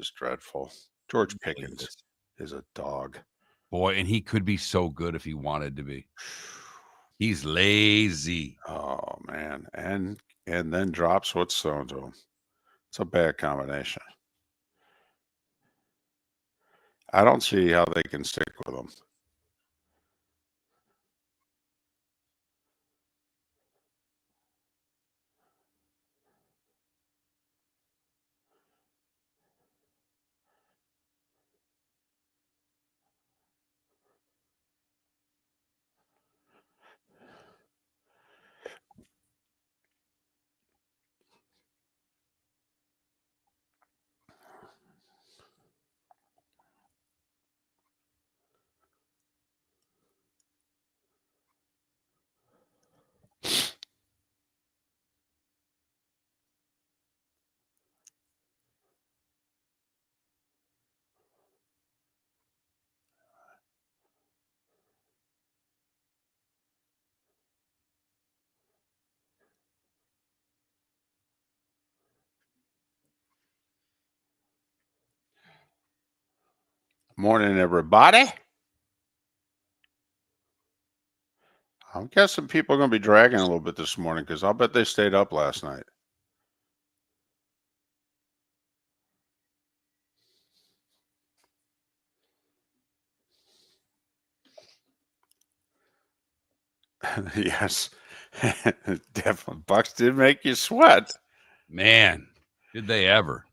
just dreadful. George Pickens is a dog. Boy, and he could be so good if he wanted to be. He's lazy. Oh man, and then drops what's thrown to him. It's a bad combination. I don't see how they can stick with him. Morning, everybody. I'm guessing people are going to be dragging a little bit this morning because I'll bet they stayed up last night. Yes, definitely. Bucks did make you sweat. Man, did they ever.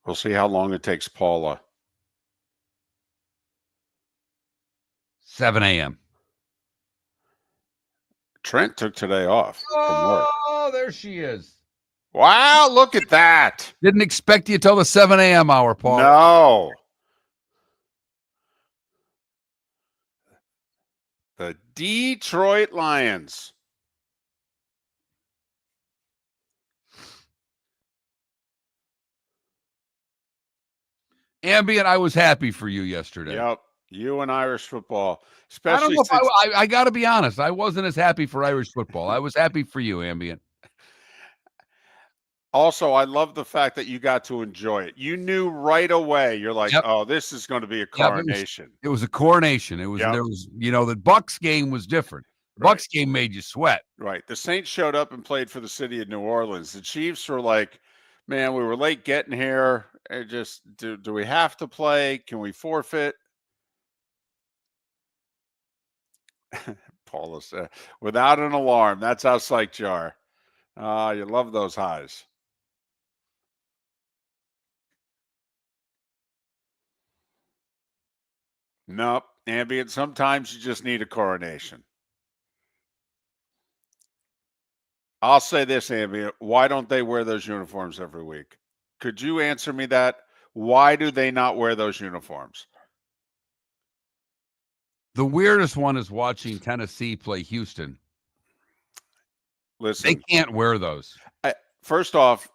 We'll see how long it takes Paula. 7 a.m. Trent took today off from work. Oh, there she is. Wow, look at that. Didn't expect you till the 7 a.m. hour, Paul. No. The Detroit Lions. Ambient, I was happy for you yesterday. Yep. You and Irish football. Especially I got to be honest. I wasn't as happy for Irish football. I was happy for you, Ambient. Also, I love the fact that you got to enjoy it. You knew right away. You're like, oh, this is going to be a coronation. It was a coronation. It was there was, the Bucks game was different. The Bucks game made you sweat. Right. The Saints showed up and played for the city of New Orleans. The Chiefs were like, man, we were late getting here. Just do we have to play? Can we forfeit? Paula said, without an alarm. That's how psyched you are. You love those highs. Nope. Ambient, sometimes you just need a coronation. I'll say this, Ambient. Why don't they wear those uniforms every week? Could you answer me that? Why do they not wear those uniforms? The weirdest one is watching Tennessee play Houston. Listen, they can't wear those. First off,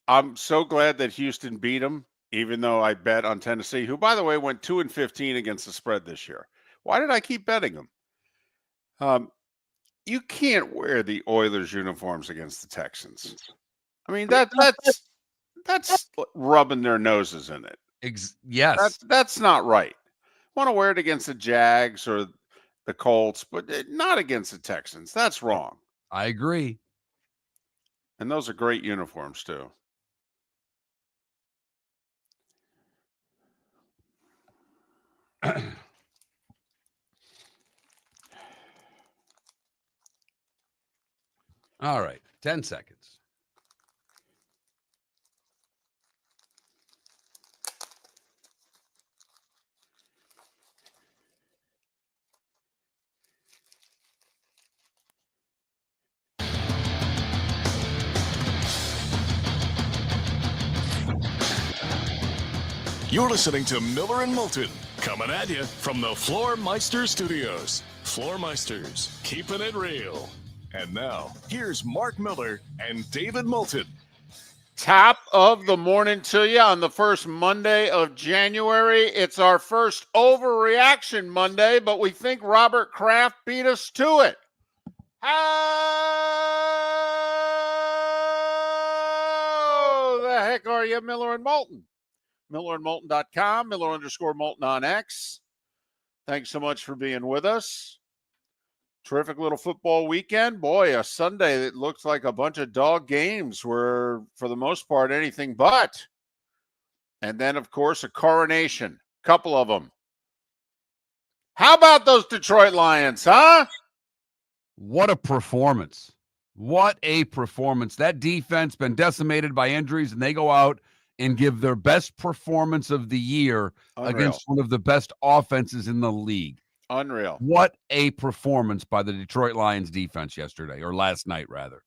I'm so glad that Houston beat them, even though I bet on Tennessee, who, by the way, went 2-15 against the spread this year. Why did I keep betting them? You can't wear the Oilers uniforms against the Texans. I mean, that's rubbing their noses in it. Yes. That's not right. Want to wear it against the Jags or the Colts, but not against the Texans. That's wrong. I agree. And those are great uniforms, too. All right, 10 seconds. You're listening to Miller and Moulton, coming at you from the Floor Meister Studios. Floor Meisters, keeping it real. And now, here's Mark Miller and David Moulton. Top of the morning to you on the first Monday of January. It's our first overreaction Monday, but we think Robert Kraft beat us to it. How the heck are you, Miller and Moulton? MillerandMoulton.com, Miller_Moulton on X. Thanks so much for being with us. Terrific little football weekend. Boy, a Sunday that looks like a bunch of dog games were, for the most part, anything but. And then, of course, a coronation. Couple of them. How about those Detroit Lions, huh? What a performance. What a performance. That defense been decimated by injuries, and they go out and give their best performance of the year against one of the best offenses in the league. Unreal. What a performance by the Detroit Lions defense yesterday, or last night, rather.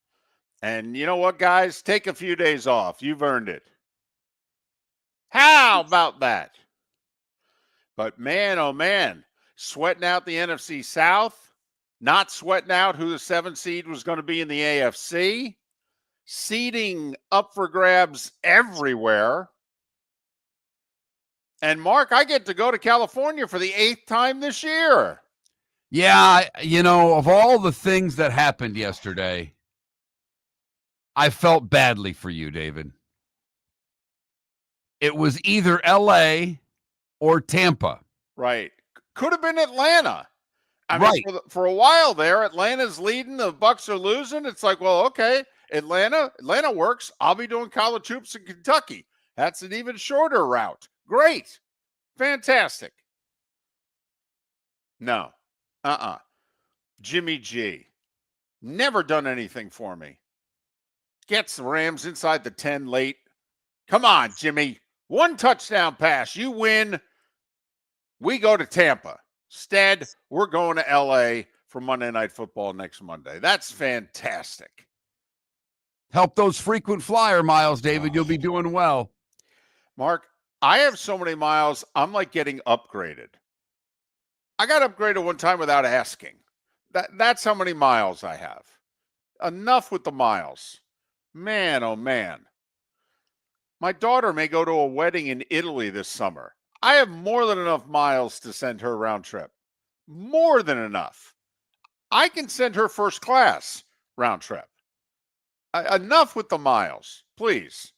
And you know what, guys? Take a few days off. You've earned it. How about that? But man, oh man, sweating out the NFC South, not sweating out who the 7th seed was going to be in the AFC, seeding up for grabs everywhere. And Mark, I get to go to California for the 8th time this year. Yeah, of all the things that happened yesterday, I felt badly for you, David. It was either LA or Tampa. Right. Could have been Atlanta. I Right. mean, for a while there, Atlanta's leading, the Bucks are losing. It's like, well, okay, Atlanta works. I'll be doing college hoops in Kentucky. That's an even shorter route. Great. Fantastic. No. Jimmy G. Never done anything for me. Gets the Rams inside the 10 late. Come on, Jimmy. One touchdown pass. You win. We go to Tampa. Instead, we're going to LA for Monday Night Football next Monday. That's fantastic. Help those frequent flyer miles, David. You'll be doing well. Mark, I have so many miles, I'm like getting upgraded. I got upgraded one time without asking. That's how many miles I have. Enough with the miles. Man, oh man. My daughter may go to a wedding in Italy this summer. I have more than enough miles to send her round trip. More than enough. I can send her first class round trip. Enough with the miles, please.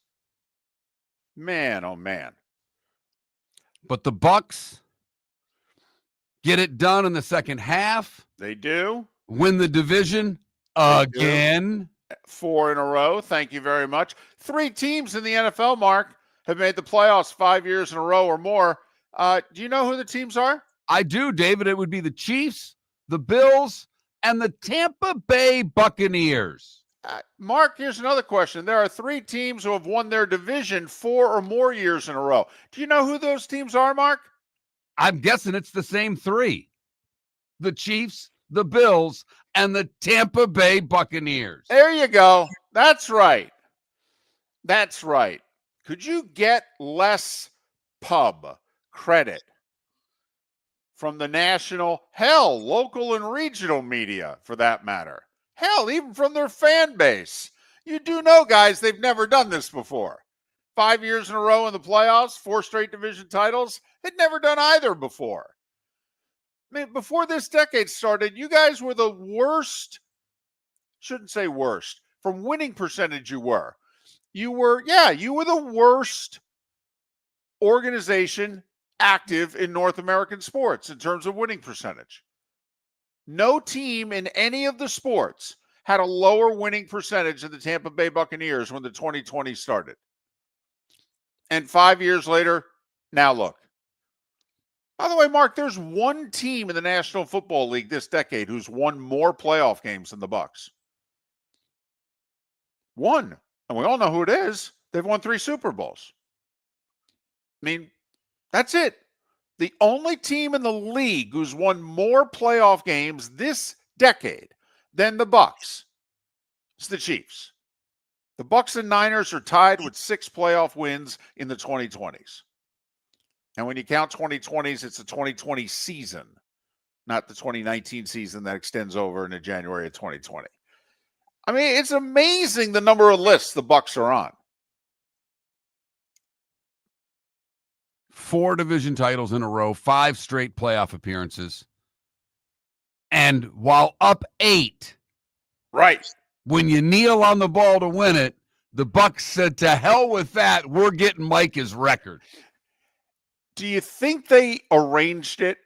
Man, oh man. But the Bucks get it done in the second half. They do. Win the division again. 4 in a row. Thank you very much. 3 teams in the NFL, Mark, have made the playoffs 5 years in a row or more. Do you know who the teams are? I do, David. It would be the Chiefs, the Bills, and the Tampa Bay Buccaneers. Mark, here's another question. There are 3 teams who have won their division 4 or more years in a row. Do you know who those teams are, Mark? I'm guessing it's the same 3. The Chiefs, the Bills, and the Tampa Bay Buccaneers. There you go. That's right. That's right. Could you get less pub credit from the national, hell, local and regional media for that matter? Hell, even from their fan base. You do know, guys, they've never done this before. 5 years in a row in the playoffs, 4 straight division titles. They'd never done either before. I mean, before this decade started, you guys were the worst, shouldn't say worst, from winning percentage you were. You were the worst organization active in North American sports in terms of winning percentage. No team in any of the sports had a lower winning percentage than the Tampa Bay Buccaneers when the 2020 started. And 5 years later, now look. By the way, Mark, there's one team in the National Football League this decade who's won more playoff games than the Bucs. One. And we all know who it is. They've won 3 Super Bowls. I mean, that's it. The only team in the league who's won more playoff games this decade than the Bucs is the Chiefs. The Bucs and Niners are tied with 6 playoff wins in the 2020s. And when you count 2020s, it's the 2020 season, not the 2019 season that extends over into January of 2020. I mean, it's amazing the number of lists the Bucs are on. 4 division titles in a row, 5 straight playoff appearances. And while up 8, right, when you kneel on the ball to win it, the Bucs said, to hell with that, we're getting Micah's record. Do you think they arranged it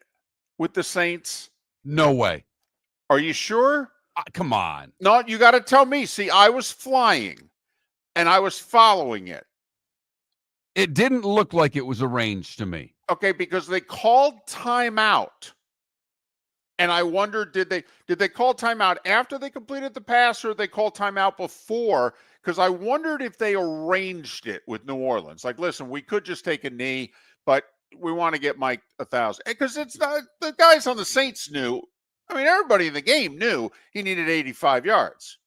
with the Saints? No way. Are you sure? Come on. No, you got to tell me. See, I was flying, and I was following it. It didn't look like it was arranged to me. Okay, because they called timeout. And I wondered, did they call timeout after they completed the pass, or did they call timeout before? Because I wondered if they arranged it with New Orleans. Like, listen, we could just take a knee, but we want to get Mike 1,000. Because it's not, the guys on the Saints knew. I mean, everybody in the game knew he needed 85 yards.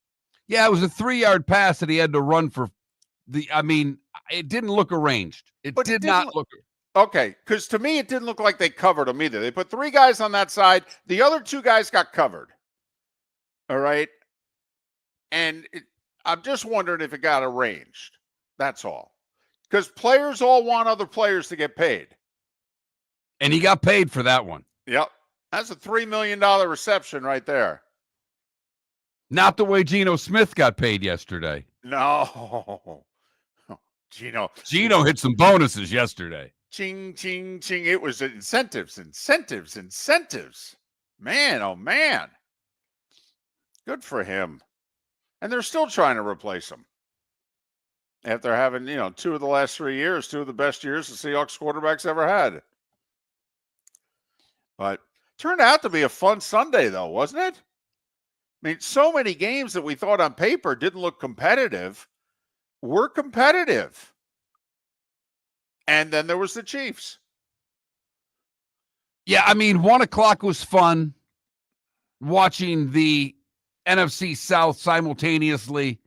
Yeah, it was a 3-yard pass that he had to run for it didn't look arranged. It did not look. Okay, because to me, it didn't look like they covered him either. They put 3 guys on that side. The other 2 guys got covered. All right? And I'm just wondering if it got arranged. That's all. Because players all want other players to get paid. And he got paid for that one. Yep. That's a $3 million reception right there. Not the way Geno Smith got paid yesterday. No. Geno hit some bonuses yesterday. Ching, ching, ching. It was incentives. Man, oh, man. Good for him. And they're still trying to replace him. After having, 2 of the last 3 years, 2 of the best years the Seahawks quarterbacks ever had. But turned out to be a fun Sunday, though, wasn't it? I mean, so many games that we thought on paper didn't look competitive were competitive. And then there was the Chiefs. Yeah, I mean, 1 o'clock was fun. Watching the NFC South simultaneously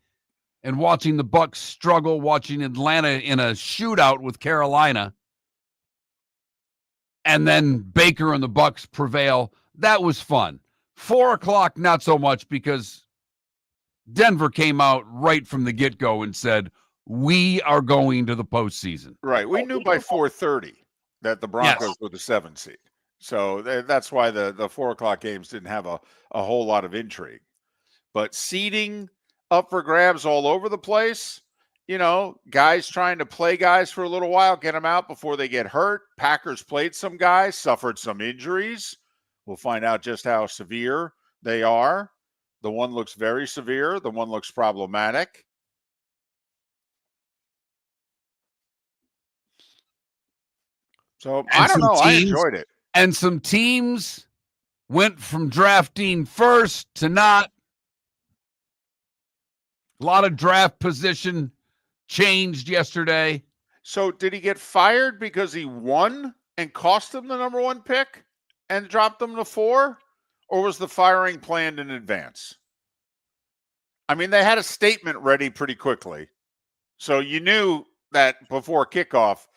and watching the Bucs struggle, watching Atlanta in a shootout with Carolina. And then Baker and the Bucs prevail. That was fun. 4 o'clock, not so much, because Denver came out right from the get-go and said, we are going to the postseason. Right. We knew by 4:30 that the Broncos were the 7th seed. So that's why the 4 o'clock games didn't have a whole lot of intrigue. But seeding up for grabs all over the place, guys trying to play guys for a little while, get them out before they get hurt. Packers played some guys, suffered some injuries. We'll find out just how severe they are. The one looks very severe. The one looks problematic. So I don't know. I enjoyed it. And some teams went from drafting first to not. A lot of draft position changed yesterday. So did he get fired because he won and cost him the number 1 pick and dropped them to 4? Or was the firing planned in advance? I mean, they had a statement ready pretty quickly. So you knew that before kickoff.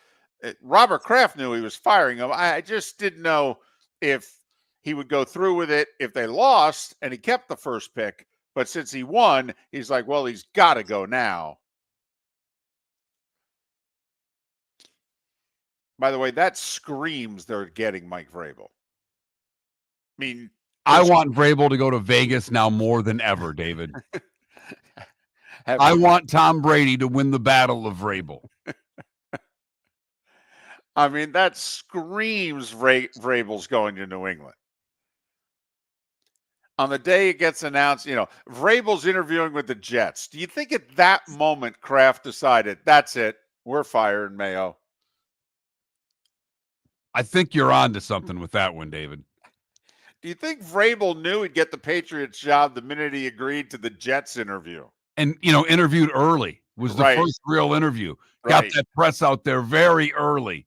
Robert Kraft knew he was firing him. I just didn't know if he would go through with it if they lost and he kept the first pick. But since he won, he's like, well, he's got to go now. By the way, that screams they're getting Mike Vrabel. I mean, I want Vrabel to go to Vegas now more than ever, David. I want Tom Brady to win the battle of Vrabel. I mean, that screams Vrabel's going to New England. On the day it gets announced, Vrabel's interviewing with the Jets. Do you think at that moment Kraft decided, that's it, we're firing Mayo? I think you're on to something with that one, David. Do you think Vrabel knew he'd get the Patriots job the minute he agreed to the Jets interview? And, interviewed early. Was the first real interview. Got that press out there very early.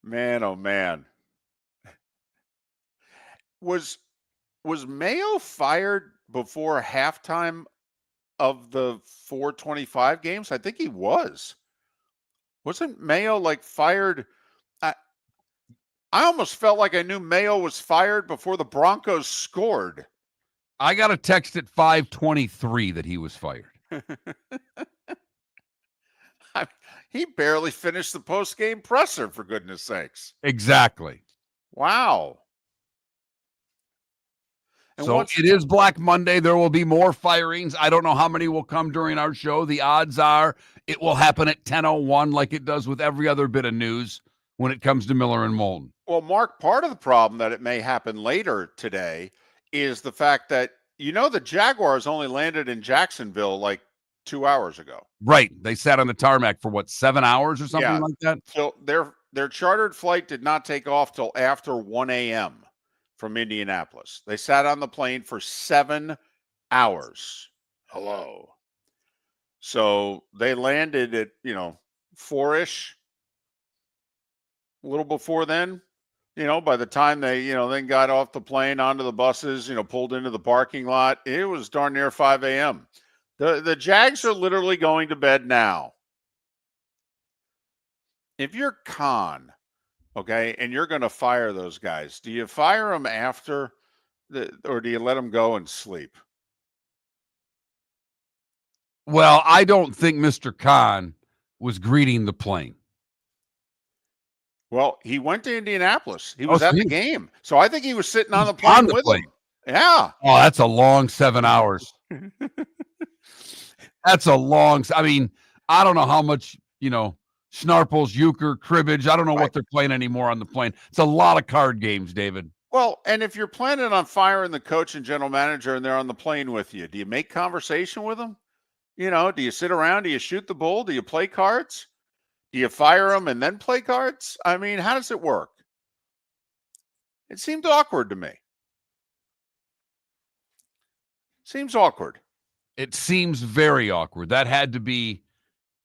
Man, oh, man. Was Mayo fired before halftime of the 425 games? I think he was. Wasn't Mayo fired? I almost felt like I knew Mayo was fired before the Broncos scored. I got a text at 5:23 that he was fired. He barely finished the post-game presser, for goodness sakes. Exactly. Wow. And so it is Black Monday. There will be more firings. I don't know how many will come during our show. The odds are it will happen at 10:01 like it does with every other bit of news when it comes to Miller and Moulton. Well, Mark, part of the problem that it may happen later today is the fact that, the Jaguars only landed in Jacksonville like 2 hours ago. Right. They sat on the tarmac for 7 hours or something like that? So their chartered flight did not take off till after 1 a.m. from Indianapolis. They sat on the plane for 7 hours. Hello. So they landed at, 4-ish, a little before then. By the time they, then got off the plane, onto the buses, pulled into the parking lot, it was darn near 5 a.m. The Jags are literally going to bed now. If you're Khan, okay, and you're going to fire those guys, do you fire them after or do you let them go and sleep? Well, I don't think Mr. Khan was greeting the plane. Well, he went to Indianapolis. He was at the game. So I think he was sitting on the plane on the with plane. them. Yeah. Oh, that's a long 7 hours. That's a long, I mean, I don't know how much, Snarples, Euchre, Cribbage. I don't know what they're playing anymore on the plane. It's a lot of card games, David. Well, and if you're planning on firing the coach and general manager and they're on the plane with you, do you make conversation with them? Do you sit around? Do you shoot the bull? Do you play cards? Do you fire them and then play cards? I mean, how does it work? It seemed awkward to me. Seems awkward. It seems very awkward. That had to be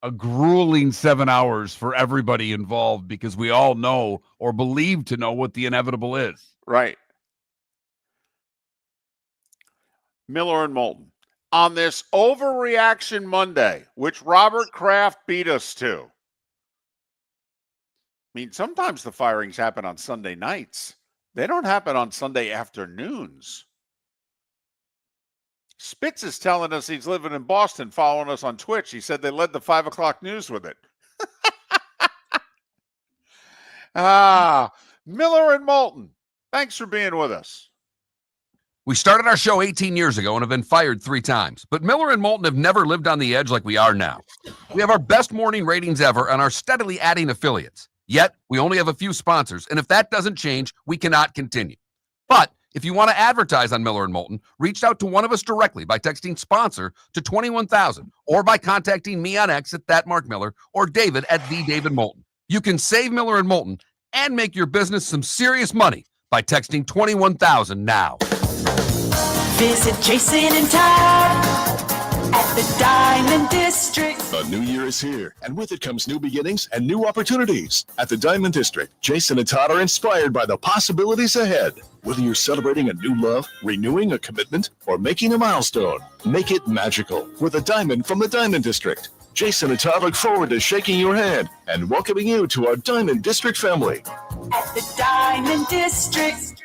a grueling 7 hours for everybody involved because we all know or believe to know what the inevitable is. Right. Miller and Moulton. On this overreaction Monday, which Robert Kraft beat us to. I mean, sometimes the firings happen on Sunday nights. They don't happen on Sunday afternoons. Spitz is telling us he's living in Boston, following us on Twitch. He said they led the 5 o'clock news with it. Miller and Moulton, thanks for being with us. We started our show 18 years ago and have been fired 3 times. But Miller and Moulton have never lived on the edge like we are now. We have our best morning ratings ever and are steadily adding affiliates. Yet, we only have a few sponsors, and if that doesn't change, we cannot continue. But if you want to advertise on Miller and Moulton, reach out to one of us directly by texting sponsor to 21,000 or by contacting me on X at @MarkMiller or David at @TheDavidMoulton. You can save Miller and Moulton and make your business some serious money by texting 21,000 now. Visit Jason and Todd at the Diamond District. The new year is here, and with it comes new beginnings and new opportunities. At the Diamond District, Jason and Todd are inspired by the possibilities ahead. Whether you're celebrating a new love, renewing a commitment, or making a milestone, make it magical with a diamond from the Diamond District. Jason and Todd look forward to shaking your hand and welcoming you to our Diamond District family. At the Diamond District.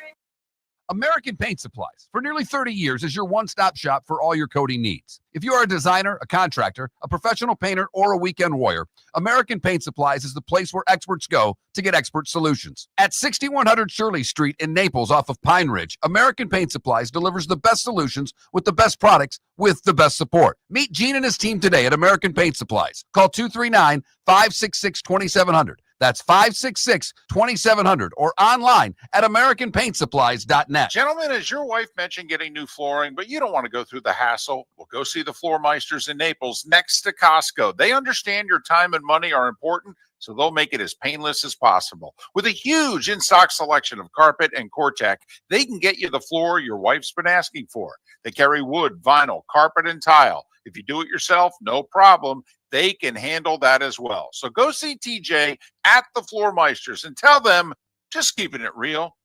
American Paint Supplies, for nearly 30 years, is your one-stop shop for all your coating needs. If you are a designer, a contractor, a professional painter, or a weekend warrior, American Paint Supplies is the place where experts go to get expert solutions. At 6100 Shirley Street in Naples off of Pine Ridge, American Paint Supplies delivers the best solutions with the best products with the best support. Meet Gene and his team today at American Paint Supplies. Call 239-566-2700. That's 566-2700 or online at AmericanPaintSupplies.net. Gentlemen, as your wife mentioned getting new flooring, but you don't want to go through the hassle, well, go see the Floor Meisters in Naples next to Costco. They understand your time and money are important, so they'll make it as painless as possible. With a huge in-stock selection of carpet and Cortec, they can get you the floor your wife's been asking for. They carry wood, vinyl, carpet, and tile. If you do it yourself, no problem. They can handle that as well. So go see TJ at the Floor Meisters and tell them, just keeping it real.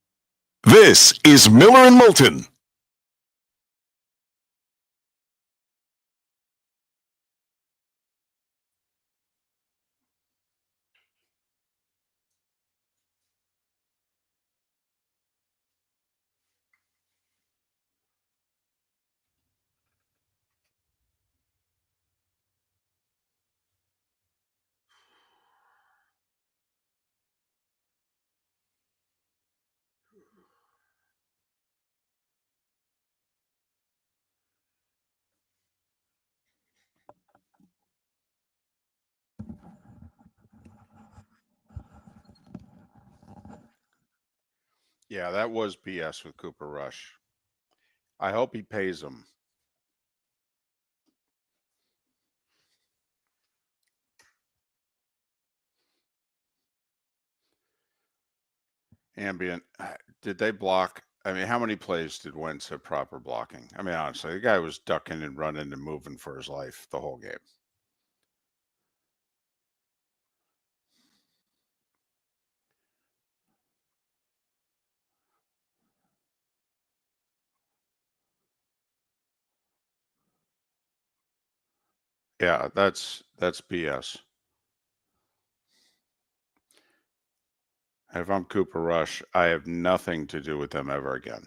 This is Miller and Moulton. Yeah, that was BS with Cooper Rush. I hope he pays him. Ambient. Did they block? I mean, how many plays did Wentz have proper blocking? I mean, honestly, the guy was ducking and running and moving for his life the whole game. Yeah, that's BS. If I'm Cooper Rush, I have nothing to do with them ever again.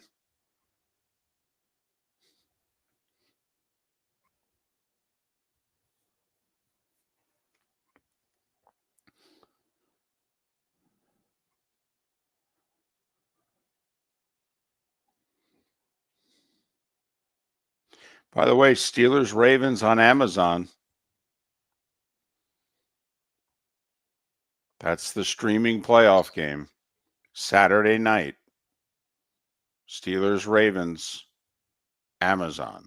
By the way, Steelers Ravens on Amazon. That's the streaming playoff game. Saturday night. Steelers Ravens, Amazon.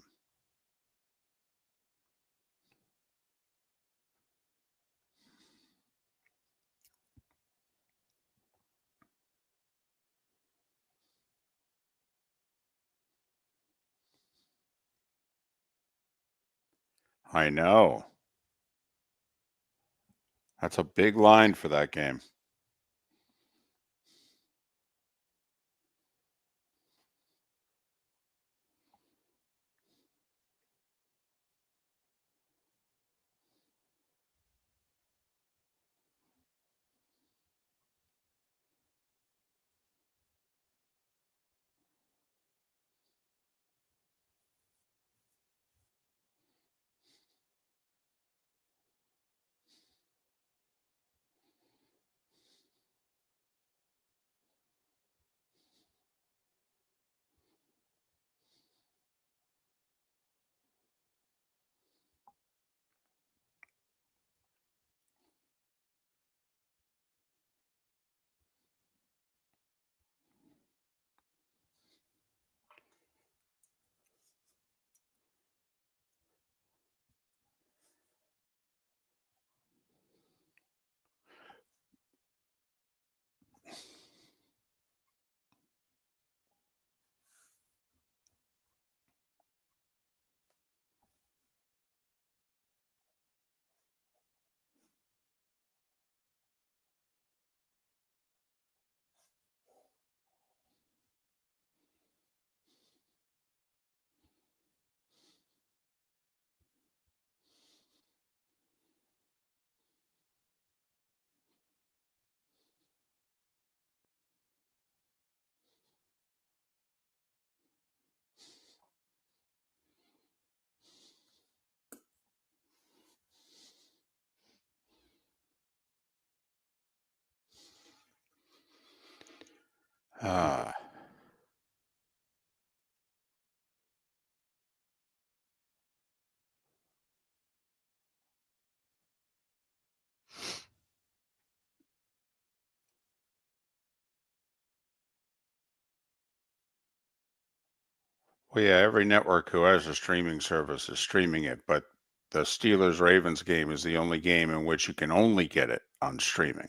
I know. That's a big line for that game. Ah. Well, yeah, every network who has a streaming service is streaming it, but the Steelers Ravens game is the only game in which you can only get it on streaming.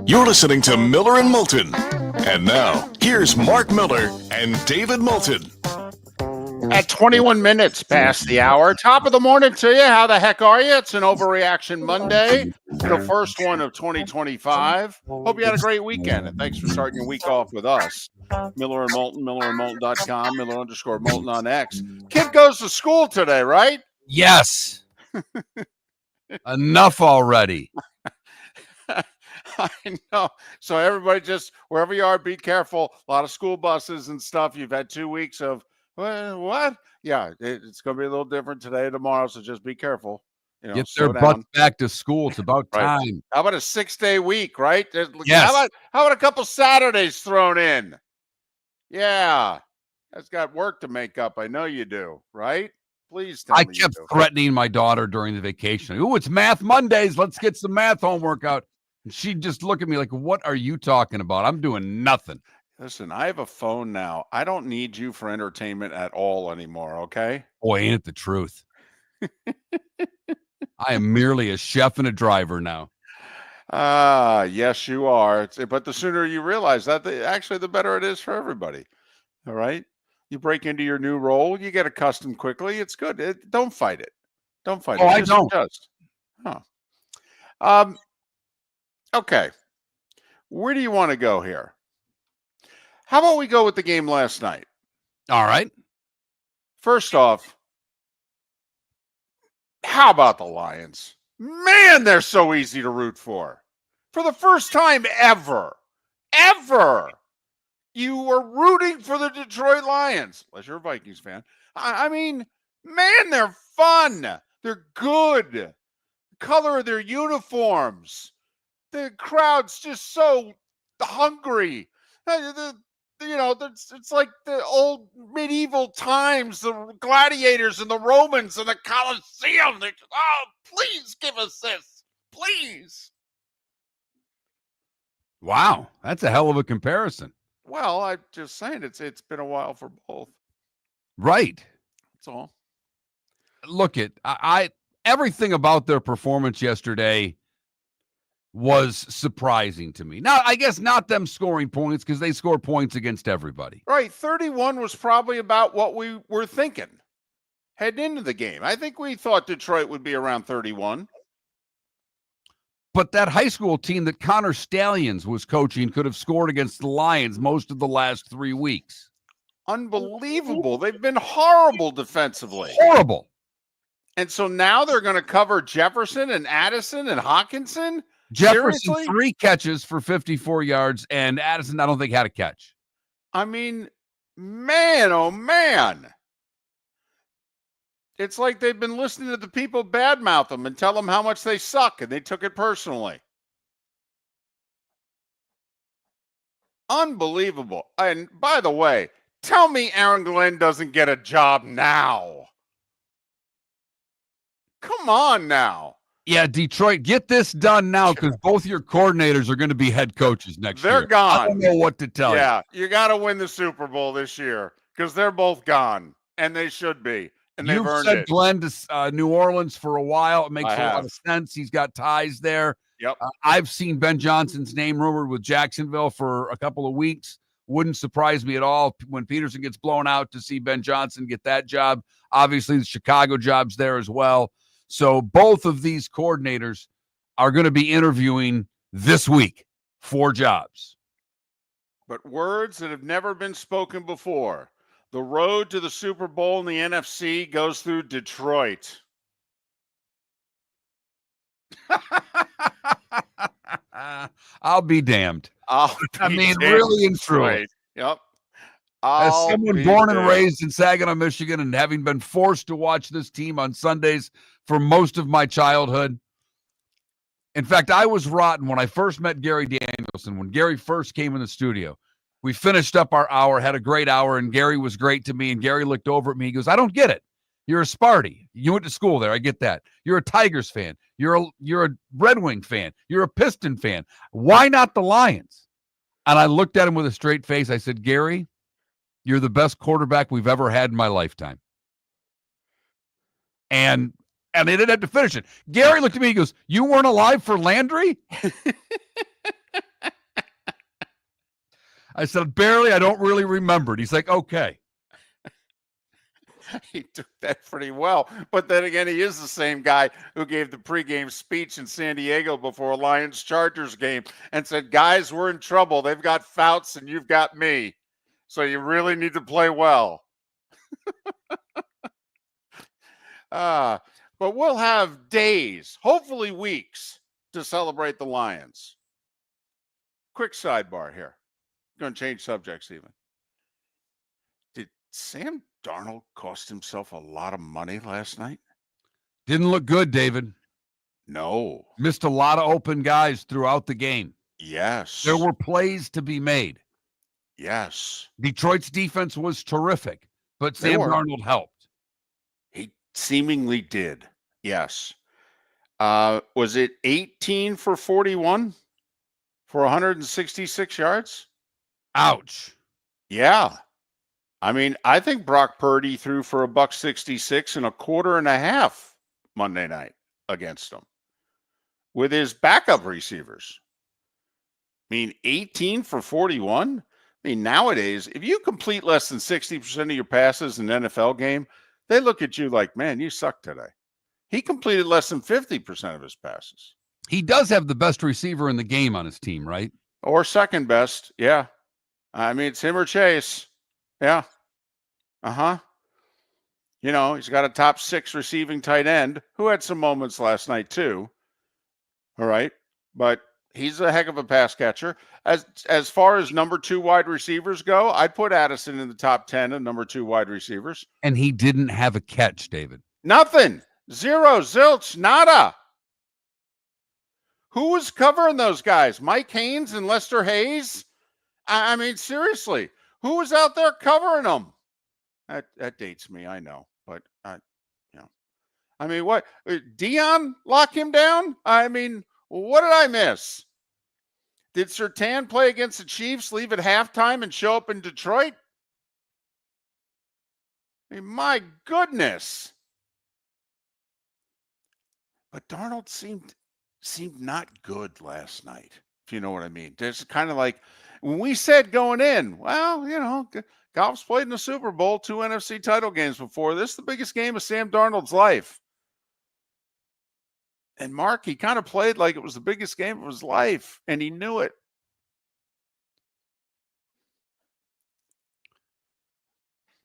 You're listening to Miller and Moulton. And now, here's Mark Miller and David Moulton. At 21 minutes past the hour, top of the morning to you. How the heck are you? It's an Overreaction Monday, the first one of 2025. Hope you had a great weekend, and thanks for starting your week off with us. Miller and Moulton, millerandmoulton.com, Miller_Moulton on X. Kid goes to school today, right? Yes. Enough already. I know. So everybody just, wherever you are, be careful. A lot of school buses and stuff. You've had 2 weeks of Well, what? Yeah, it's going to be a little different today and tomorrow, so just be careful. Get their Slow butts down. back to school. It's about Right. time. How about a 6-day week, right? Yes. How about a couple Saturdays thrown in? Yeah. That's got work to make up. I know you do, right? Please tell I me you kept do. threatening my daughter during the vacation. Ooh, it's Math Mondays. Let's get some math homework out. And she'd just look at me like, what are you talking about? I'm doing nothing. Listen, I have a phone now. I don't need you for entertainment at all anymore, okay? Boy, ain't it the truth? I am merely a chef and a driver now. Yes, you are. But the sooner you realize that, actually, the better it is for everybody. All right? You break into your new role, you get accustomed quickly. It's good. Don't fight it. Don't fight Oh, it. I Just don't. adjust. Huh. Um, okay. Where do you want to go here? How about we go with the game last night? All right. First off, how about the Lions? Man, they're so easy to root for. For the first time ever, you were rooting for the Detroit Lions, unless you're a Vikings fan. I mean, man, they're fun. They're good. The color of their uniforms. The crowd's just so hungry. It's like the old medieval times, the gladiators and the Romans and the Colosseum. Oh, please give us this. Please. Wow. That's a hell of a comparison. Well, I'm just saying it's been a while for both. Right. That's all. Look, I everything about their performance yesterday was surprising to me. Now, I guess not them scoring points because they score points against everybody. Right. 31 was probably about what we were thinking heading into the game. I think we thought Detroit would be around 31. But that high school team that Connor Stallions was coaching could have scored against the Lions most of the last 3 weeks. Unbelievable. They've been horrible defensively. Horrible. And so now they're going to cover Jefferson and Addison and Hawkinson? Jefferson, Seriously? 3 catches for 54 yards, and Addison, I don't think, had a catch. I mean, man, oh, man. It's like they've been listening to the people badmouth them and tell them how much they suck, and they took it personally. Unbelievable. And by the way, tell me Aaron Glenn doesn't get a job now. Come on now. Yeah, Detroit, get this done now because both your coordinators are going to be head coaches next year. They're gone. I don't know what to tell you. Yeah, you got to win the Super Bowl this year because they're both gone, and they should be, and they've You've earned said it. Glenn to New Orleans for a while. It makes I a lot have. of sense. He's got ties there. Yep. I've seen Ben Johnson's name rumored with Jacksonville for a couple of weeks. Wouldn't surprise me at all when Peterson gets blown out to see Ben Johnson get that job. Obviously, the Chicago job's there as well. So both of these coordinators are going to be interviewing this week for jobs. But words that have never been spoken before. The road to the Super Bowl in the NFC goes through Detroit. I'll be damned. I mean, really and truly. Yep. As someone born and raised in Saginaw, Michigan, and having been forced to watch this team on Sundays for most of my childhood. In fact, I was rotten when I first met Gary Danielson. When Gary first came in the studio, we finished up our hour, had a great hour, and Gary was great to me. And Gary looked over at me. He goes, I don't get it. You're a Sparty. You went to school there. I get that. You're a Tigers fan. You're a Red Wing fan. You're a Piston fan. Why not the Lions? And I looked at him with a straight face. I said, Gary, you're the best quarterback we've ever had in my lifetime. And they didn't have to finish it. Gary looked at me. He goes, you weren't alive for Landry? I said, barely. I don't really remember it. He's like, okay. He took that pretty well. But then again, he is the same guy who gave the pregame speech in San Diego before a Lions-Chargers game and said, guys, we're in trouble. They've got Fouts and you've got me. So you really need to play well. But we'll have days, hopefully weeks, to celebrate the Lions. Quick sidebar here. Going to change subjects even. Sam Darnold cost himself a lot of money last night? Didn't look good, David. No. Missed a lot of open guys throughout the game. Yes. There were plays to be made. Yes. Detroit's defense was terrific, but Sam Darnold helped. He seemingly did. Yes. Was it 18 for 41 for 166 yards? Ouch. Yeah. I mean, I think Brock Purdy threw for $166 and a quarter and a half Monday night against him with his backup receivers. I mean, 18 for 41. I mean, nowadays, if you complete less than 60% of your passes in an NFL game, they look at you like, man, you suck today. He completed less than 50% of his passes. He does have the best receiver in the game on his team, right? Or second best. Yeah. I mean, it's him or Chase. Yeah. Uh-huh. You know, he's got a top 6 receiving tight end who had some moments last night too. All right. But he's a heck of a pass catcher. As far as number 2 wide receivers go, I'd put Addison in the top 10 of number 2 wide receivers. And he didn't have a catch, David. Nothing. Zero. Zilch. Nada. Who was covering those guys? Mike Haynes and Lester Hayes? I mean, seriously. Who was out there covering them? That dates me, I know. But, I mean, what? Dion lock him down? I mean, what did I miss? Did Surtain play against the Chiefs, leave at halftime, and show up in Detroit? I mean, my goodness. But Darnold seemed not good last night, if you know what I mean. There's kind of like, when we said going in, well, you know, Goff's played in the Super Bowl, 2 NFC title games before. This is the biggest game of Sam Darnold's life. And Mark, he kind of played like it was the biggest game of his life, and he knew it.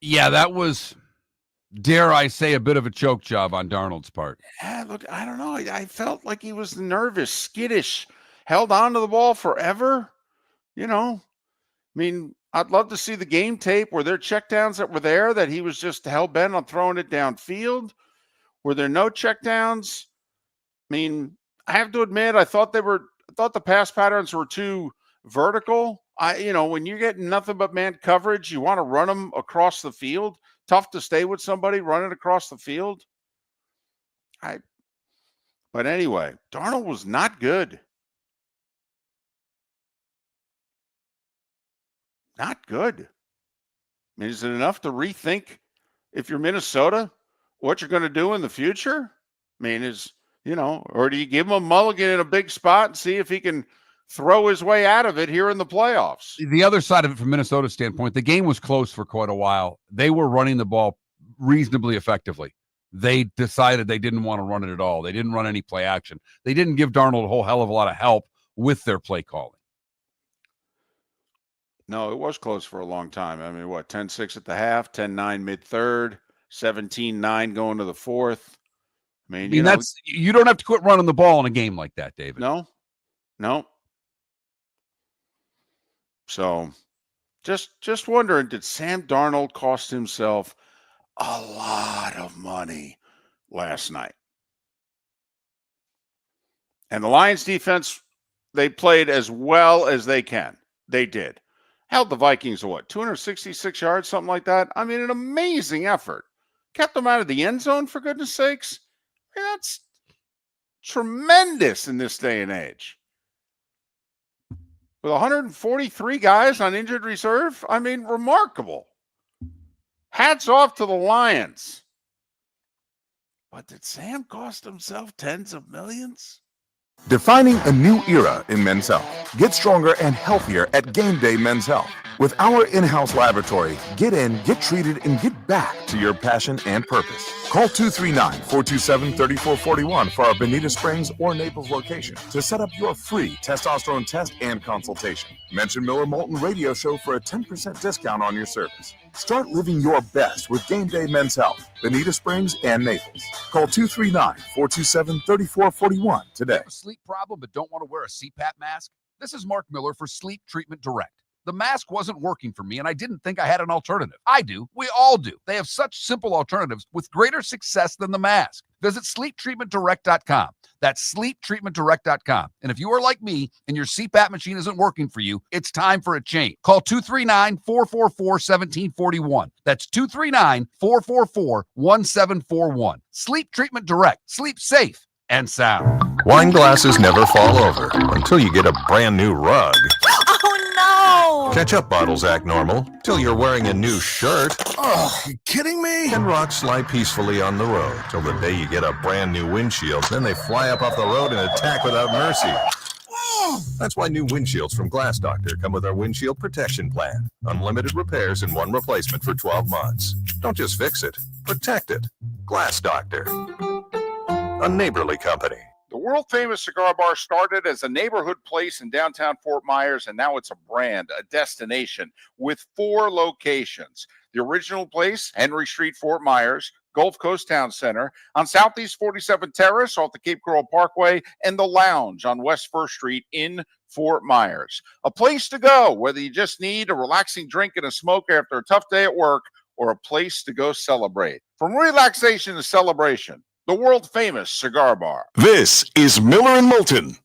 Yeah, that was, dare I say, a bit of a choke job on Darnold's part. Yeah, look, I don't know. I felt like he was nervous, skittish, held on to the ball forever. You know, I mean, I'd love to see the game tape. Were there checkdowns that were there that he was just hell-bent on throwing it downfield? Were there no checkdowns? I mean, I have to admit, I thought the pass patterns were too vertical. When you're getting nothing but man coverage, you want to run them across the field. Tough to stay with somebody running across the field. But anyway, Darnold was not good. Not good. I mean, is it enough to rethink, if you're Minnesota, what you're going to do in the future? I mean, or do you give him a mulligan in a big spot and see if he can throw his way out of it here in the playoffs? The other side of it, from Minnesota's standpoint, the game was close for quite a while. They were running the ball reasonably effectively. They decided they didn't want to run it at all. They didn't run any play action. They didn't give Darnold a whole hell of a lot of help with their play calling. No, it was close for a long time. I mean, 10-6 at the half, 10-9 mid-third, 17-9 going to the fourth. I mean, you don't have to quit running the ball in a game like that, David. No. So, just wondering, did Sam Darnold cost himself a lot of money last night? And the Lions defense, they played as well as they can. They did. Held the Vikings to 266 yards, something like that? I mean, an amazing effort. Kept them out of the end zone, for goodness sakes. I mean, that's tremendous in this day and age. With 143 guys on injured reserve, I mean, remarkable. Hats off to the Lions. But did Sam cost himself tens of millions? Defining a new era in men's health. Get stronger and healthier at Game Day Men's Health. With our in-house laboratory, get in, get treated, and get back to your passion and purpose. Call 239-427-3441 for our Bonita Springs or Naples location to set up your free testosterone test and consultation. Mention Miller Moulton Radio Show for a 10% discount on your service. Start living your best with Game Day Men's Health, Bonita Springs and Naples. Call 239-427-3441 today. Have a sleep problem but don't want to wear a CPAP mask? This is Mark Miller for Sleep Treatment Direct. The mask wasn't working for me, and I didn't think I had an alternative. I do. We all do. They have such simple alternatives with greater success than the mask. Visit sleeptreatmentdirect.com. That's sleeptreatmentdirect.com. And if you are like me and your CPAP machine isn't working for you, it's time for a change. Call 239-444-1741. That's 239-444-1741. Sleep Treatment Direct. Sleep safe and sound. Wine glasses never fall over until you get a brand new rug. Oh Ketchup bottles act normal till you're wearing a new shirt. Oh, you kidding me? And rocks slide peacefully on the road till the day you get a brand new windshield. Then they fly up off the road and attack without mercy. That's why new windshields from Glass Doctor come with our windshield protection plan. Unlimited repairs and one replacement for 12 months. Don't just fix it, protect it. Glass Doctor, a neighborly company. The world-famous cigar bar started as a neighborhood place in downtown Fort Myers, and now it's a brand, a destination, with 4 locations. The original place, Henry Street, Fort Myers, Gulf Coast Town Center, on Southeast 47th Terrace off the Cape Coral Parkway, and the Lounge on West 1st Street in Fort Myers. A place to go, whether you just need a relaxing drink and a smoke after a tough day at work, or a place to go celebrate. From relaxation to celebration, the world-famous cigar bar. This is Miller and Moulton.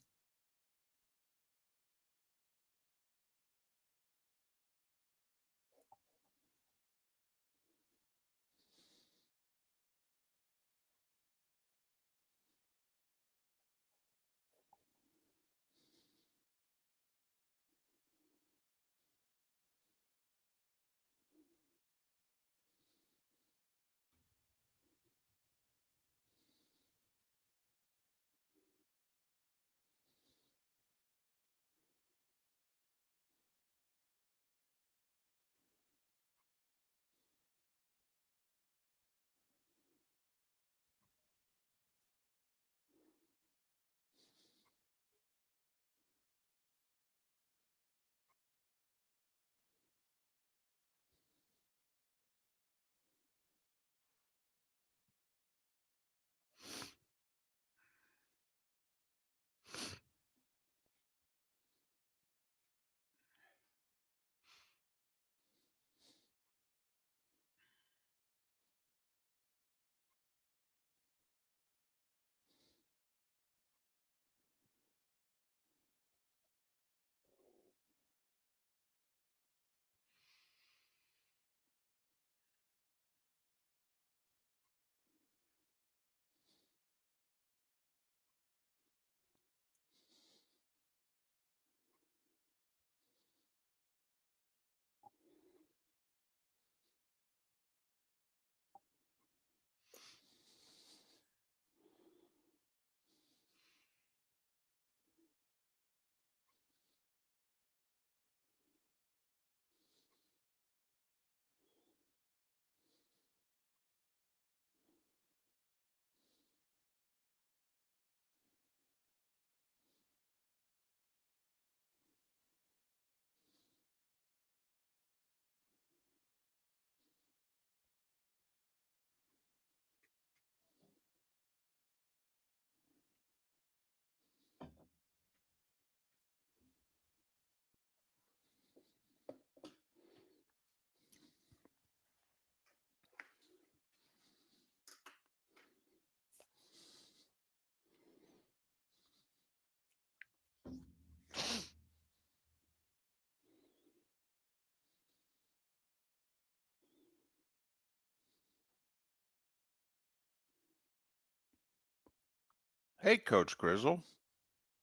Hey, Coach Grizzle.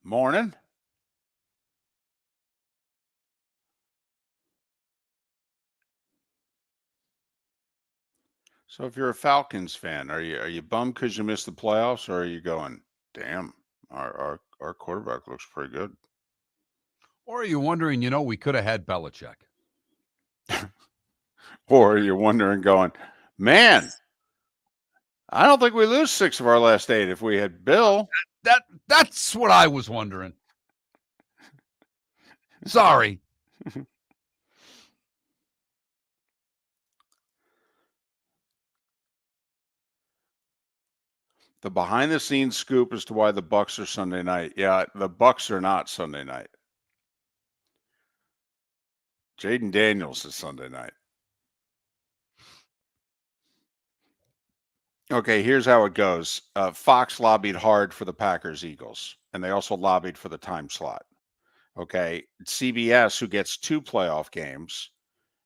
Morning. So if you're a Falcons fan, are you bummed because you missed the playoffs, or are you going, damn, our quarterback looks pretty good? Or are you wondering, we could have had Belichick? Or are you wondering, going, man, I don't think we lose 6 of our last 8 if we had Bill. That's what I was wondering. Sorry. The behind-the-scenes scoop as to why the Bucks are Sunday night. Yeah, the Bucks are not Sunday night. Jaden Daniels is Sunday night. Okay, here's how it goes. Fox lobbied hard for the Packers-Eagles, and they also lobbied for the time slot. Okay, CBS, who gets 2 playoff games,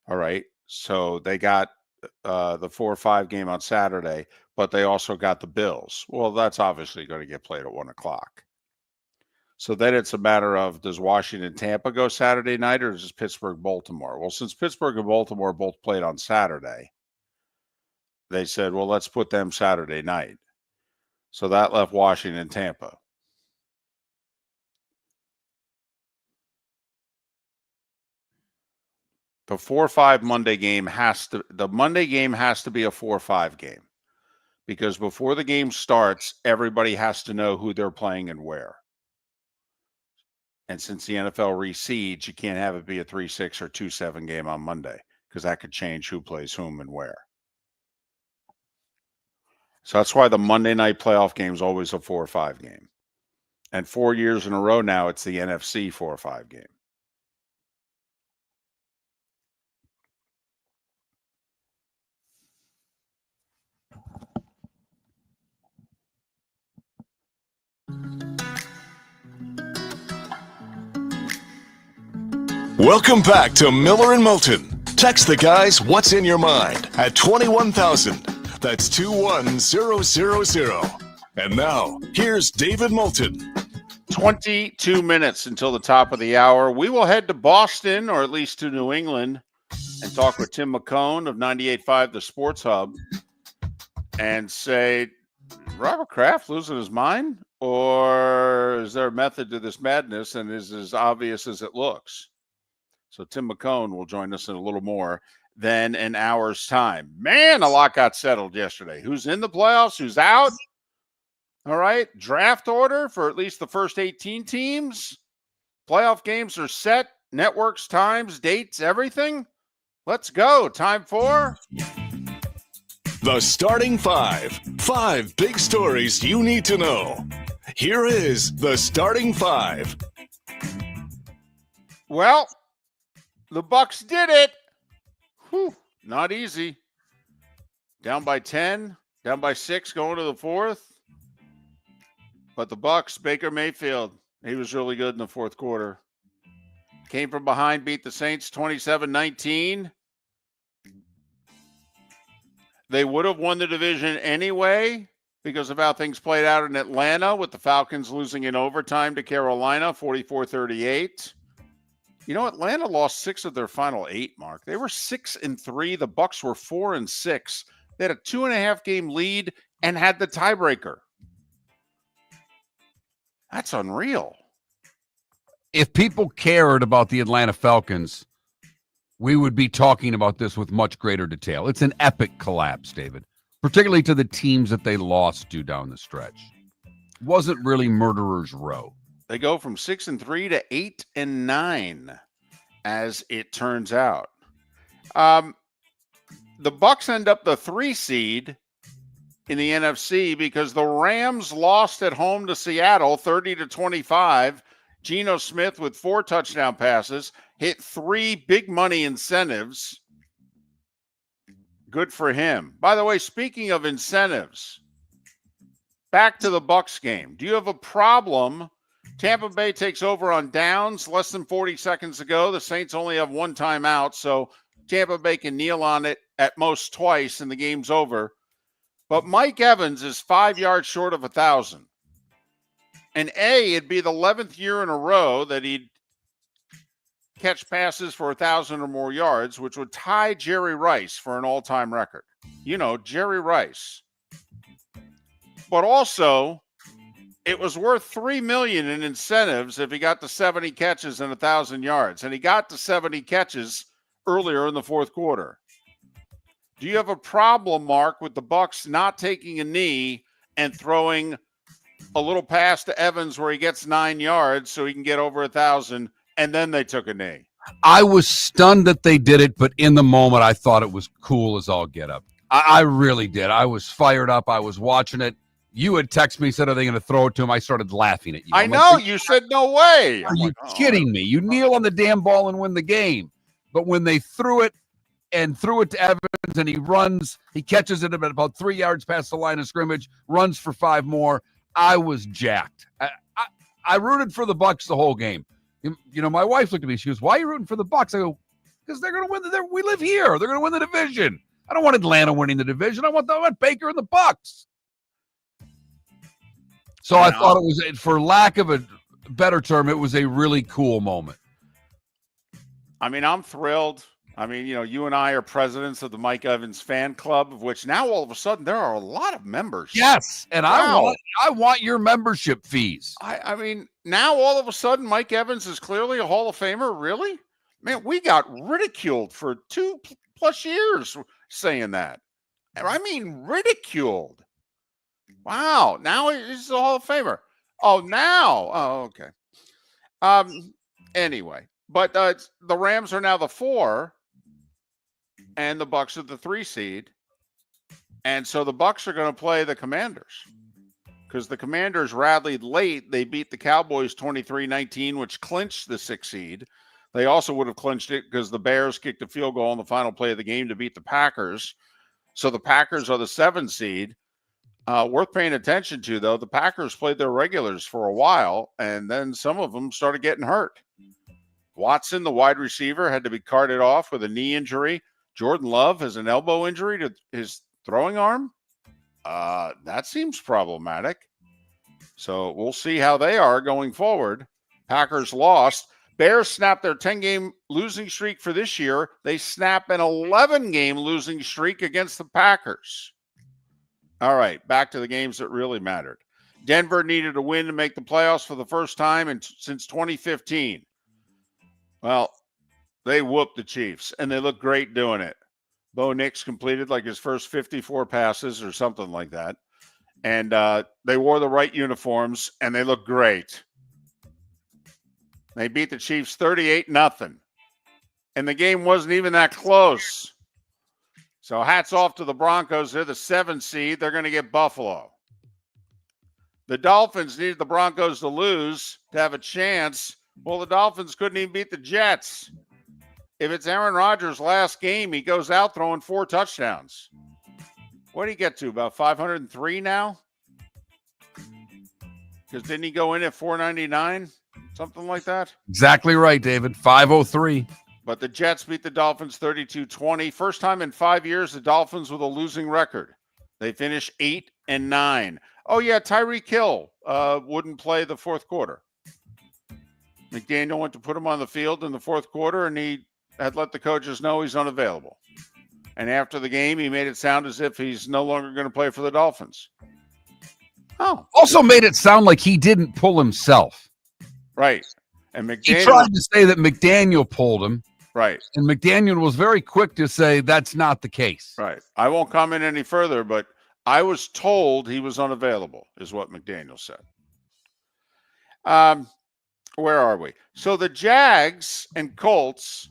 all right, so they got the 4-5 game on Saturday, but they also got the Bills. Well, that's obviously going to get played at 1 o'clock. So then it's a matter of, does Washington-Tampa go Saturday night, or does Pittsburgh-Baltimore? Well, since Pittsburgh and Baltimore both played on Saturday, they said, well, let's put them Saturday night. So that left Washington-Tampa. The 4-5 Monday game the Monday game has to be a 4-5 game, because before the game starts, everybody has to know who they're playing and where. And since the NFL reseeds, you can't have it be a 3-6 or 2-7 game on Monday, because that could change who plays whom and where. So that's why the Monday night playoff game is always a 4-5 game. And 4 years in a row now, it's the NFC 4-5 game. Welcome back to Miller and Moulton. Text the guys what's in your mind at 21,000. That's 21000. And now, here's David Moulton. 22 minutes until the top of the hour. We will head to Boston, or at least to New England, and talk with Tim McKone of 98.5 The Sports Hub and say, Robert Kraft losing his mind? Or is there a method to this madness and is as obvious as it looks? So Tim McKone will join us in a little more than an hour's time. Man, a lot got settled yesterday. Who's in the playoffs? Who's out? All right. Draft order for at least the first 18 teams. Playoff games are set. Networks, times, dates, everything. Let's go. Time for The Starting Five. 5 big stories you need to know. Here is The Starting Five. Well, the Bucks did it. Whew, not easy. Down by 10, down by 6 going to the 4th. But the Bucks, Baker Mayfield, he was really good in the 4th quarter. Came from behind, beat the Saints 27-19. They would have won the division anyway because of how things played out in Atlanta, with the Falcons losing in overtime to Carolina, 44-38. You know, Atlanta lost 6 of their final 8, Mark. They were 6-3. The Bucks were 4-6. They had a 2.5 game lead and had the tiebreaker. That's unreal. If people cared about the Atlanta Falcons, we would be talking about this with much greater detail. It's an epic collapse, David, particularly to the teams that they lost to down the stretch. It wasn't really murderer's row. They go from 6-3 to 8-9, as it turns out. The Bucks end up the 3 seed in the NFC because the Rams lost at home to Seattle 30-25. Geno Smith with 4 touchdown passes, hit 3 big money incentives. Good for him. By the way, speaking of incentives, back to the Bucks game. Do you have a problem? Tampa Bay takes over on downs less than 40 seconds ago. The Saints only have 1 timeout, so Tampa Bay can kneel on it at most twice and the game's over. But Mike Evans is 5 yards short of 1,000. And it'd be the 11th year in a row that he'd catch passes for 1,000 or more yards, which would tie Jerry Rice for an all-time record. You know, Jerry Rice. But also, it was worth $3 million in incentives if he got to 70 catches and 1,000 yards. And he got to 70 catches earlier in the 4th quarter. Do you have a problem, Mark, with the Bucks not taking a knee and throwing a little pass to Evans where he gets 9 yards so he can get over 1,000, and then they took a knee? I was stunned that they did it, but in the moment, I thought it was cool as all get up. I really did. I was fired up. I was watching it. You had texted me, said, are they going to throw it to him? I started laughing at you. I know. You said, no way. Are you kidding me? You kneel on the damn ball and win the game. But when they threw it to Evans and he catches it about 3 yards past the line of scrimmage, runs for 5 more, I was jacked. I rooted for the Bucs the whole game. My wife looked at me. She goes, "Why are you rooting for the Bucs?" I go, "Because they're going to win. We live here. They're going to win the division. I don't want Atlanta winning the division. I want Baker and the Bucs." So I thought it was, for lack of a better term, it was a really cool moment. I mean, I'm thrilled. I mean, you and I are presidents of the Mike Evans fan club, of which now all of a sudden there are a lot of members. Yes, and wow. I want your membership fees. I mean, now all of a sudden Mike Evans is clearly a Hall of Famer. Really? Man, we got ridiculed for 2+ years saying that. I mean, ridiculed. Wow. Now he's a Hall of Famer. Oh, now. Oh, okay. Anyway, but the Rams are now the 4, and the Bucs are the 3 seed. And so the Bucs are going to play the Commanders, because the Commanders rallied late. They beat the Cowboys 23-19, which clinched the 6 seed. They also would have clinched it because the Bears kicked a field goal on the final play of the game to beat the Packers. So the Packers are the 7 seed. Worth paying attention to, though, the Packers played their regulars for a while, and then some of them started getting hurt. Watson, the wide receiver, had to be carted off with a knee injury. Jordan Love has an elbow injury to his throwing arm. That seems problematic. So we'll see how they are going forward. Packers lost. Bears snapped their 10-game losing streak for this year. They snap an 11-game losing streak against the Packers. All right, back to the games that really mattered. Denver needed a win to make the playoffs for the first time since 2015. Well, they whooped the Chiefs, and they looked great doing it. Bo Nix completed like his first 54 passes or something like that. And they wore the right uniforms, and they looked great. They beat the Chiefs 38-0. And the game wasn't even that close. So hats off to the Broncos. They're the 7 seed. They're going to get Buffalo. The Dolphins needed the Broncos to lose to have a chance. Well, the Dolphins couldn't even beat the Jets. If it's Aaron Rodgers' last game, he goes out throwing 4 touchdowns. What did he get to? About 503 now? Because didn't he go in at 499? Something like that? Exactly right, David. 503. But the Jets beat the Dolphins 32-20. First time in 5 years, the Dolphins with a losing record. They finished 8-9. Oh, yeah, Tyreek Hill wouldn't play the fourth quarter. McDaniel went to put him on the field in the fourth quarter, and he had let the coaches know he's unavailable. And after the game, he made it sound as if he's no longer going to play for the Dolphins. Oh. Also made it sound like he didn't pull himself. Right. And McDaniel, he tried to say that McDaniel pulled him. Right. And McDaniel was very quick to say that's not the case. Right. I won't comment any further, but I was told he was unavailable, is what McDaniel said. Where are we? So the Jags and Colts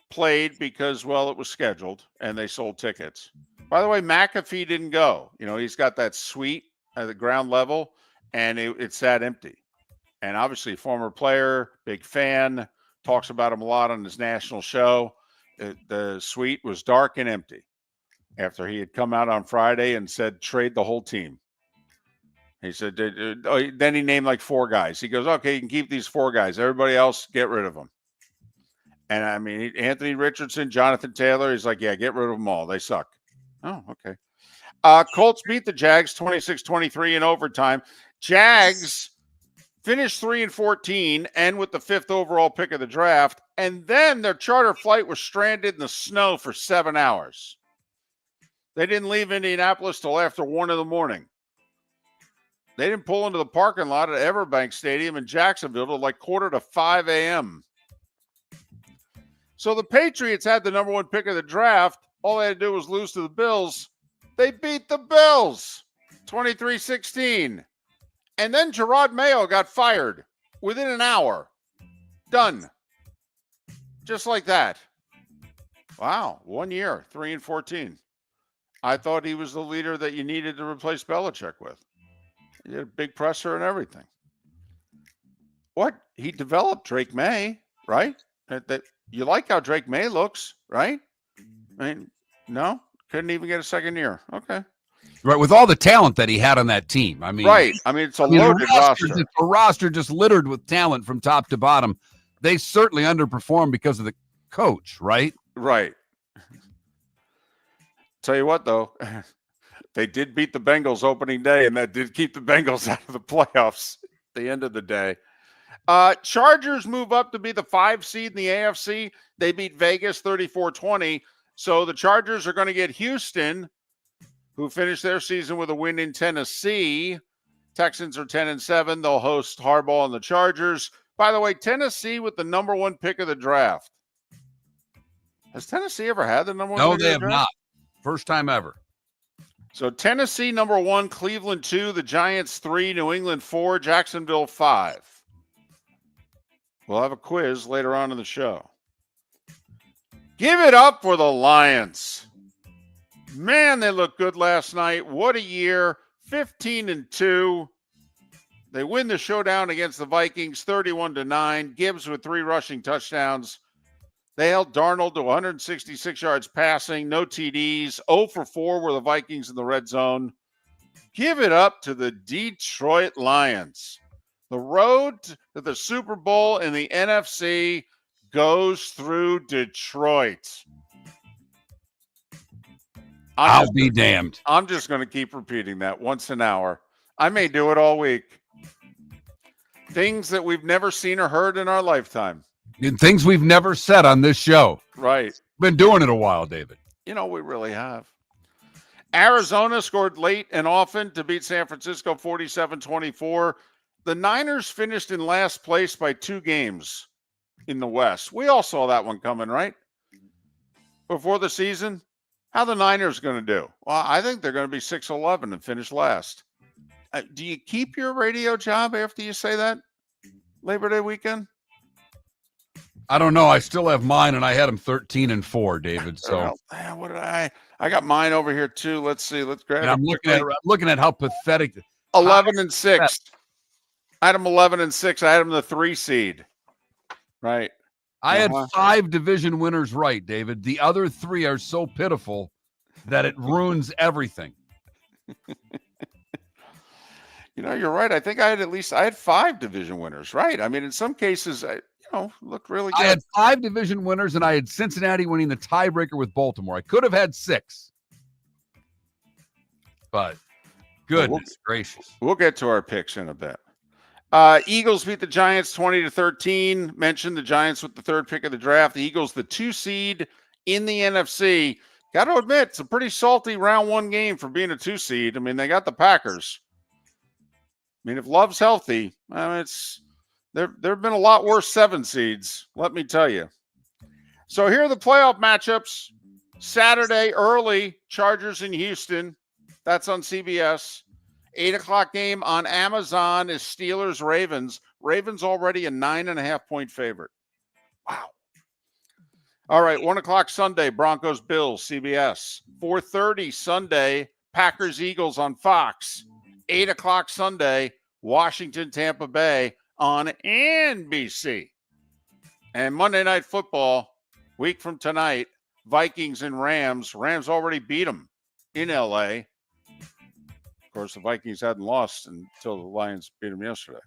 played because, well, it was scheduled and they sold tickets. By the way, McAfee didn't go. He's got that suite at the ground level, and it sat empty. And obviously, former player, big fan, talks about him a lot on his national show. The suite was dark and empty after he had come out on Friday and said, trade the whole team. He said, then he named like 4 guys. He goes, okay, you can keep these 4 guys. Everybody else, get rid of them. And I mean, Anthony Richardson, Jonathan Taylor, he's like, yeah, get rid of them all. They suck. Oh, okay. Colts beat the Jags 26-23 in overtime. Jags finished 3-14 and with the 5th overall pick of the draft. And then their charter flight was stranded in the snow for 7 hours. They didn't leave Indianapolis till after 1 a.m. They didn't pull into the parking lot at Everbank Stadium in Jacksonville till like 4:45 a.m. So the Patriots had the number 1 pick of the draft. All they had to do was lose to the Bills. They beat the Bills 23-16. And then Gerard Mayo got fired within an hour. Done. Just like that. Wow. 1 year, 3-14. I thought he was the leader that you needed to replace Belichick with. He had a big presser and everything. What? He developed Drake May, right? you like how Drake May looks, right? I mean, no, couldn't even get a second year. Okay. Right, with all the talent that he had on that team. I mean, Right. I mean, it's a loaded roster. A roster just littered with talent from top to bottom. They certainly underperformed because of the coach, right? Right. Tell you what, though, they did beat the Bengals opening day, and that did keep the Bengals out of the playoffs at the end of the day. Chargers move up to be the 5 seed in the AFC. They beat Vegas 34-20. So the Chargers are going to get Houston, who finished their season with a win in Tennessee. Texans are 10-7. They'll host Harbaugh and the Chargers. By the way, Tennessee with the number 1 pick of the draft. Has Tennessee ever had the number 1 pick of the draft? No, they have not. First time ever. So Tennessee number 1, Cleveland 2, the Giants 3, New England 4, Jacksonville 5. We'll have a quiz later on in the show. Give it up for the Lions. Man, they looked good last night. What a year. 15-2. They win the showdown against the Vikings 31-9. Gibbs with 3 rushing touchdowns. They held Darnold to 166 yards passing, no TDs. 0 for 4 were the Vikings in the red zone. Give it up to the Detroit Lions. The road to the Super Bowl in the NFC goes through Detroit. I'll be damned. I'm just going to keep repeating that once an hour. I may do it all week. Things that we've never seen or heard in our lifetime. And things we've never said on this show. Right. Been doing it a while, David. You know, we really have. Arizona scored late and often to beat San Francisco 47-24. The Niners finished in last place by 2 games in the West. We all saw that one coming, right? Before the season. How the Niners going to do? Well, I think they're going to be 6-11 and finish last. Do you keep your radio job after you say that? Labor Day weekend? I don't know. I still have mine, and I had them 13-4, David. So what did I got mine over here too. Let's see. Let's grab it. I'm looking at how pathetic. 11-6. I had them 11-6. I had them the 3 seed. Right. I had 5 division winners right, David. The other 3 are so pitiful that it ruins everything. You know, you're right. I think I had 5 division winners, right? I mean, in some cases, looked really good. I had 5 division winners, and I had Cincinnati winning the tiebreaker with Baltimore. I could have had 6. But goodness gracious. We'll get to our picks in a bit. Eagles beat the Giants 20-13. Mentioned the Giants with the 3rd pick of the draft. The Eagles, the 2 seed in the NFC. Got to admit, it's a pretty salty round 1 game for being a 2 seed. I mean, they got the Packers. I mean, if Love's healthy, there have been a lot worse 7 seeds, let me tell you. So here are the playoff matchups. Saturday early, Chargers in Houston. That's on CBS. 8 o'clock game on Amazon is Steelers-Ravens. Ravens already a 9.5-point favorite. Wow. All right, 1 o'clock Sunday, Broncos-Bills, CBS. 4:30 Sunday, Packers-Eagles on Fox. 8 o'clock Sunday, Washington-Tampa Bay on NBC. And Monday Night Football, week from tonight, Vikings and Rams. Rams already beat them in L.A. Of course, the Vikings hadn't lost until the Lions beat them yesterday.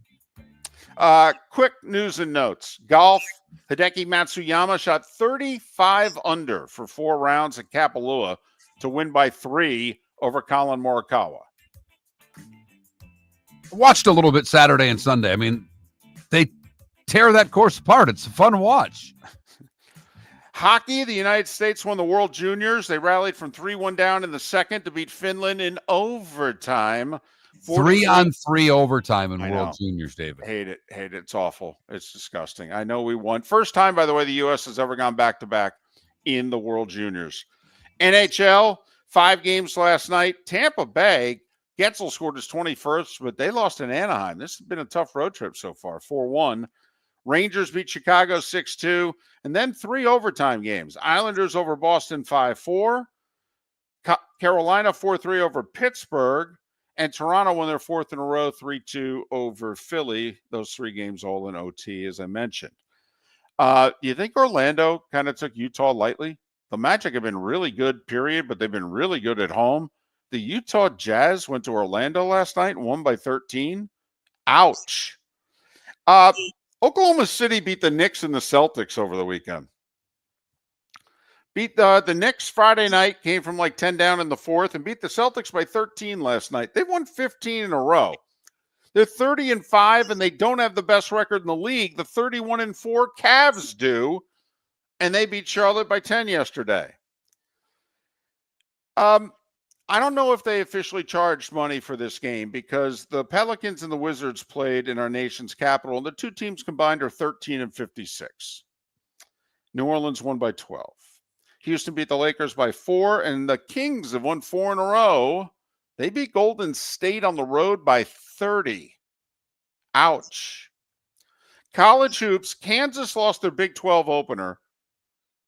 Quick news and notes. Golf, Hideki Matsuyama shot 35 under for 4 rounds at Kapalua to win by 3 over Colin Morikawa. Watched a little bit Saturday and Sunday. I mean, they tear that course apart. It's a fun watch. Hockey, the United States won the World Juniors. They rallied from 3-1 down in the second to beat Finland in overtime. 3-on-3 overtime in World Juniors, David. Hate it. It's awful. It's disgusting. I know we won. First time, by the way, the U.S. has ever gone back-to-back in the World Juniors. NHL, 5 games last night. Tampa Bay, Getzel scored his 21st, but they lost in Anaheim. This has been a tough road trip so far, 4-1. Rangers beat Chicago 6-2, and then 3 overtime games. Islanders over Boston 5-4. Carolina 4-3 over Pittsburgh. And Toronto won their 4th in a row, 3-2 over Philly. Those 3 games all in OT, as I mentioned. You think Orlando kind of took Utah lightly? The Magic have been really good, period, but they've been really good at home. The Utah Jazz went to Orlando last night and won by 13. Ouch. Oklahoma City beat the Knicks and the Celtics over the weekend. Beat the Knicks Friday night, came from like 10 down in the fourth, and beat the Celtics by 13 last night. They won 15 in a row. They're 30-5, and they don't have the best record in the league. The 31-4 Cavs do, and they beat Charlotte by 10 yesterday. I don't know if they officially charged money for this game because the Pelicans and the Wizards played in our nation's capital, and the two teams combined are 13-56. New Orleans won by 12. Houston beat the Lakers by 4, and the Kings have won 4 in a row. They beat Golden State on the road by 30. Ouch. College hoops, Kansas lost their Big 12 opener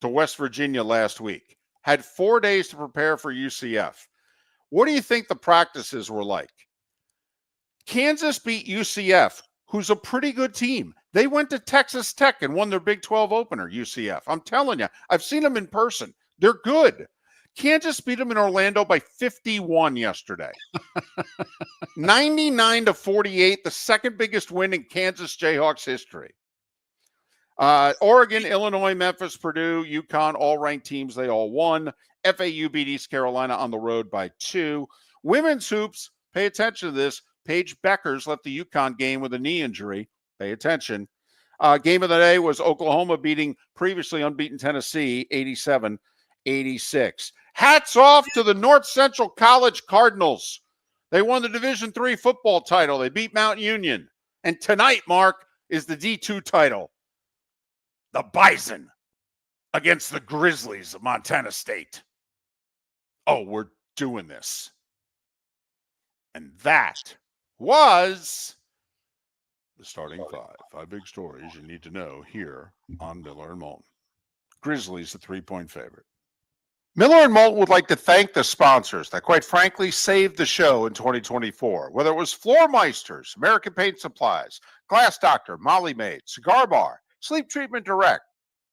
to West Virginia last week. Had 4 days to prepare for UCF. What do you think the practices were like? Kansas beat UCF, who's a pretty good team. They went to Texas Tech and won their Big 12 opener, UCF. I'm telling you, I've seen them in person. They're good. Kansas beat them in Orlando by 51 yesterday. 99-48, the second biggest win in Kansas Jayhawks history. Oregon, Illinois, Memphis, Purdue, UConn, all ranked teams, they all won. FAU beat East Carolina on the road by 2. Women's hoops, pay attention to this. Paige Beckers left the UConn game with a knee injury. Pay attention. Game of the day was Oklahoma beating previously unbeaten Tennessee 87-86. Hats off to the North Central College Cardinals. They won the Division III football title. They beat Mount Union. And tonight, Mark, is the D2 title. The Bison against the Grizzlies of Montana State. Oh, we're doing this. And that was the starting five. 5 big stories you need to know here on Miller and Moulton. Grizzlies, the 3-point favorite. Miller and Moulton would like to thank the sponsors that, quite frankly, saved the show in 2024. Whether it was Floor Meisters, American Paint Supplies, Glass Doctor, Molly Maid, Cigar Bar, Sleep Treatment Direct,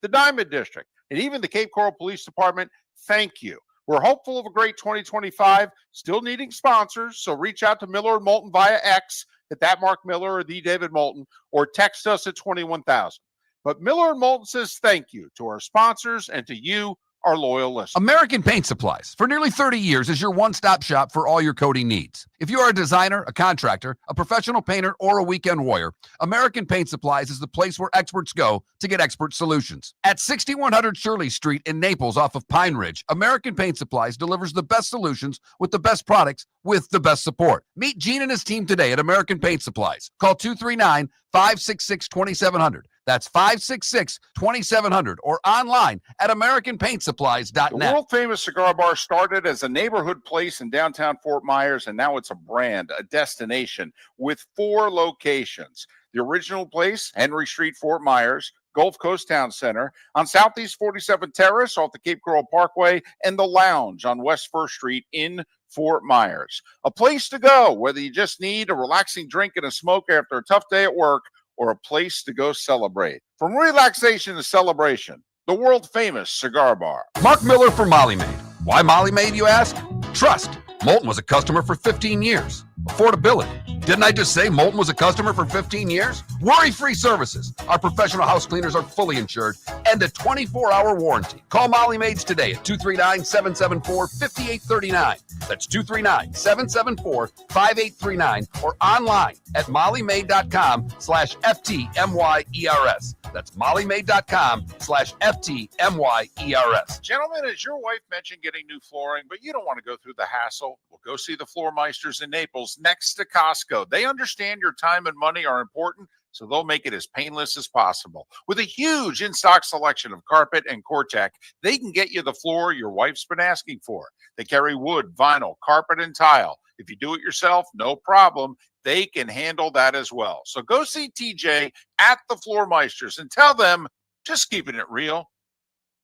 the Diamond District, and even the Cape Coral Police Department, thank you. We're hopeful of a great 2025, still needing sponsors, so reach out to Miller and Moulton via X at that Mark Miller or the David Moulton, or text us at 21,000. But Miller and Moulton says thank you to our sponsors and to you, our loyal listeners. American Paint Supplies, for nearly 30 years, is your one-stop shop for all your coating needs. If you are a designer, a contractor, a professional painter, or a weekend warrior, American Paint Supplies is the place where experts go to get expert solutions. At 6100 Shirley Street in Naples off of Pine Ridge, American Paint Supplies delivers the best solutions with the best products with the best support. Meet Gene and his team today at American Paint Supplies. Call 239-566-2700. That's 566-2700 or online at AmericanPaintSupplies.net. The world-famous Cigar Bar started as a neighborhood place in downtown Fort Myers, and now it's a brand, a destination with 4 locations. The original place, Henry Street, Fort Myers, Gulf Coast Town Center, on Southeast 47th Terrace off the Cape Coral Parkway, and the Lounge on West 1st Street in Fort Myers. A place to go, whether you just need a relaxing drink and a smoke after a tough day at work, or a place to go celebrate. From relaxation to celebration, the world-famous Cigar Bar. Mark Miller for Molly Maid. Why Molly Maid, you ask? Trust. Moulton was a customer for 15 years. Affordability. Didn't I just say Moulton was a customer for 15 years? Worry-free services. Our professional house cleaners are fully insured and a 24-hour warranty. Call Molly Maids today at 239-774-5839. That's 239-774-5839 or online at mollymaid.com/FTMYERS. That's mollymaid.com/FTMYERS. Gentlemen, as your wife mentioned getting new flooring, but you don't want to go through the hassle, well, go see the Floor Meisters in Naples next to Costco. They understand your time and money are important, so they'll make it as painless as possible. With a huge in-stock selection of carpet and Cortec, they can get you the floor your wife's been asking for. They carry wood, vinyl, carpet, and tile. If you do it yourself, no problem. They can handle that as well. So go see TJ at the Floor Meisters and tell them, just keeping it real.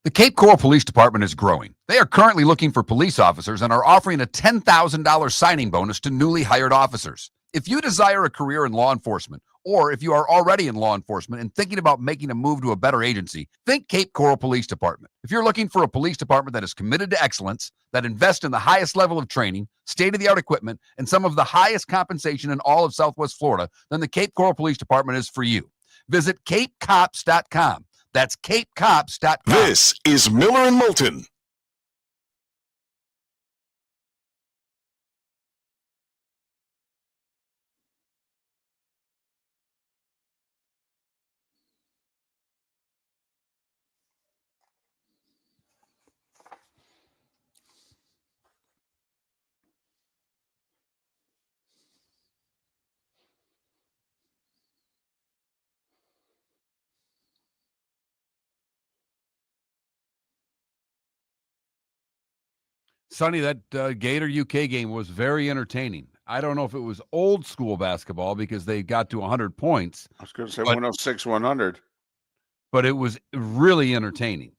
The Cape Coral Police Department is growing. They are currently looking for police officers and are offering a $10,000 signing bonus to newly hired officers. If you desire a career in law enforcement Or if you are already in law enforcement and thinking about making a move to a better agency, think Cape Coral Police Department. If you're looking for a police department that is committed to excellence, that invests in the highest level of training, state-of-the-art equipment, and some of the highest compensation in all of Southwest Florida, then the Cape Coral Police Department is for you. Visit capecops.com. That's capecops.com. This is Miller and Moulton. Sonny, that Gator UK game was very entertaining. I don't know if it was old school basketball because they got to 100 points. I was going to say 106, 100. But it was really entertaining.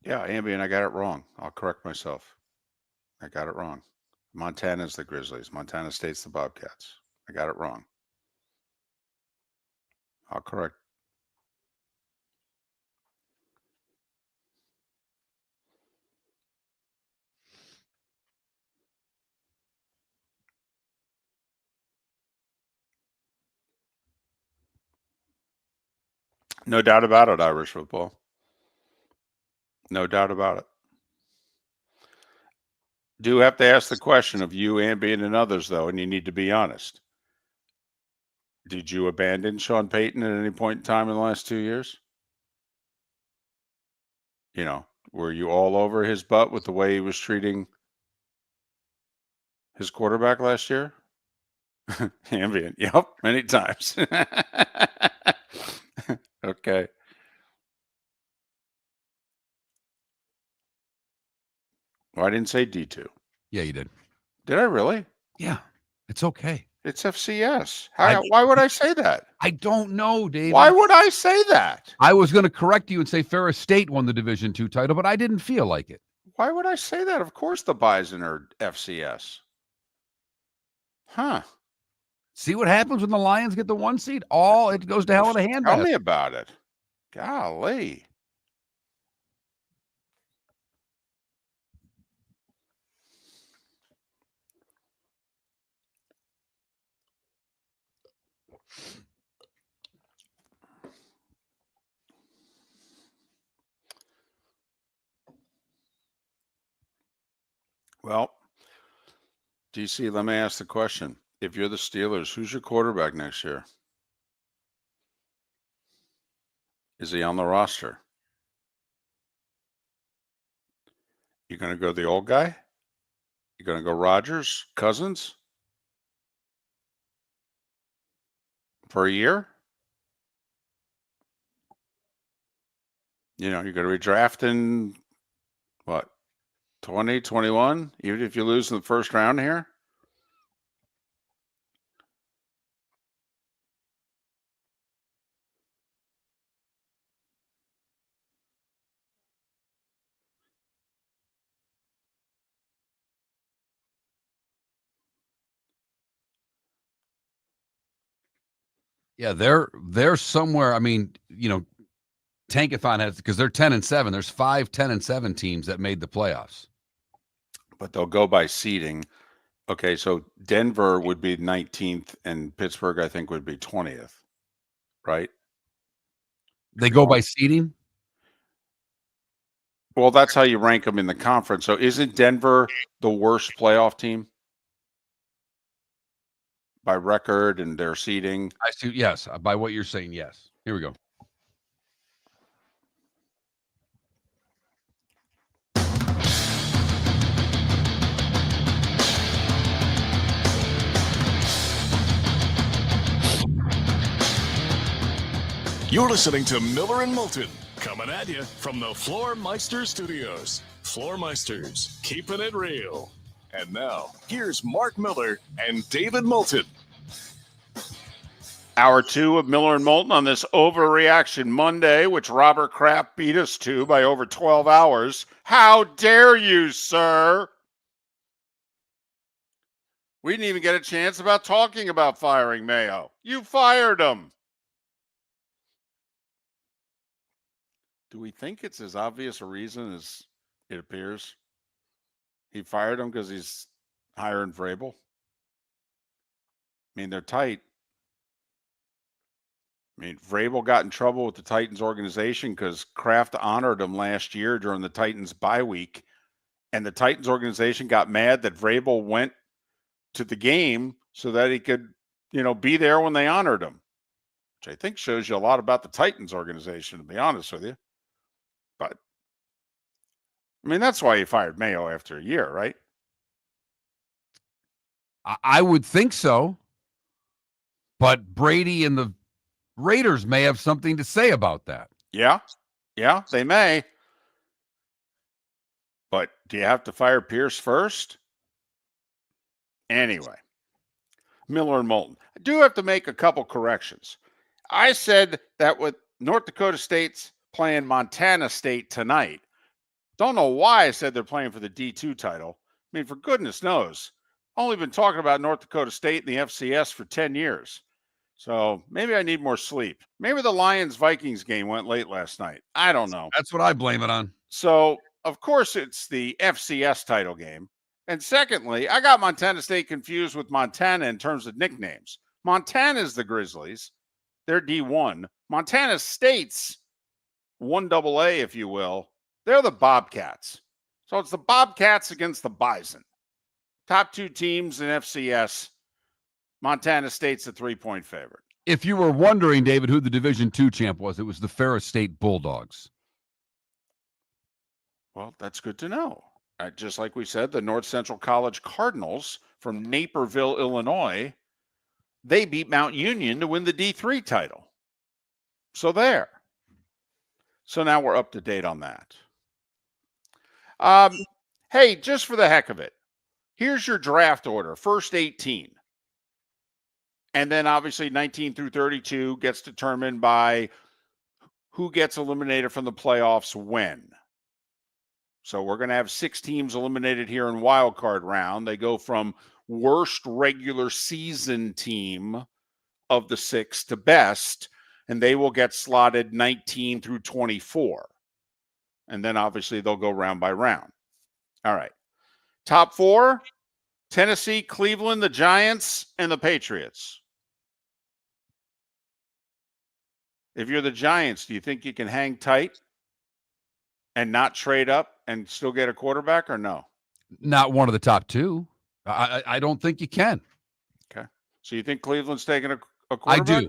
Yeah, Ambien, I got it wrong. I'll correct myself. I got it wrong. Montana's the Grizzlies. Montana State's the Bobcats. I got it wrong. I'll correct. No doubt about it, Irish football. No doubt about it. Do have to ask the question of you, Ambien, and others, though, and you need to be honest. Did you abandon Sean Payton at any point in time in the last 2 years? You know, were you all over his butt with the way he was treating his quarterback last year? Ambien, yep, many times. Okay. Well, I didn't say D2. Yeah, you did. Did I really? Yeah, it's okay. It's FCS. Why would I say that? I don't know, Dave. Why would I say that? I was going to correct you and say Ferris State won the Division II title, but I didn't feel like it. Why would I say that? Of course the Bison are FCS. Huh. See what happens when the Lions get the 1 seed? It goes to hell in a handbasket. Tell me about it. Golly. Well, DC, let me ask the question. If you're the Steelers, who's your quarterback next year? Is he on the roster? You going to go the old guy? You going to go Rodgers, Cousins? For a year? You know, you're going to be drafting, what, 20, 21, even if you lose in the first round here? Yeah, they're somewhere. I mean, you know, Tankathon has, because they're 10-7. There's 5 10-7 teams that made the playoffs. But they'll go by seeding. Okay, so Denver would be 19th and Pittsburgh, I think, would be 20th, right? They go by seeding? Well, that's how you rank them in the conference. So isn't Denver the worst playoff team by record and their seeding? I see. Yes, by what you're saying, yes. Here we go. You're listening to Miller and Moulton, coming at you from the Floormeister Studios. Floormeisters, keeping it real. And now, here's Mark Miller and David Moulton. Hour 2 of Miller and Moulton on this Overreaction Monday, which Robert Kraft beat us to by over 12 hours. How dare you, sir? We didn't even get a chance about talking about firing Mayo. You fired him. Do we think it's as obvious a reason as it appears? He fired him because he's hiring Vrabel? I mean, they're tight. I mean, Vrabel got in trouble with the Titans organization because Kraft honored him last year during the Titans bye week. And the Titans organization got mad that Vrabel went to the game so that he could, be there when they honored him, which I think shows you a lot about the Titans organization, to be honest with you. But, I mean, that's why he fired Mayo after a year, right? I would think so. But Brady and the Raiders may have something to say about that. Yeah, they may. But do you have to fire Pierce first? Anyway, Miller and Moulton. I do have to make a couple corrections. I said that with North Dakota State's playing Montana State tonight. Don't know why I said they're playing for the D2 title. I mean, for goodness knows, only been talking about North Dakota State and the FCS for 10 years. So maybe I need more sleep. Maybe the Lions-Vikings game went late last night. I don't know. That's what I blame it on. So, of course, it's the FCS title game. And secondly, I got Montana State confused with Montana in terms of nicknames. Montana's the Grizzlies. They're D1. Montana State's 1AA, if you will. They're the Bobcats. So it's the Bobcats against the Bison. Top two teams in FCS. Montana State's a 3-point favorite. If you were wondering, David, who the Division II champ was, it was the Ferris State Bulldogs. Well, that's good to know. Just like we said, the North Central College Cardinals from Naperville, Illinois, they beat Mount Union to win the D3 title. So there. So now we're up to date on that. Hey, just for the heck of it, here's your draft order. First 18. And then obviously 19 through 32 gets determined by who gets eliminated from the playoffs when. So we're going to have 6 teams eliminated here in wild card round. They go from worst regular season team of the 6 to best, and they will get slotted 19 through 24. And then obviously they'll go round by round. All right. Top 4, Tennessee, Cleveland, the Giants, and the Patriots. If you're the Giants, do you think you can hang tight and not trade up and still get a quarterback, or no? Not one of the top 2. I don't think you can. Okay. So you think Cleveland's taking a quarterback? I do.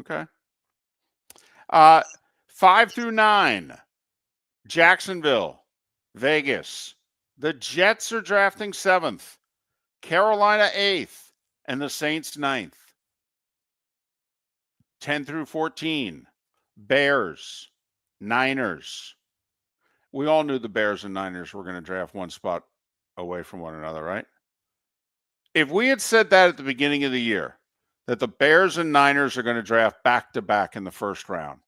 Okay. 5 through 9, Jacksonville, Vegas. The Jets are drafting 7th, Carolina 8th, and the Saints 9th. 10 through 14, Bears, Niners. We all knew the Bears and Niners were going to draft one spot away from one another, right? If we had said that at the beginning of the year, that the Bears and Niners are going to draft back-to-back in the first round,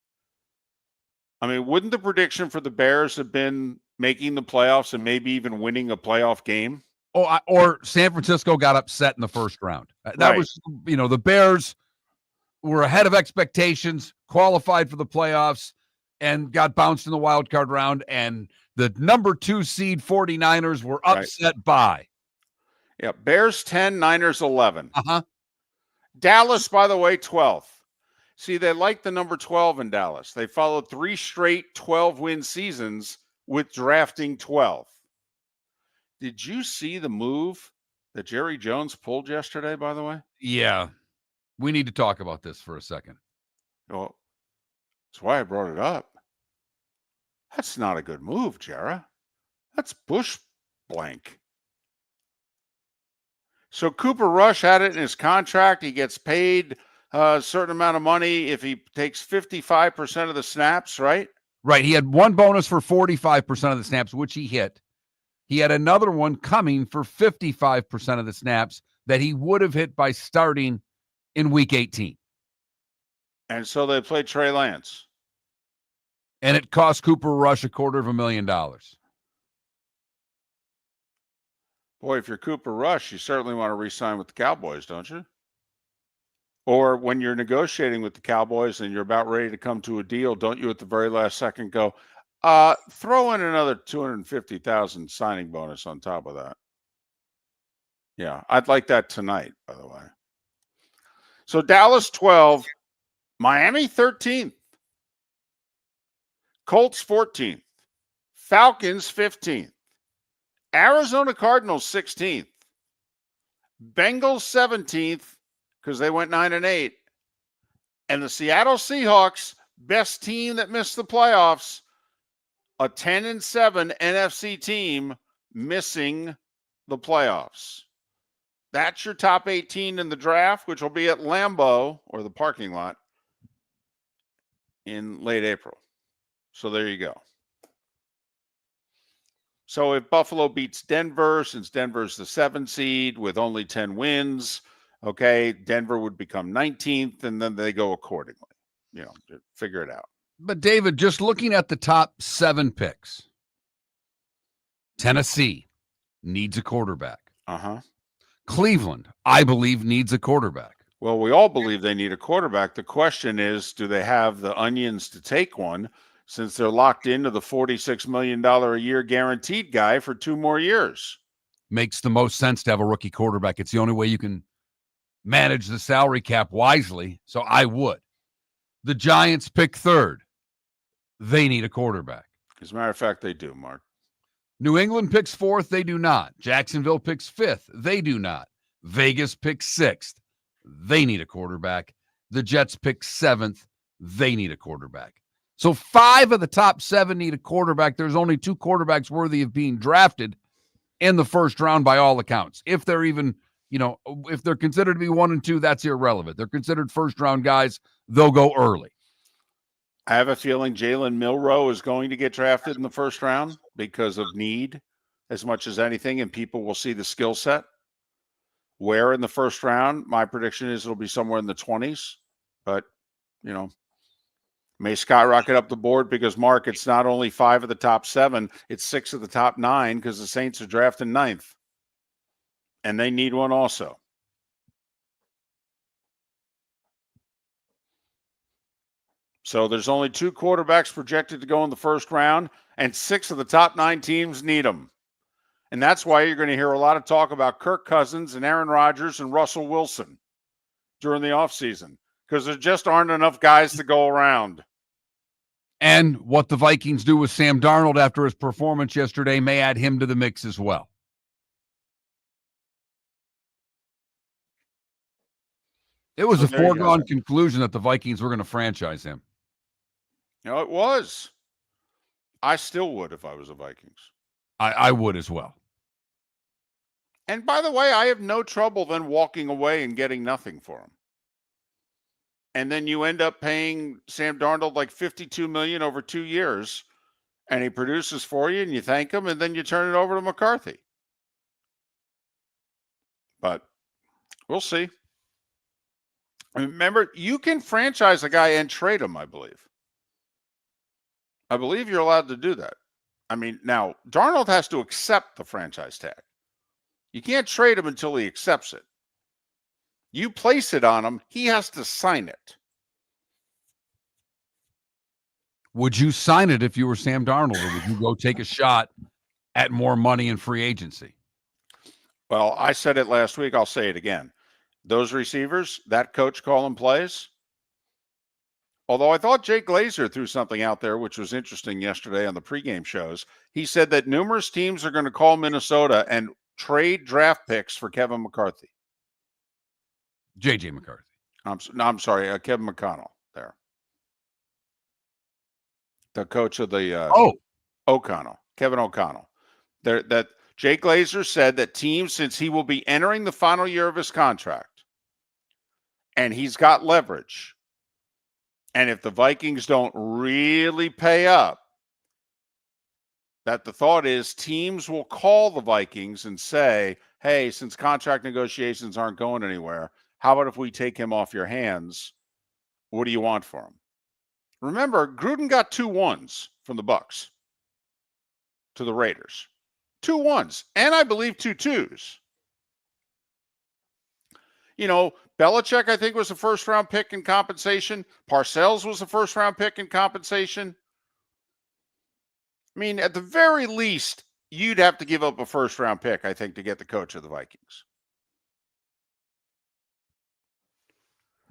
I mean, wouldn't the prediction for the Bears have been making the playoffs and maybe even winning a playoff game? Oh, or San Francisco got upset in the first round. That Right. was, the Bears were ahead of expectations, qualified for the playoffs, and got bounced in the wild card round. And the number 2 seed 49ers were upset by. Yeah, Bears 10, Niners 11. Uh-huh. Dallas, by the way, 12th. See, they like the number 12 in Dallas. They followed 3 straight 12-win seasons with drafting 12. Did you see the move that Jerry Jones pulled yesterday, by the way? Yeah. We need to talk about this for a second. Well, that's why I brought it up. That's not a good move, Jera. That's Bush blank. So Cooper Rush had it in his contract. He gets paid a certain amount of money if he takes 55% of the snaps, right? Right. He had one bonus for 45% of the snaps, which he hit. He had another one coming for 55% of the snaps that he would have hit by starting in week 18. And so they played Trey Lance. And it cost Cooper Rush $250,000. Boy, if you're Cooper Rush, you certainly want to re-sign with the Cowboys, don't you? Or when you're negotiating with the Cowboys and you're about ready to come to a deal, don't you at the very last second go, throw in another $250,000 signing bonus on top of that? Yeah, I'd like that tonight, by the way. So Dallas 12, Miami 13th, Colts 14th, Falcons 15th, Arizona Cardinals 16th, Bengals 17th because they went 9-8, and the Seattle Seahawks, best team that missed the playoffs, a 10-7 NFC team missing the playoffs. That's your top 18 in the draft, which will be at Lambeau, or the parking lot, in late April. So there you go. So if Buffalo beats Denver, since Denver's the 7 seed with only 10 wins, okay, Denver would become 19th, and then they go accordingly. You know, figure it out. But, David, just looking at the top 7 picks, Tennessee needs a quarterback. Uh-huh. Cleveland, I believe, needs a quarterback. Well, we all believe they need a quarterback. The question is, do they have the onions to take one, since they're locked into the $46 million a year guaranteed guy for 2 more years? Makes the most sense to have a rookie quarterback. It's the only way you can manage the salary cap wisely, so I would. The Giants pick 3rd. They need a quarterback. As a matter of fact, they do, Mark. New England picks 4th. They do not. Jacksonville picks 5th. They do not. Vegas picks 6th. They need a quarterback. The Jets pick 7th. They need a quarterback. So 5 of the top 7 need a quarterback. There's only 2 quarterbacks worthy of being drafted in the first round by all accounts. If they're even, if they're considered to be 1 and 2, that's irrelevant. They're considered first round guys. They'll go early. I have a feeling Jalen Milroe is going to get drafted in the first round because of need as much as anything, and people will see the skill set. Where in the first round, my prediction is it'll be somewhere in the 20s, but, may skyrocket up the board because, Mark, it's not only 5 of the top 7, it's 6 of the top 9 because the Saints are drafting 9th, and they need one also. So there's only 2 quarterbacks projected to go in the first round, and 6 of the top 9 teams need them. And that's why you're going to hear a lot of talk about Kirk Cousins and Aaron Rodgers and Russell Wilson during the offseason, because there just aren't enough guys to go around. And what the Vikings do with Sam Darnold after his performance yesterday may add him to the mix as well. It was a foregone conclusion that the Vikings were going to franchise him. It was. I still would if I was the Vikings. I would as well. And by the way, I have no trouble then walking away and getting nothing for him. And then you end up paying Sam Darnold like $52 million over 2 years, and he produces for you, and you thank him, and then you turn it over to McCarthy. But we'll see. Remember, you can franchise a guy and trade him, I believe. I believe you're allowed to do that. I mean, now, Darnold has to accept the franchise tag. You can't trade him until he accepts it. You place it on him, he has to sign it. Would you sign it if you were Sam Darnold, or would you go take a shot at more money in free agency? Well, I said it last week. I'll say it again. Those receivers, that coach calling plays. Although I thought Jake Glazer threw something out there, which was interesting yesterday on the pregame shows. He said that numerous teams are going to call Minnesota and trade draft picks for Kevin McCarthy. J.J. McCarthy. I'm sorry, Kevin McConnell there. The coach of the O'Connell, Kevin O'Connell. That Jake Glazer said that teams, since he will be entering the final year of his contract, and he's got leverage, and if the Vikings don't really pay up, that the thought is teams will call the Vikings and say, hey, since contract negotiations aren't going anywhere, how about if we take him off your hands what do you want for him? Remember, Gruden got 2 1s from the Bucs to the Raiders. 2 1s, and I believe 2 2s. You know, Belichick, I think, was a first-round pick in compensation. Parcells was a first-round pick in compensation. I mean, at the very least, you'd have to give up a first-round pick, I think, to get the coach of the Vikings.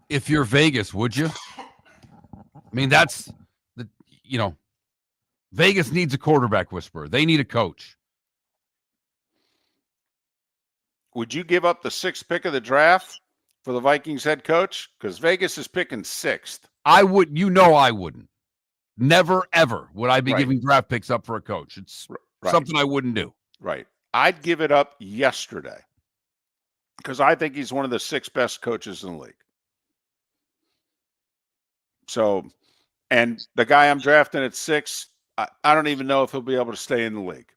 If you're Vegas, would you? I mean, that's the, Vegas needs a quarterback whisperer. They need a coach. Would you give up the 6th pick of the draft for the Vikings head coach? Because Vegas is picking 6th. I would. I wouldn't. Never, ever would I be Right. giving draft picks up for a coach. It's something I wouldn't do. Right. I'd give it up yesterday because I think he's one of the 6 best coaches in the league. So, and the guy I'm drafting at 6, I don't even know if he'll be able to stay in the league.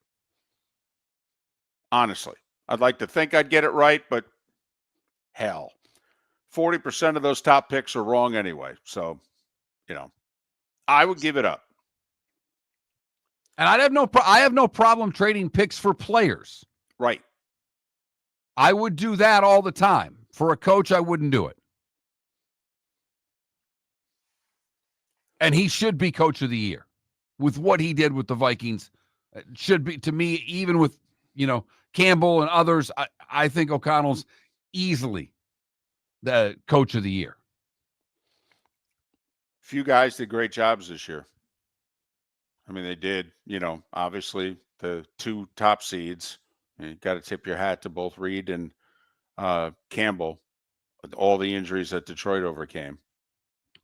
Honestly, I'd like to think I'd get it right, but hell, 40% of those top picks are wrong anyway. So, I would give it up. And I have no problem trading picks for players. Right. I would do that all the time. For a coach, I wouldn't do it. And he should be coach of the year with what he did with the Vikings. It should be, to me, even with, Campbell and others, I think O'Connell's easily the coach of the year. Few guys did great jobs this year. I mean, they did, obviously the 2 top seeds. You got to tip your hat to both Reed and Campbell with all the injuries that Detroit overcame.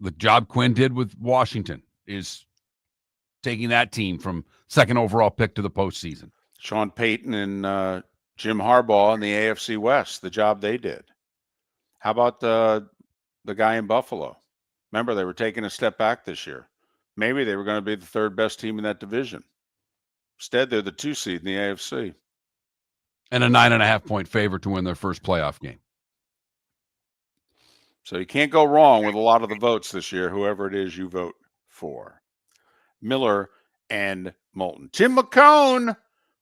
The job Quinn did with Washington is taking that team from 2nd overall pick to the postseason. Sean Payton and Jim Harbaugh in the AFC West, the job they did. How about the guy in Buffalo? Remember, they were taking a step back this year. Maybe they were going to be the 3rd best team in that division. Instead, they're the 2 seed in the AFC. And a 9.5-point favorite to win their first playoff game. So you can't go wrong with a lot of the votes this year, whoever it is you vote for. Miller and Moulton. Tim McKone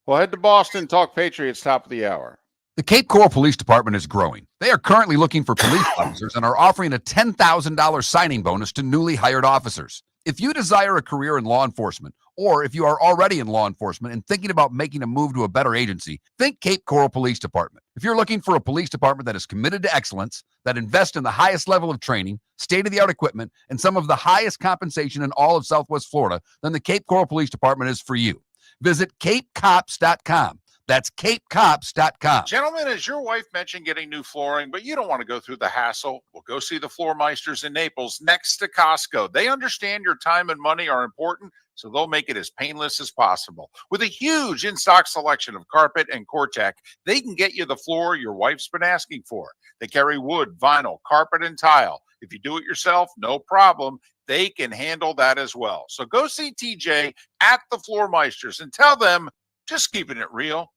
will head to Boston, talk Patriots, top of the hour. The Cape Coral Police Department is growing. They are currently looking for police officers and are offering a $10,000 signing bonus to newly hired officers. If you desire a career in law enforcement, or if you are already in law enforcement and thinking about making a move to a better agency, think Cape Coral Police Department. If you're looking for a police department that is committed to excellence, that invests in the highest level of training, state-of-the-art equipment, and some of the highest compensation in all of Southwest Florida, then the Cape Coral Police Department is for you. Visit capecops.com. That's capecops.com. Gentlemen, as your wife mentioned getting new flooring, but you don't want to go through the hassle, well, go see the Floor Meisters in Naples next to Costco. They understand your time and money are important, so they'll make it as painless as possible. With a huge in-stock selection of carpet and Cortec, they can get you the floor your wife's been asking for. They carry wood, vinyl, carpet, and tile. If you do it yourself, no problem. They can handle that as well. So go see TJ at the Floor Meisters and tell them, just keeping it real.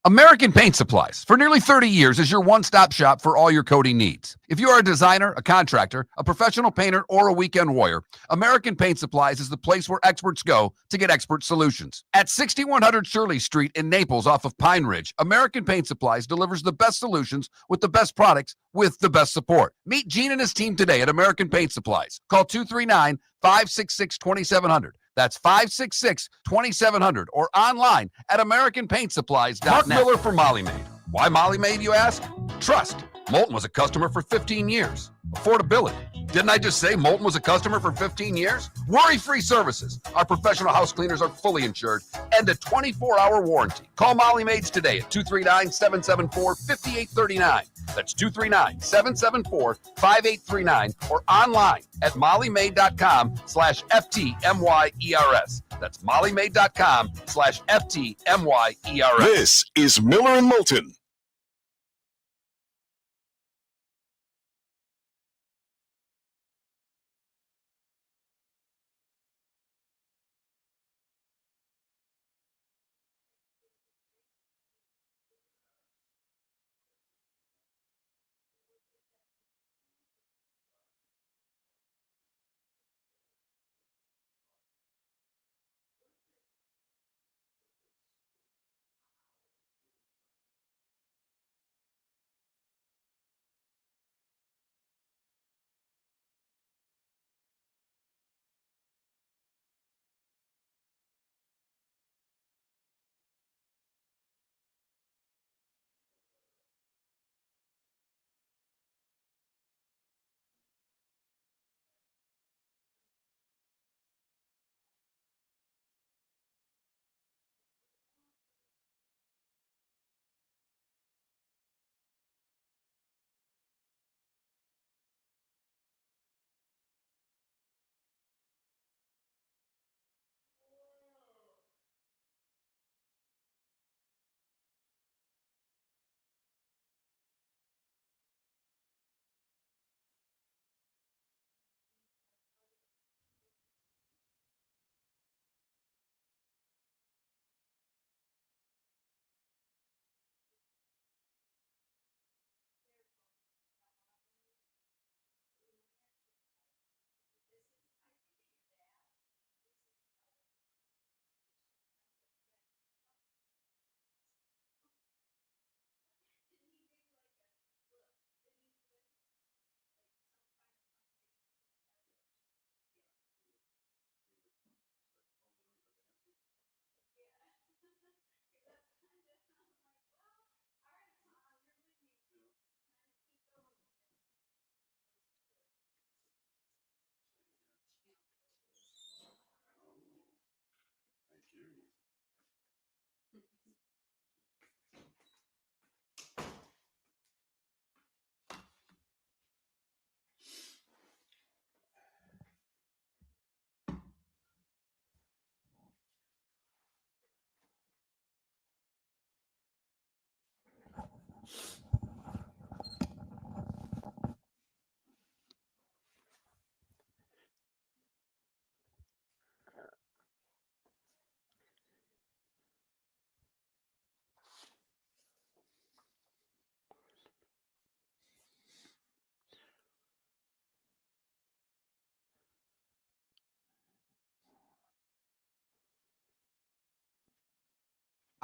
American Paint Supplies, for nearly 30 years, is your one-stop shop for all your coating needs. If you are a designer, a contractor, a professional painter, or a weekend warrior, American Paint Supplies is the place where experts go to get expert solutions. At 6100 Shirley Street in Naples off of Pine Ridge, American Paint Supplies delivers the best solutions with the best products with the best support. Meet Gene and his team today at American Paint Supplies. Call 239-566-2700. That's 566-2700 or online at AmericanPaintSupplies.net. Mark Miller for Molly Maid. Why Molly Maid, you ask? Trust. Moulton was a customer for 15 years. Affordability. Didn't I just say Moulton was a customer for 15 years? Worry-free services. Our professional house cleaners are fully insured and a 24-hour warranty. Call Molly Maids today at 239-774-5839. That's 239-774-5839 or online at mollymaid.com/FTMYERS. That's mollymaid.com/FTMYERS. This is Miller and Moulton.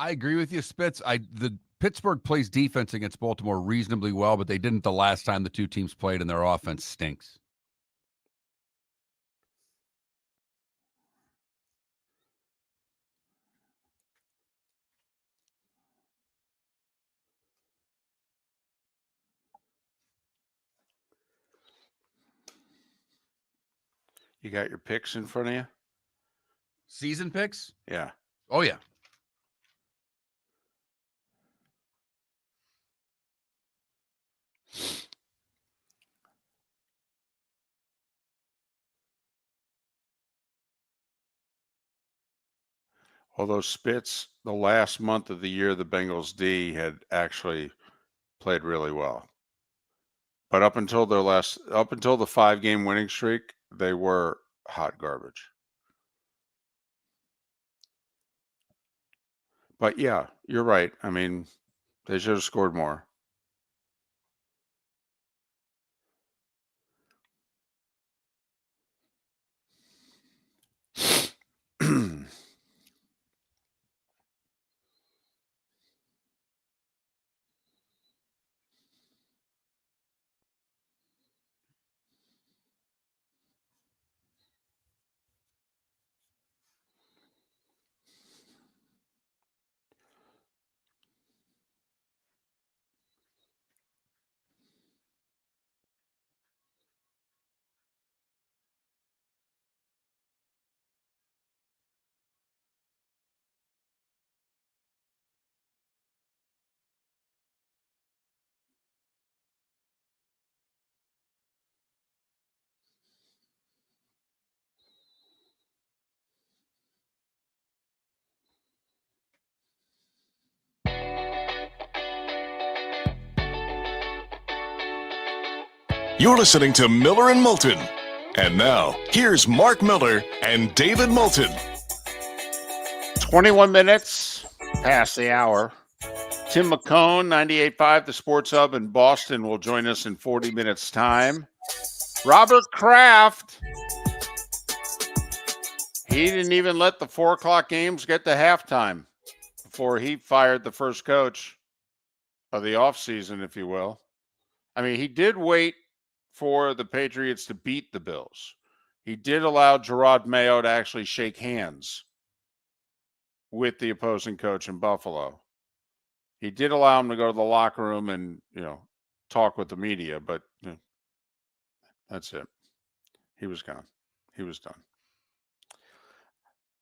I agree with you, Spitz. The Pittsburgh plays defense against Baltimore reasonably well, but they didn't the last time the two teams played, and their offense stinks. You got your picks in front of you? Season picks? Yeah. Oh, yeah. Although Spitz, the last month of the year, the Bengals D had actually played really well. But up until the 5-game winning streak, they were hot garbage. But yeah, you're right. I mean, they should have scored more. You're listening to Miller and Moulton. And now, here's Mark Miller and David Moulton. 21 minutes past the hour. Tim McKone, 98.5, the Sports Hub in Boston, will join us in 40 minutes' time. Robert Kraft, he didn't even let the 4 o'clock games get to halftime before he fired the first coach of the offseason, if you will. I mean, he did wait for the Patriots to beat the Bills. He did allow Gerard Mayo to actually shake hands with the opposing coach in Buffalo. He did allow him to go to the locker room and, talk with the media, but that's it. He was gone. He was done.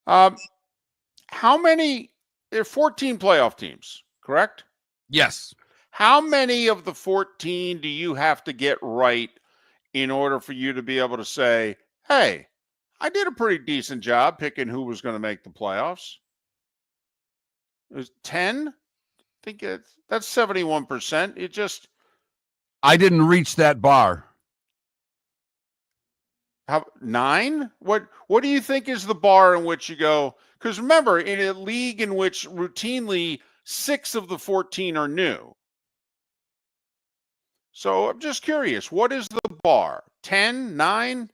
How many? There are 14 playoff teams, correct? Yes. How many of the 14 do you have to get right in order for you to be able to say, hey, I did a pretty decent job picking who was going to make the playoffs? It was 10? I think that's 71%. I didn't reach that bar. How 9? What do you think is the bar in which you go? Because remember, in a league in which routinely 6 of the 14 are new. So I'm just curious, what is the bar? 10, 9?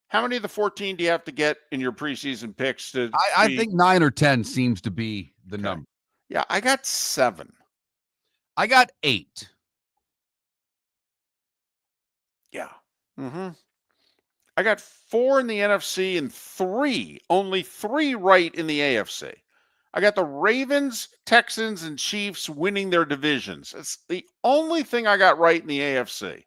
How many of the 14 do you have to get in your preseason picks to I think 9 or 10 seems to be the number. Yeah, I got 7. I got 8. Yeah. Mm-hmm. I got 4 in the NFC and only 3 right in the AFC. I got the Ravens, Texans, and Chiefs winning their divisions. It's the only thing I got right in the AFC.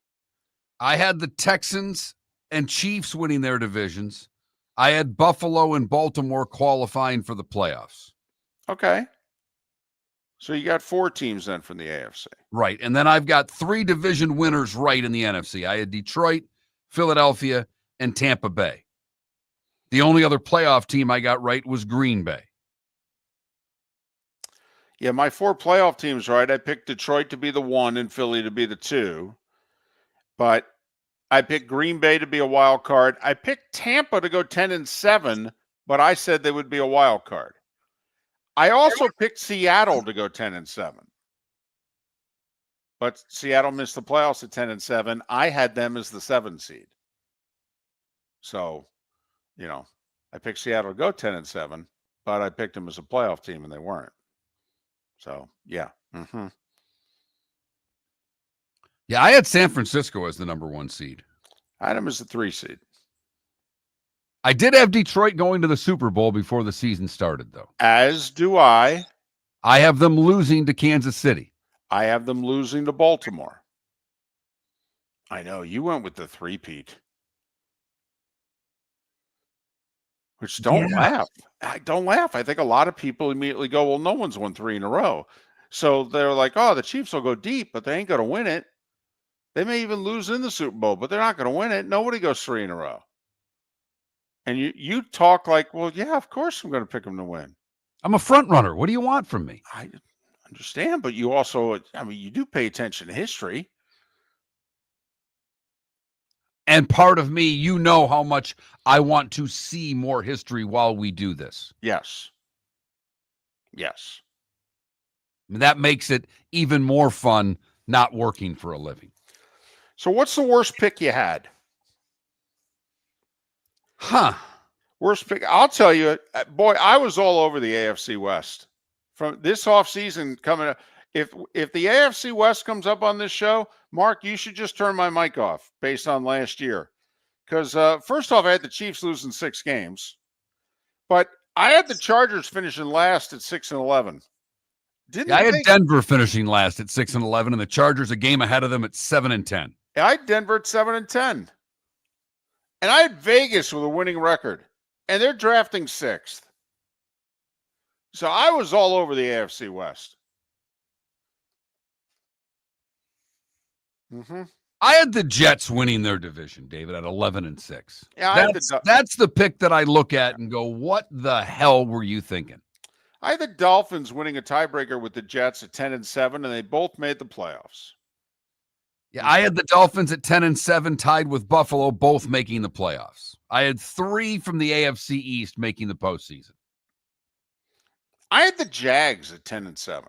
I had the Texans and Chiefs winning their divisions. I had Buffalo and Baltimore qualifying for the playoffs. Okay. So you got 4 teams then from the AFC. Right. And then I've got 3 division winners right in the NFC. I had Detroit, Philadelphia, and Tampa Bay. The only other playoff team I got right was Green Bay. Yeah, my 4 playoff teams right. I picked Detroit to be the 1 and Philly to be the 2. But I picked Green Bay to be a wild card. I picked Tampa to go 10-7, but I said they would be a wild card. I also picked Seattle to go 10-7. But Seattle missed the playoffs at 10-7. I had them as the 7 seed. So, I picked Seattle to go 10-7, but I picked them as a playoff team and they weren't. So, yeah. Mm-hmm. Yeah, I had San Francisco as the number 1 seed. I had them as the 3 seed. I did have Detroit going to the Super Bowl before the season started, though. As do I. I have them losing to Kansas City. I have them losing to Baltimore. I know. You went with the 3-peat. Which don't laugh. Don't laugh. I think a lot of people immediately go, well, no one's won 3 in a row. So they're like, oh, the Chiefs will go deep, but they ain't going to win it. They may even lose in the Super Bowl, but they're not going to win it. Nobody goes 3 in a row. And you talk like, well, yeah, of course I'm going to pick them to win. I'm a front runner. What do you want from me? I understand, but you also, I mean, you do pay attention to history. And part of me, you know how much I want to see more history while we do this. Yes. Yes. And that makes it even more fun not working for a living. So what's the worst pick you had? Worst pick. I'll tell you, boy, I was all over the AFC West. From this offseason coming up, if the AFC West comes up on this show, Mark, you should just turn my mic off based on last year. Because first off, I had the Chiefs losing 6 games. But I had the Chargers finishing last at 6-11. I had Denver finishing last at 6-11, and the Chargers a game ahead of them at 7-10. I had Denver at 7-10. And I had Vegas with a winning record. And they're drafting 6th. So I was all over the AFC West. Mm-hmm. I had the Jets winning their division, David, at 11-6. Yeah, that's the pick that I look at and go, what the hell were you thinking? I had the Dolphins winning a tiebreaker with the Jets at 10-7, and they both made the playoffs. Yeah, I had the Dolphins at 10-7, tied with Buffalo, both making the playoffs. I had 3 from the AFC East making the postseason. I had the Jags at 10-7.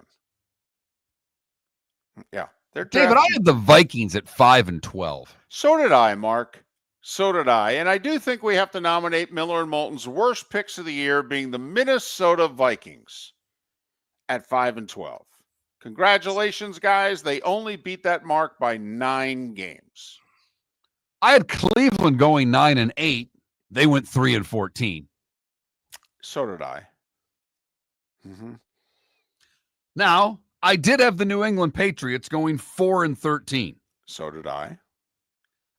Yeah, they're David. I had the Vikings at 5-12. So did I, Mark. So did I. And I do think we have to nominate Miller and Moulton's worst picks of the year being the Minnesota Vikings at 5-12. Congratulations, guys. They only beat that mark by 9 games. I had Cleveland going 9-8. They went 3-14. So did I. Mm-hmm. Now, I did have the New England Patriots going 4-13. So did I.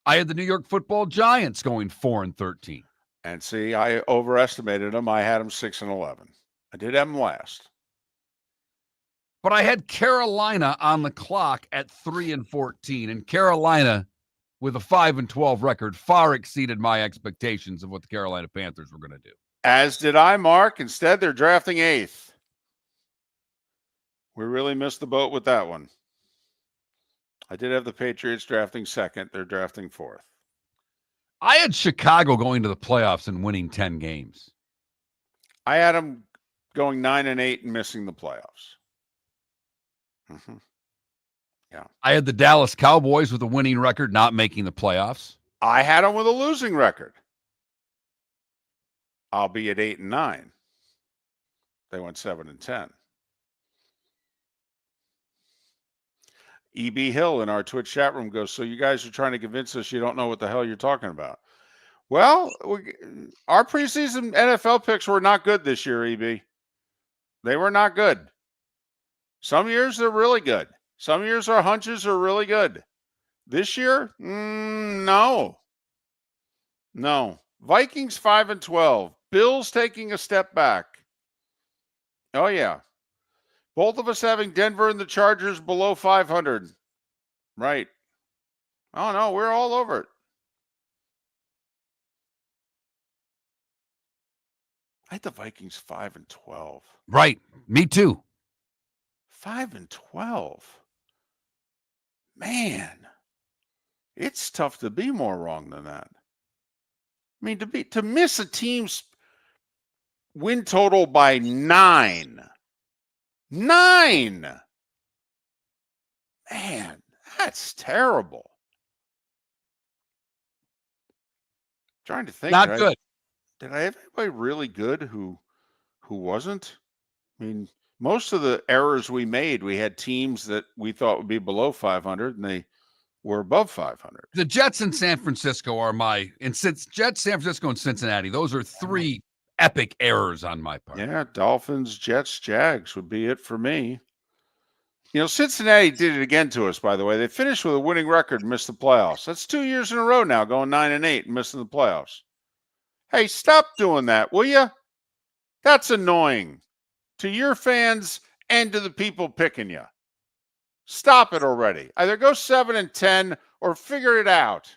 I had the New York Football Giants going 4-13. And see, I overestimated them. I had them 6-11. I did have them last. But I had Carolina on the clock at 3-14, and Carolina, with a 5-12 record, far exceeded my expectations of what the Carolina Panthers were going to do. As did I, Mark. Instead, they're drafting 8th. We really missed the boat with that one. I did have the Patriots drafting 2nd. They're drafting 4th. I had Chicago going to the playoffs and winning 10 games. I had them going 9-8 and missing the playoffs. Mm-hmm. Yeah. I had the Dallas Cowboys with a winning record, not making the playoffs. I had them with a losing record. I'll be at 8-9. They went 7-10. EB Hill in our Twitch chat room goes, so you guys are trying to convince us you don't know what the hell you're talking about. Well, our preseason NFL picks were not good this year, EB. They were not good. Some years they're really good. Some years our hunches are really good. This year, no. No. Vikings 5-12. Bills taking a step back. Oh, yeah. Both of us having Denver and the Chargers below 500. Right. Oh, no, we're all over it. I had the Vikings 5-12. Right. Me too. 5-12. Man, it's tough to be more wrong than that. I mean, to miss a team's win total by 9. 9. Man, that's terrible. Trying to think. Not good. Did I have anybody really good who wasn't? I mean, Most of the errors we made, we had teams that we thought would be below 500, and they were above 500. The Jets in San Francisco are Jets, San Francisco, and Cincinnati. Those are three epic errors on my part. Yeah, Dolphins, Jets, Jags would be it for me. Cincinnati did it again to us, by the way. They finished with a winning record and missed the playoffs. That's 2 years in a row now, going 9-8 and missing the playoffs. Hey, stop doing that, will you? That's annoying to your fans and to the people picking you. Stop it already. Either go 7-10 or figure it out.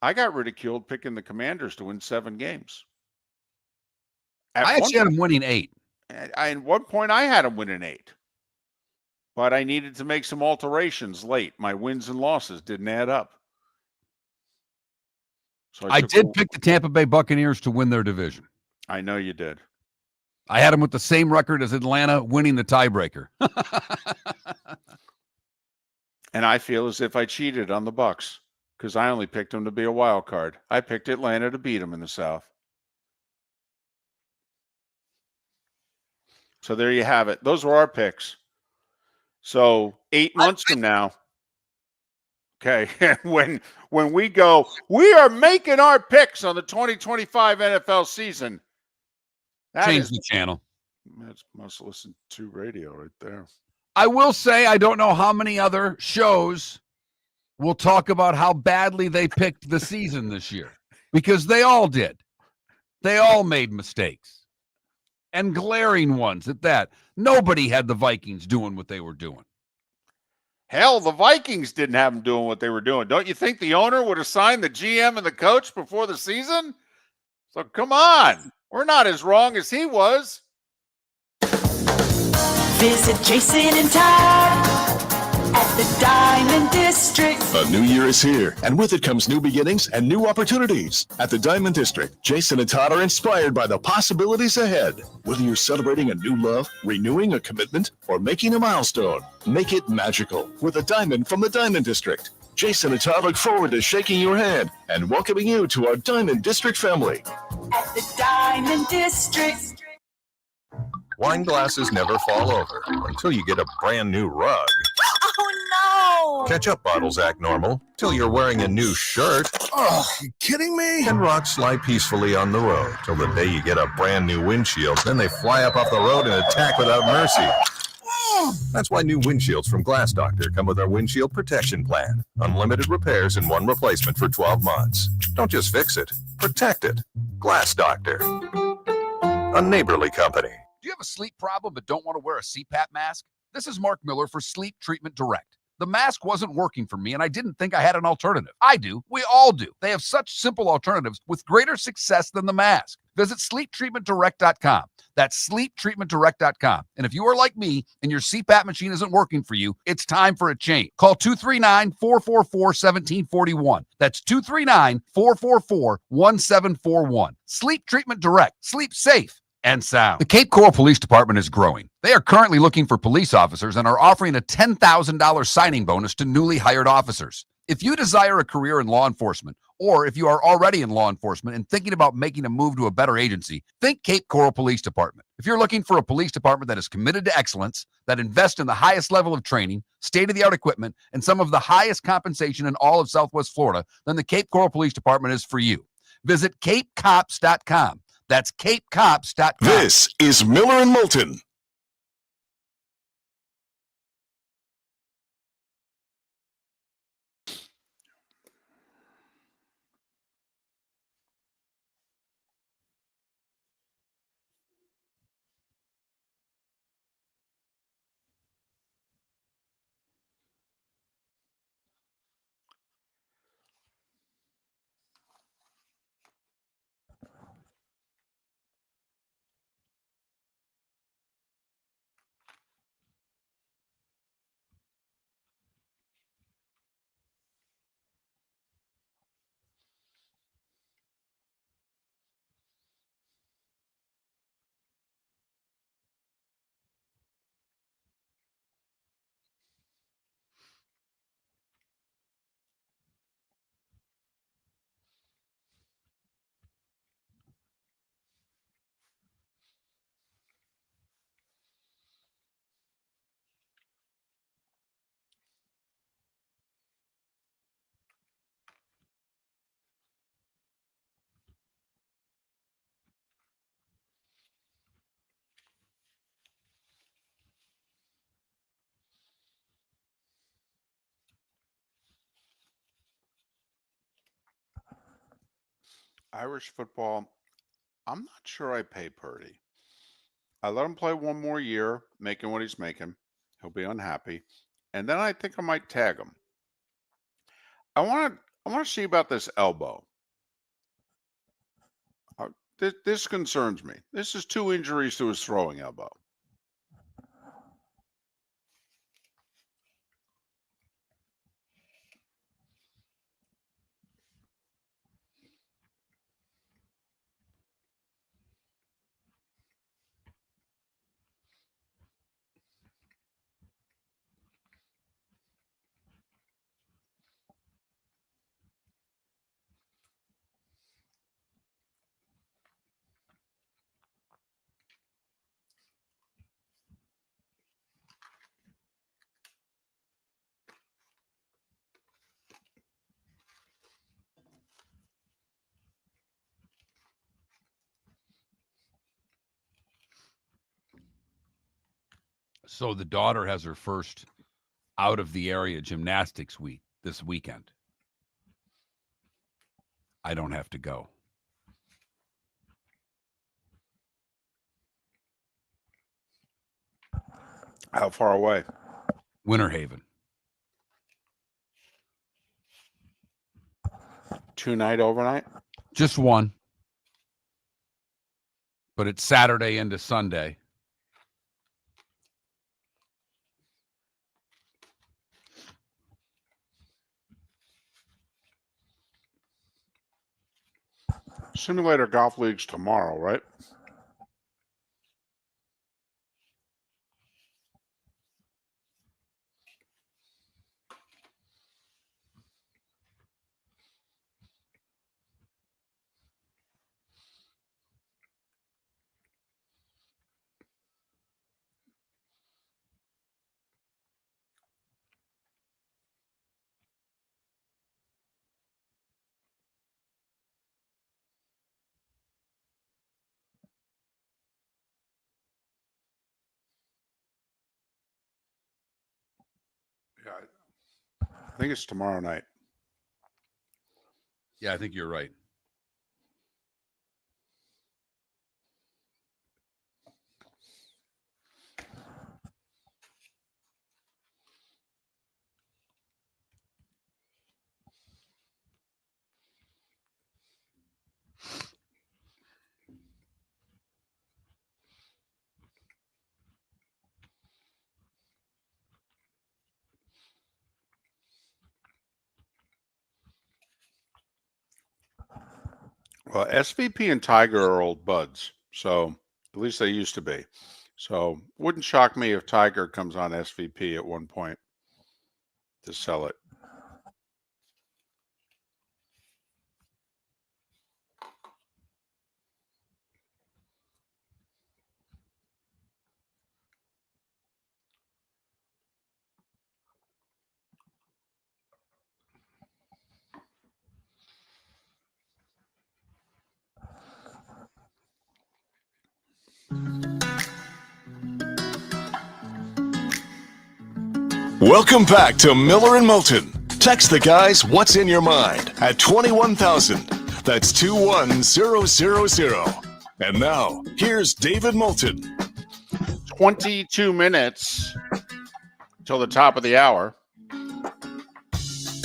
I got ridiculed picking the Commanders to win 7 games. I actually had them winning 8. At one point, I had them winning 8. But I needed to make some alterations late. My wins and losses didn't add up. So I did pick the Tampa Bay Buccaneers to win their division. I know you did. I had them with the same record as Atlanta, winning the tiebreaker. And I feel as if I cheated on the Bucs because I only picked them to be a wild card. I picked Atlanta to beat them in the South. So there you have it. Those were our picks. So 8 months from now, okay, when we go, we are making our picks on the 2025 NFL season. Change the channel. That's must listen to radio right there. I will say I don't know how many other shows will talk about how badly they picked the season this year, because they all did. They all made mistakes. And glaring ones at that. Nobody had the Vikings doing what they were doing. Hell, the Vikings didn't have them doing what they were doing. Don't you think the owner would have signed the GM and the coach before the season? So come on. We're not as wrong as he was. Visit Jason and Todd at the Diamond District. A new year is here, and with it comes new beginnings and new opportunities. At the Diamond District, Jason and Todd are inspired by the possibilities ahead. Whether you're celebrating a new love, renewing a commitment, or making a milestone, make it magical with a diamond from the Diamond District. Jason and Todd look forward to shaking your hand and welcoming you to our Diamond District family. At the Diamond District. Wine glasses never fall over until you get a brand new rug. Oh, no! Ketchup bottles act normal till you're wearing a new shirt. Oh, you kidding me? And rocks slide peacefully on the road till the day you get a brand new windshield. Then they fly up off the road and attack without mercy. That's why new windshields from Glass Doctor come with our windshield protection plan. Unlimited repairs and one replacement for 12 months. Don't just fix it, protect it. Glass Doctor, a neighborly company. Do you have a sleep problem but don't want to wear a CPAP mask? This is Mark Miller for Sleep Treatment Direct. The mask wasn't working for me, and I didn't think I had an alternative. I do. We all do. They have such simple alternatives with greater success than the mask. Visit sleeptreatmentdirect.com. That's sleeptreatmentdirect.com. And if you are like me and your CPAP machine isn't working for you, it's time for a change. Call 239-444-1741. That's 239-444-1741. Sleep Treatment Direct. Sleep safe and sound. The Cape Coral Police Department is growing. They are currently looking for police officers and are offering a $10,000 signing bonus to newly hired officers. If you desire a career in law enforcement, or if you are already in law enforcement and thinking about making a move to a better agency, think Cape Coral Police Department. If you're looking for a police department that is committed to excellence, that invests in the highest level of training, state-of-the-art equipment, and some of the highest compensation in all of Southwest Florida, then the Cape Coral Police Department is for you. Visit capecops.com. That's capecops.com. This is Miller and Moulton. Irish football, I'm not sure I pay Purdy. I let him play one more year, making what he's making. He'll be unhappy. And then I think I might tag him. I want to see about this elbow. This concerns me. This is 2 injuries to his throwing elbow. So the daughter has her first out of the area gymnastics week this weekend. I don't have to go. How far away? Winter Haven. 2-night overnight? Just one. But it's Saturday into Sunday. Simulator golf leagues tomorrow, right? Yeah, I think it's tomorrow night. Yeah, I think you're right. Well, SVP and Tiger are old buds, so at least they used to be. So wouldn't shock me if Tiger comes on SVP at one point to sell it. Welcome back to Miller and Moulton. Text the guys what's in your mind at 21,000. That's 21000. And now, here's David Moulton. 22 minutes till the top of the hour.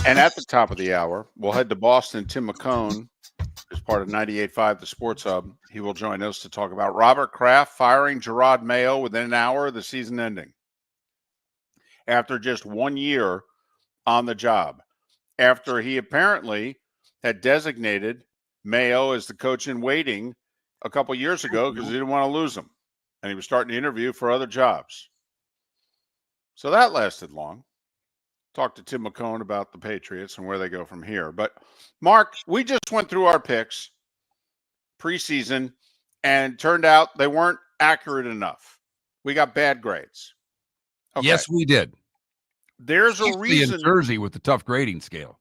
And at the top of the hour, we'll head to Boston. Tim McKone is part of 98.5 The Sports Hub. He will join us to talk about Robert Kraft firing Gerard Mayo within an hour of the season ending. After just 1 year on the job, after he apparently had designated Mayo as the coach in waiting a couple years ago because he didn't want to lose him, and he was starting to interview for other jobs. So that lasted long. Talked to Tim McKone about the Patriots and where they go from here. But Mark, we just went through our picks preseason, and turned out they weren't accurate enough. We got bad grades. Okay. Yes, we did. There's a Especially reason. in Jersey with the tough grading scale.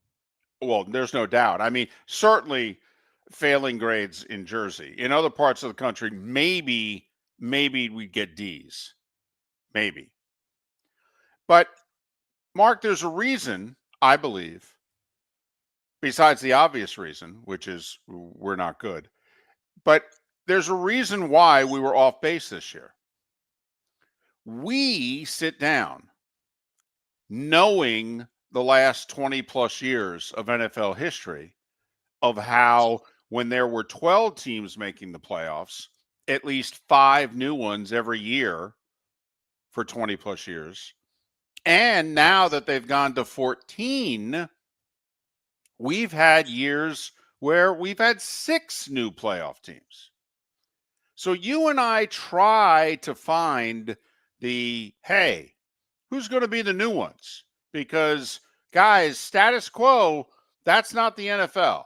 Well, there's no doubt. I mean, certainly failing grades in Jersey. In other parts of the country, maybe we'd get D's. Maybe. But, Mark, there's a reason, I believe, besides the obvious reason, which is we're not good. But there's a reason why we were off base this year. We sit down knowing the last 20 plus years of NFL history of how when there were 12 teams making the playoffs, at least 5 new ones every year for 20 plus years. And now that they've gone to 14, we've had years where we've had 6 new playoff teams. So you and I try to find hey, who's going to be the new ones? Because, guys, status quo, that's not the NFL.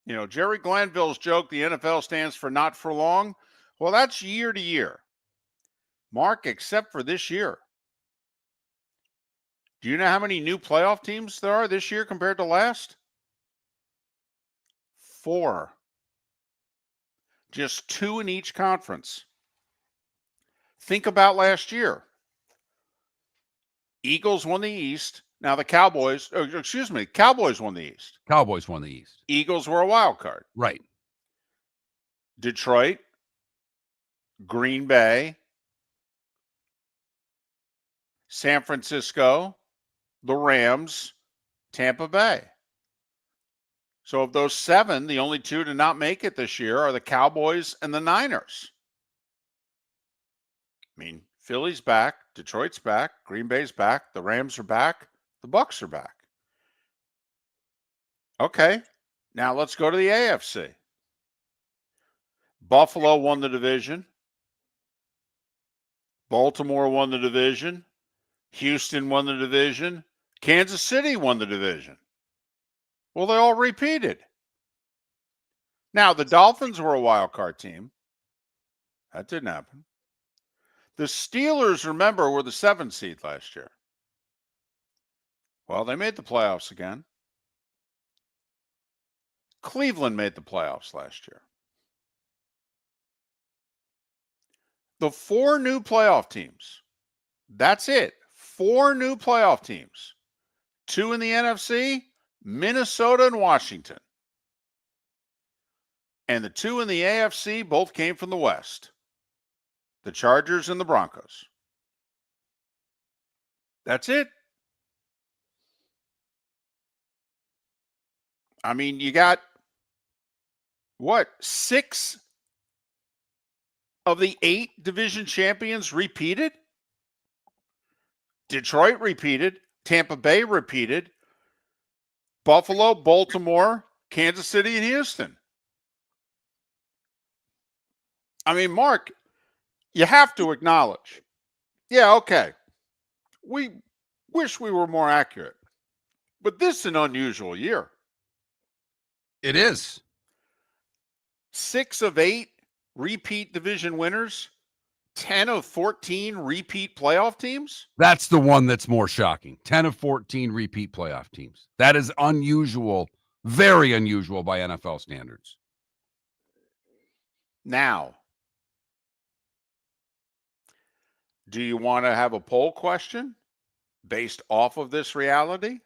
You know, Jerry Glanville's joke, the NFL stands for not for long. Well, that's year to year. Mark, except for this year. Do you know how many new playoff teams there are this year compared to last? 4. Just 2 in each conference. Think about last year. Eagles won the East. Now the Cowboys won the East. Cowboys won the East. Eagles were a wild card. Right. Detroit, Green Bay, San Francisco, the Rams, Tampa Bay. So of those 7, the only 2 to not make it this year are the Cowboys and the Niners. I mean, Philly's back, Detroit's back, Green Bay's back, the Rams are back, the Bucs are back. Okay, now let's go to the AFC. Buffalo won the division. Baltimore won the division. Houston won the division. Kansas City won the division. Well, they all repeated. Now, the Dolphins were a wild card team. That didn't happen. The Steelers, remember, were the 7th seed last year. Well, they made the playoffs again. Cleveland made the playoffs last year. The 4 new playoff teams, that's it. 4 new playoff teams. 2 in the NFC, Minnesota and Washington. And the 2 in the AFC both came from the West. The Chargers and the Broncos. That's it. I mean, you got, 6 of the 8 division champions repeated? Detroit repeated. Tampa Bay repeated. Buffalo, Baltimore, Kansas City, and Houston. I mean, Mark, you have to acknowledge. Yeah, okay. We wish we were more accurate. But this is an unusual year. It is. 6 of 8 repeat division winners. 10 of 14 repeat playoff teams? That's the one that's more shocking. 10 of 14 repeat playoff teams. That is unusual, very unusual by NFL standards. Now, do you want to have a poll question based off of this reality?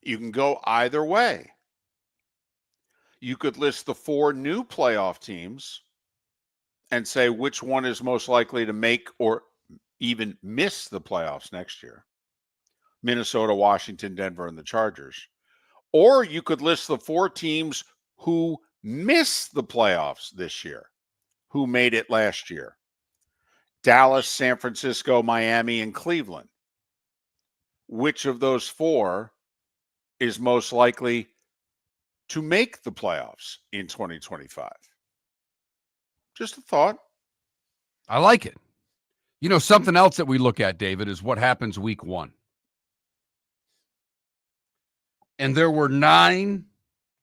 You can go either way. You could list the 4 new playoff teams and say which one is most likely to make or even miss the playoffs next year. Minnesota, Washington, Denver, and the Chargers. Or you could list the 4 teams who missed the playoffs this year, who made it last year. Dallas, San Francisco, Miami, and Cleveland. Which of those 4 is most likely to make the playoffs in 2025? Just a thought. I like it. You know, something else that we look at, David, is what happens week 1. And there were 9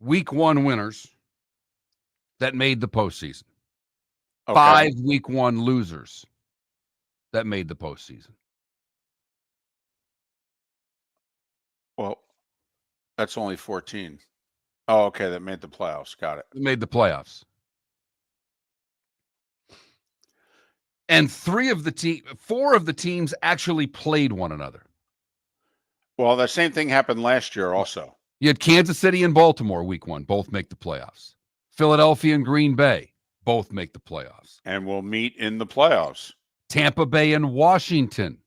week 1 winners that made the postseason. Okay. 5 week 1 losers that made the postseason. Well, that's only 14. Oh, okay. That made the playoffs. Got it. They made the playoffs. And 4 of the teams actually played one another. Well, the same thing happened last year also. You had Kansas City and Baltimore week 1, both make the playoffs. Philadelphia and Green Bay, both make the playoffs. And we'll meet in the playoffs. Tampa Bay and Washington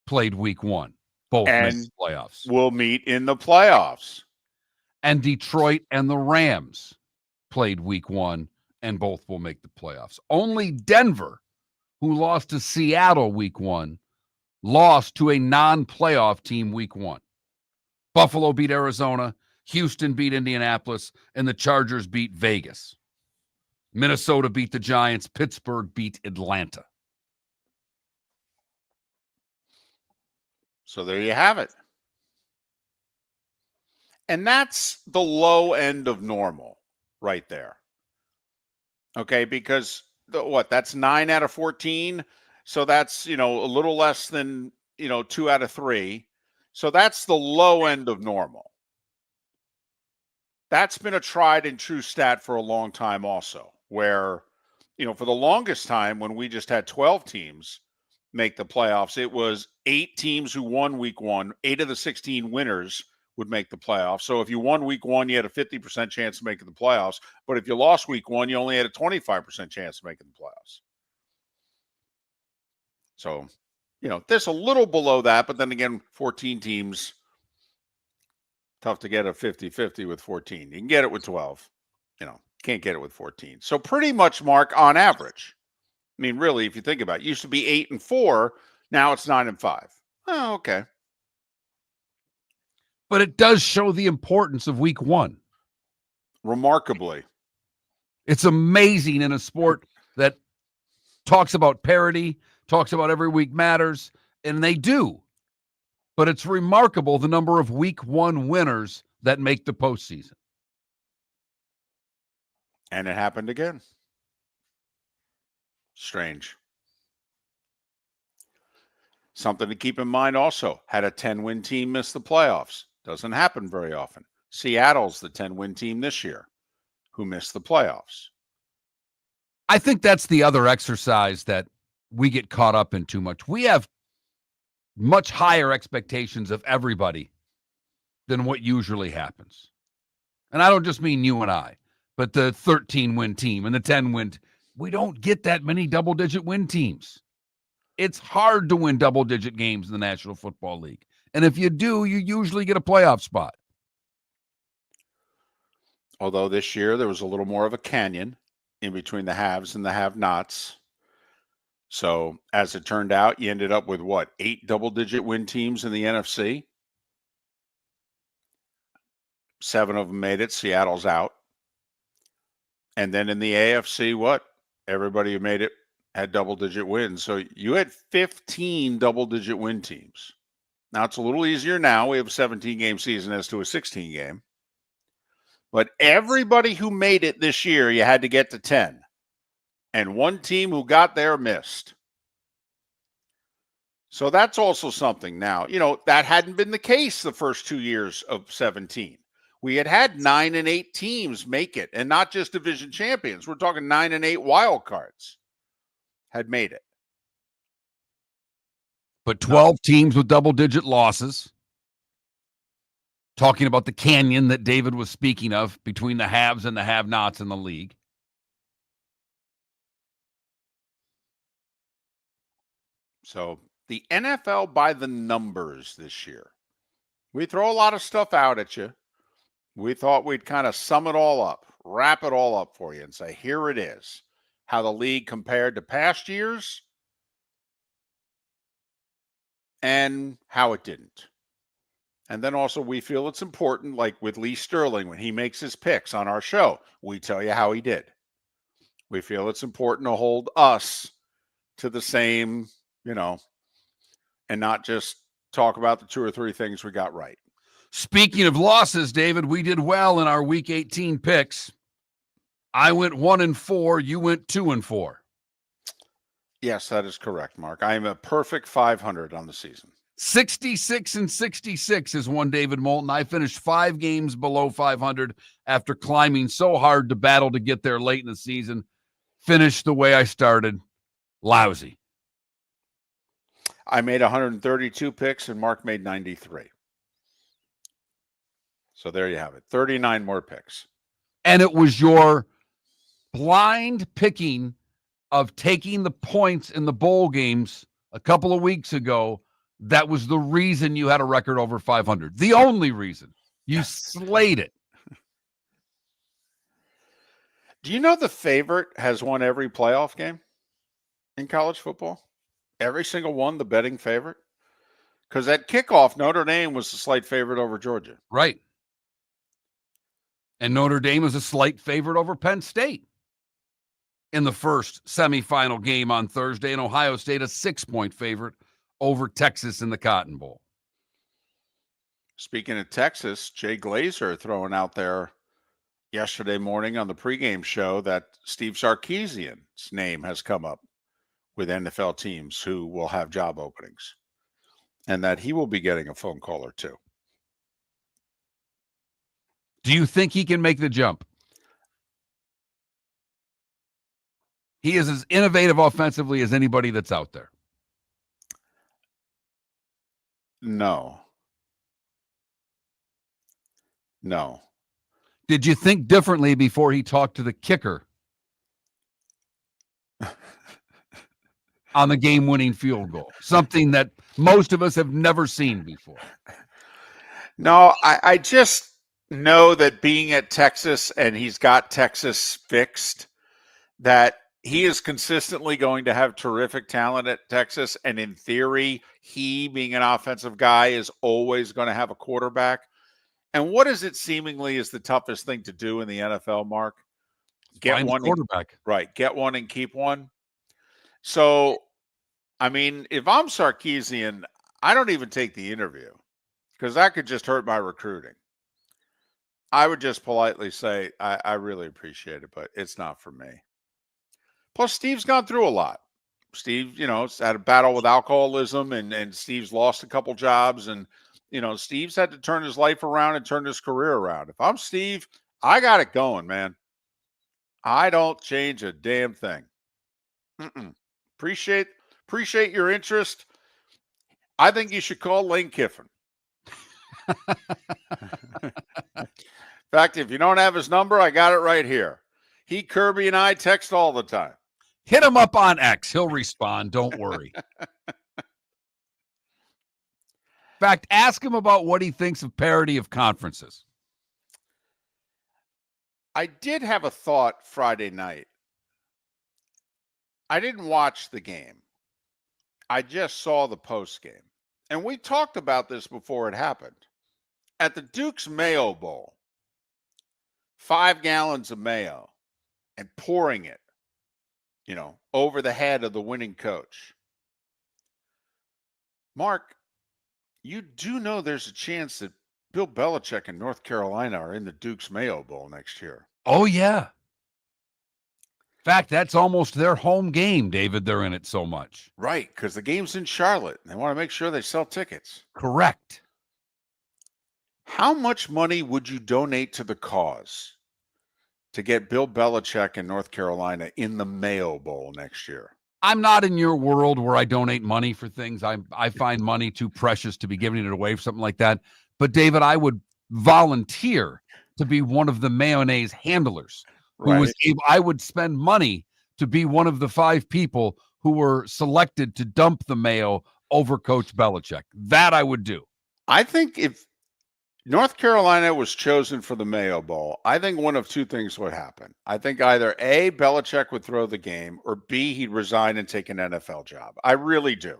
played week 1, both make the playoffs. We'll meet in the playoffs. And Detroit and the Rams played week 1, and both will make the playoffs. Only Denver, who lost to Seattle week 1, lost to a non-playoff team week 1. Buffalo beat Arizona, Houston beat Indianapolis, and the Chargers beat Vegas. Minnesota beat the Giants, Pittsburgh beat Atlanta. So there you have it. And that's the low end of normal right there. Okay, because that's 9 out of 14. So that's, a little less than, 2 out of 3. So that's the low end of normal. That's been a tried and true stat for a long time also, where, for the longest time when we just had 12 teams make the playoffs, it was 8 teams who won week 1. 8 of the 16 winners would make the playoffs. So if you won week 1, you had a 50% chance of making the playoffs. But if you lost week 1, you only had a 25% chance of making the playoffs. So, there's a little below that, but then again, 14 teams, tough to get a 50-50 with 14. You can get it with 12. Can't get it with 14. So pretty much, Mark, on average. I mean, really, if you think about it, used to be 8 and 4. Now it's 9 and 5. Oh, okay. But it does show the importance of week 1. Remarkably. It's amazing in a sport that talks about parity, talks about every week matters, and they do. But it's remarkable the number of week 1 winners that make the postseason. And it happened again. Strange. Something to keep in mind also, had a 10-win team miss the playoffs. Doesn't happen very often. Seattle's the 10-win team this year who missed the playoffs. I think that's the other exercise that we get caught up in too much. We have much higher expectations of everybody than what usually happens. And I don't just mean you and I, but the 13-win team and the 10-win. We don't get that many double-digit win teams. It's hard to win double-digit games in the National Football League. And if you do, you usually get a playoff spot. Although this year there was a little more of a canyon in between the haves and the have-nots. So as it turned out, you ended up with 8 double-digit win teams in the NFC? 7 of them made it. Seattle's out. And then in the AFC, everybody who made it had double-digit wins. So you had 15 double-digit win teams. Now, it's a little easier now. We have a 17-game season as to a 16-game. But everybody who made it this year, you had to get to 10. And one team who got there missed. So that's also something now. That hadn't been the case the first 2 years of 17. We had 9 and 8 teams make it, and not just division champions. We're talking 9 and 8 wild cards had made it. But 12 teams with double-digit losses. Talking about the canyon that David was speaking of between the haves and the have-nots in the league. So the NFL by the numbers this year. We throw a lot of stuff out at you. We thought we'd kind of sum it all up, wrap it all up for you and say, here it is, how the league compared to past years and how it didn't. And then also we feel it's important, like with Lee Sterling, when he makes his picks on our show, we tell you how he did. We feel it's important to hold us to the same, and not just talk about the 2 or 3 things we got right. Speaking of losses, David, we did well in our Week 18 picks. I went 1 and 4. You went 2 and 4. Yes, that is correct, Mark. I am a perfect 500 on the season. 66 and 66 is one David Moulton. I finished 5 games below 500 after climbing so hard to battle to get there late in the season. Finished the way I started. Lousy. I made 132 picks and Mark made 93. So there you have it. 39 more picks. And it was your blind picking of taking the points in the bowl games a couple of weeks ago that was the reason you had a record over 500. The only reason. You slayed it. Do you know the favorite has won every playoff game in college football? Every single one, the betting favorite? Because at kickoff, Notre Dame was a slight favorite over Georgia. Right. And Notre Dame is a slight favorite over Penn State in the first semifinal game on Thursday, and Ohio State a 6-point favorite over Texas in the Cotton Bowl. Speaking of Texas, Jay Glazer throwing out there yesterday morning on the pregame show that Steve Sarkisian's name has come up with NFL teams who will have job openings and that he will be getting a phone call or two. Do you think he can make the jump? He is as innovative offensively as anybody that's out there. No. Did you think differently before he talked to the kicker on the game-winning field goal? Something that most of us have never seen before. No, I just know that being at Texas and he's got Texas fixed, that he is consistently going to have terrific talent at Texas. And in theory, he being an offensive guy is always going to have a quarterback. And what is it seemingly is the toughest thing to do in the NFL, Mark? Get one quarterback. Right. Get one and keep one. So, I mean, if I'm Sarkisian, I don't even take the interview because that could just hurt my recruiting. I would just politely say, I really appreciate it, but it's not for me. Plus, Steve's gone through a lot. Steve, had a battle with alcoholism, and Steve's lost a couple jobs, and, Steve's had to turn his life around and turn his career around. If I'm Steve, I got it going, man. I don't change a damn thing. Appreciate your interest. I think you should call Lane Kiffin. In fact, if you don't have his number, I got it right here. He, Kirby, and I text all the time. Hit him up on X. He'll respond. Don't worry. In fact, ask him about what he thinks of parity of conferences. I did have a thought Friday night. I didn't watch the game. I just saw the post game. And we talked about this before it happened. At the Duke's Mayo Bowl, 5 gallons of mayo and pouring it, over the head of the winning coach. Mark, you do know there's a chance that Bill Belichick and North Carolina are in the Duke's Mayo Bowl next year. Oh, yeah. In fact, that's almost their home game, David. They're in it so much. Right, because the game's in Charlotte. They want to make sure they sell tickets. Correct. How much money would you donate to the cause to get Bill Belichick and North Carolina in the Mayo Bowl next year? I'm not in your world where I donate money for things. I find money too precious to be giving it away for something like that. But, David, I would volunteer to be one of the mayonnaise handlers. Right. I would spend money to be one of the 5 people who were selected to dump the mayo over Coach Belichick. That I would do. I think if North Carolina was chosen for the Mayo Bowl, I think one of 2 things would happen. I think either A, Belichick would throw the game, or B, he'd resign and take an NFL job. I really do.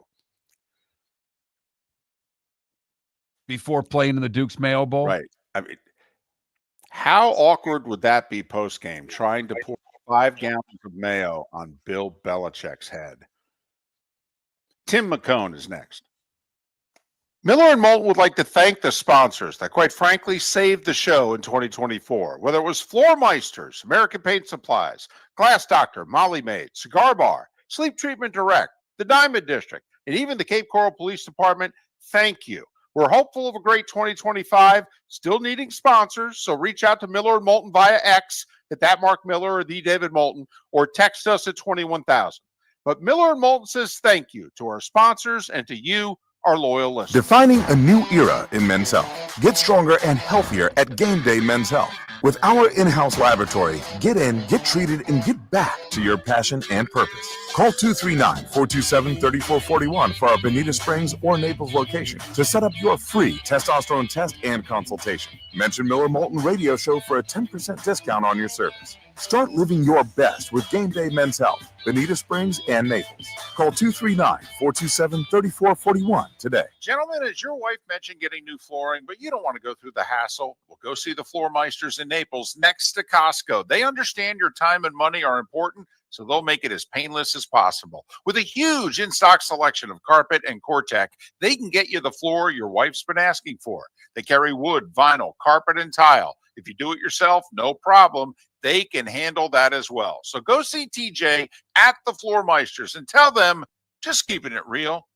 Before playing in the Duke's Mayo Bowl? Right. I mean, how awkward would that be post-game, trying to pour 5 gallons of mayo on Bill Belichick's head? Tim McKone is next. Miller and Moulton would like to thank the sponsors that, quite frankly, saved the show in 2024. Whether it was Floor Meisters, American Paint Supplies, Glass Doctor, Molly Maid, Cigar Bar, Sleep Treatment Direct, the Diamond District, and even the Cape Coral Police Department, thank you. We're hopeful of a great 2025, still needing sponsors, so reach out to Miller and Moulton via X, at that Mark Miller or the David Moulton, or text us at 21,000. But Miller and Moulton says thank you to our sponsors and to you, our loyal listeners. Defining a new era in men's health. Get stronger and healthier at Game Day Men's Health. With our in-house laboratory, get in, get treated, and get back to your passion and purpose. Call 239-427-3441 for our Bonita Springs or Naples location to set up your free testosterone test and consultation. Mention Miller Moulton Radio Show for a 10% discount on your service. Start living your best with Game Day Men's Health, Bonita Springs and Naples. Call 239-427-3441 today. Gentlemen, as your wife mentioned getting new flooring, but you don't want to go through the hassle, well, go see the Floor Meisters in Naples next to Costco. They understand your time and money are important, so they'll make it as painless as possible. With a huge in-stock selection of carpet and Core-Tech, they can get you the floor your wife's been asking for. They carry wood, vinyl, carpet, and tile. If you do it yourself, no problem. They can handle that as well. So go see TJ at the Floor Meisters and tell them, just keeping it real.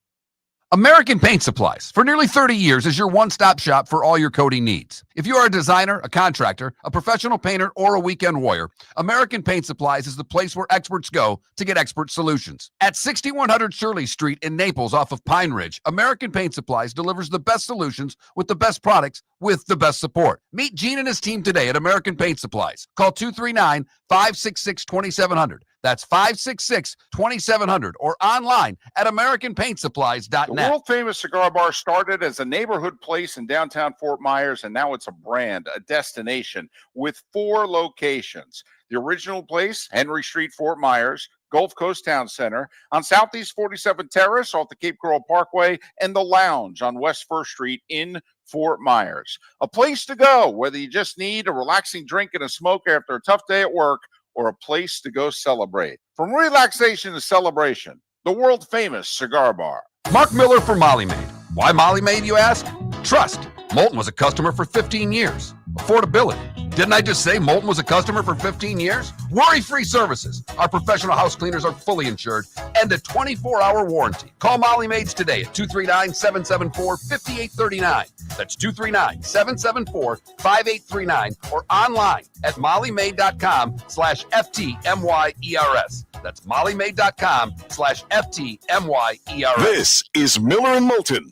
American Paint Supplies, for nearly 30 years, is your one-stop shop for all your coating needs. If you are a designer, a contractor, a professional painter, or a weekend warrior, American Paint Supplies is the place where experts go to get expert solutions. At 6100 Shirley Street in Naples off of Pine Ridge, American Paint Supplies delivers the best solutions with the best products with the best support. Meet Gene and his team today at American Paint Supplies. Call 239-566-2700. That's 566-2700 or online at AmericanPaintSupplies.net. The world-famous cigar bar started as a neighborhood place in downtown Fort Myers, and now it's a brand, a destination with 4 locations. The original place, Henry Street, Fort Myers, Gulf Coast Town Center, on Southeast 47th Terrace off the Cape Coral Parkway, and the Lounge on West 1st Street in Fort Myers. A place to go, whether you just need a relaxing drink and a smoke after a tough day at work, or a place to go celebrate. From relaxation to celebration, the world-famous cigar bar. Mark Miller for Molly Maid. Why Molly Maid, you ask? Trust. Moulton was a customer for 15 years. Affordability. Didn't I just say Moulton was a customer for 15 years? Worry-free services. Our professional house cleaners are fully insured and a 24-hour warranty. Call Molly Maids today at 239-774-5839. That's 239-774-5839 or online at mollymaid.com/FTMYERS. That's mollymaid.com/FTMYERS. This is Miller and Moulton.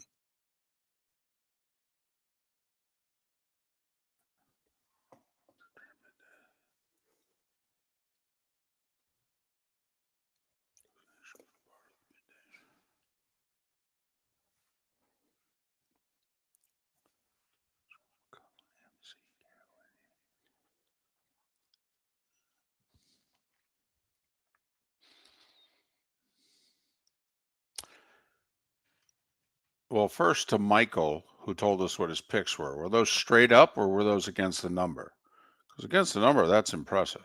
Well, first to Michael, who told us what his picks were. Were those straight up or were those against the number? Because against the number, that's impressive.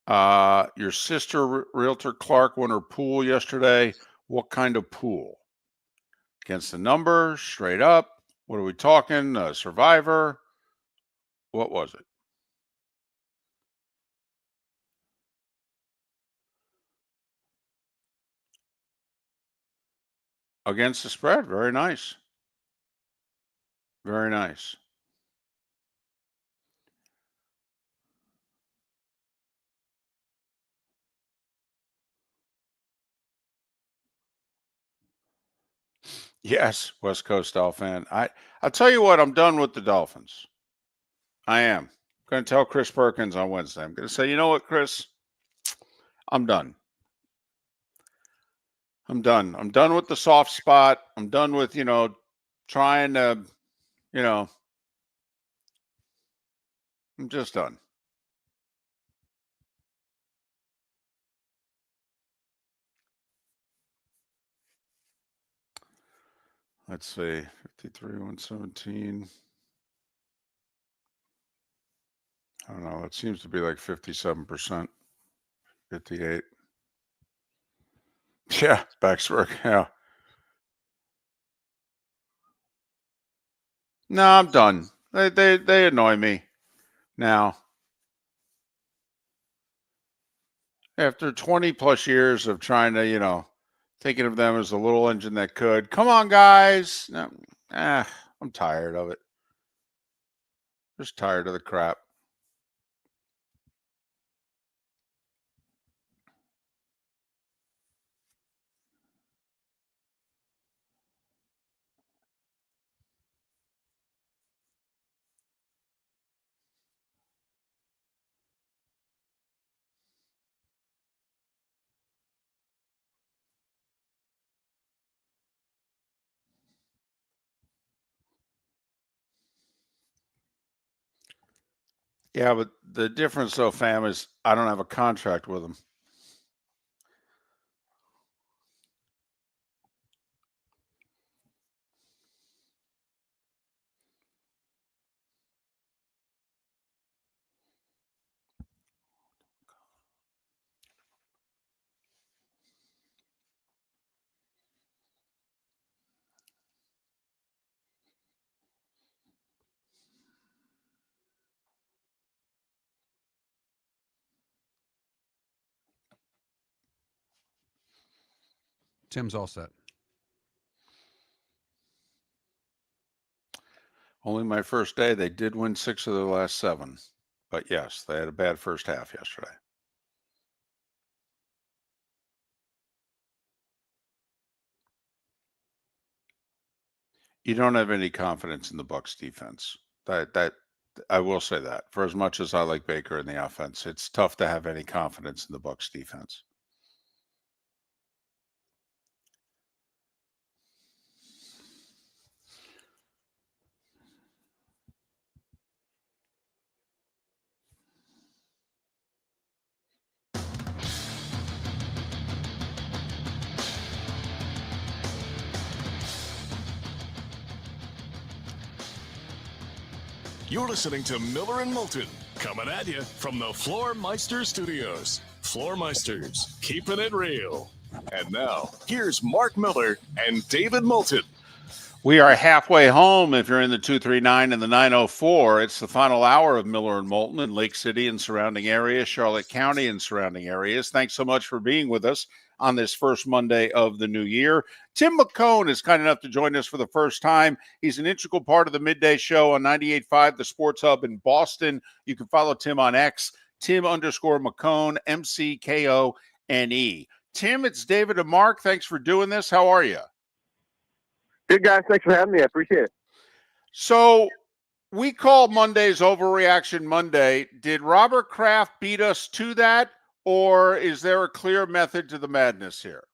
Your sister, Realtor Clark, won her pool yesterday. What kind of pool? Against the number, straight up. What are we talking? Survivor? What was it? Against the spread. Very nice. Very nice. Yes, West Coast style fan. I'll tell you what, I'm done with the Dolphins. I am. I'm going to tell Chris Perkins on Wednesday. I'm going to say, you know what, Chris? I'm done. I'm done. I'm done with the soft spot. I'm done with, trying to, I'm just done. Let's see. 53, 117. I don't know. It seems to be like 57%. 58. Yeah, Baxberg. Yeah. No, I'm done. They annoy me now. After 20 plus years of trying to, thinking of them as a little engine that could. Come on, guys. No, I'm tired of it. Just tired of the crap. Yeah, but the difference, though, fam, is I don't have a contract with him. Tim's all set. Only my first day. They did win 6 of their last 7. But yes, they had a bad first half yesterday. You don't have any confidence in the Bucs defense. That I will say that. For as much as I like Baker in the offense, it's tough to have any confidence in the Bucs defense. You're listening to Miller and Moulton, coming at you from the Floormeister Studios. Floormeisters, keeping it real. And now, here's Mark Miller and David Moulton. We are halfway home if you're in the 239 and the 904. It's the final hour of Miller and Moulton in Lake City and surrounding areas, Charlotte County and surrounding areas. Thanks so much for being with us on this first Monday of the new year. Tim McKone is kind enough to join us for the first time. He's an integral part of the midday show on 98.5, the Sports Hub in Boston. You can follow Tim on X, Tim_McKone, McKone. Tim, it's David and Mark. Thanks for doing this. How are you? Good, guys. Thanks for having me. I appreciate it. So we call Mondays Overreaction Monday. Did Robert Kraft beat us to that, or is there a clear method to the madness here?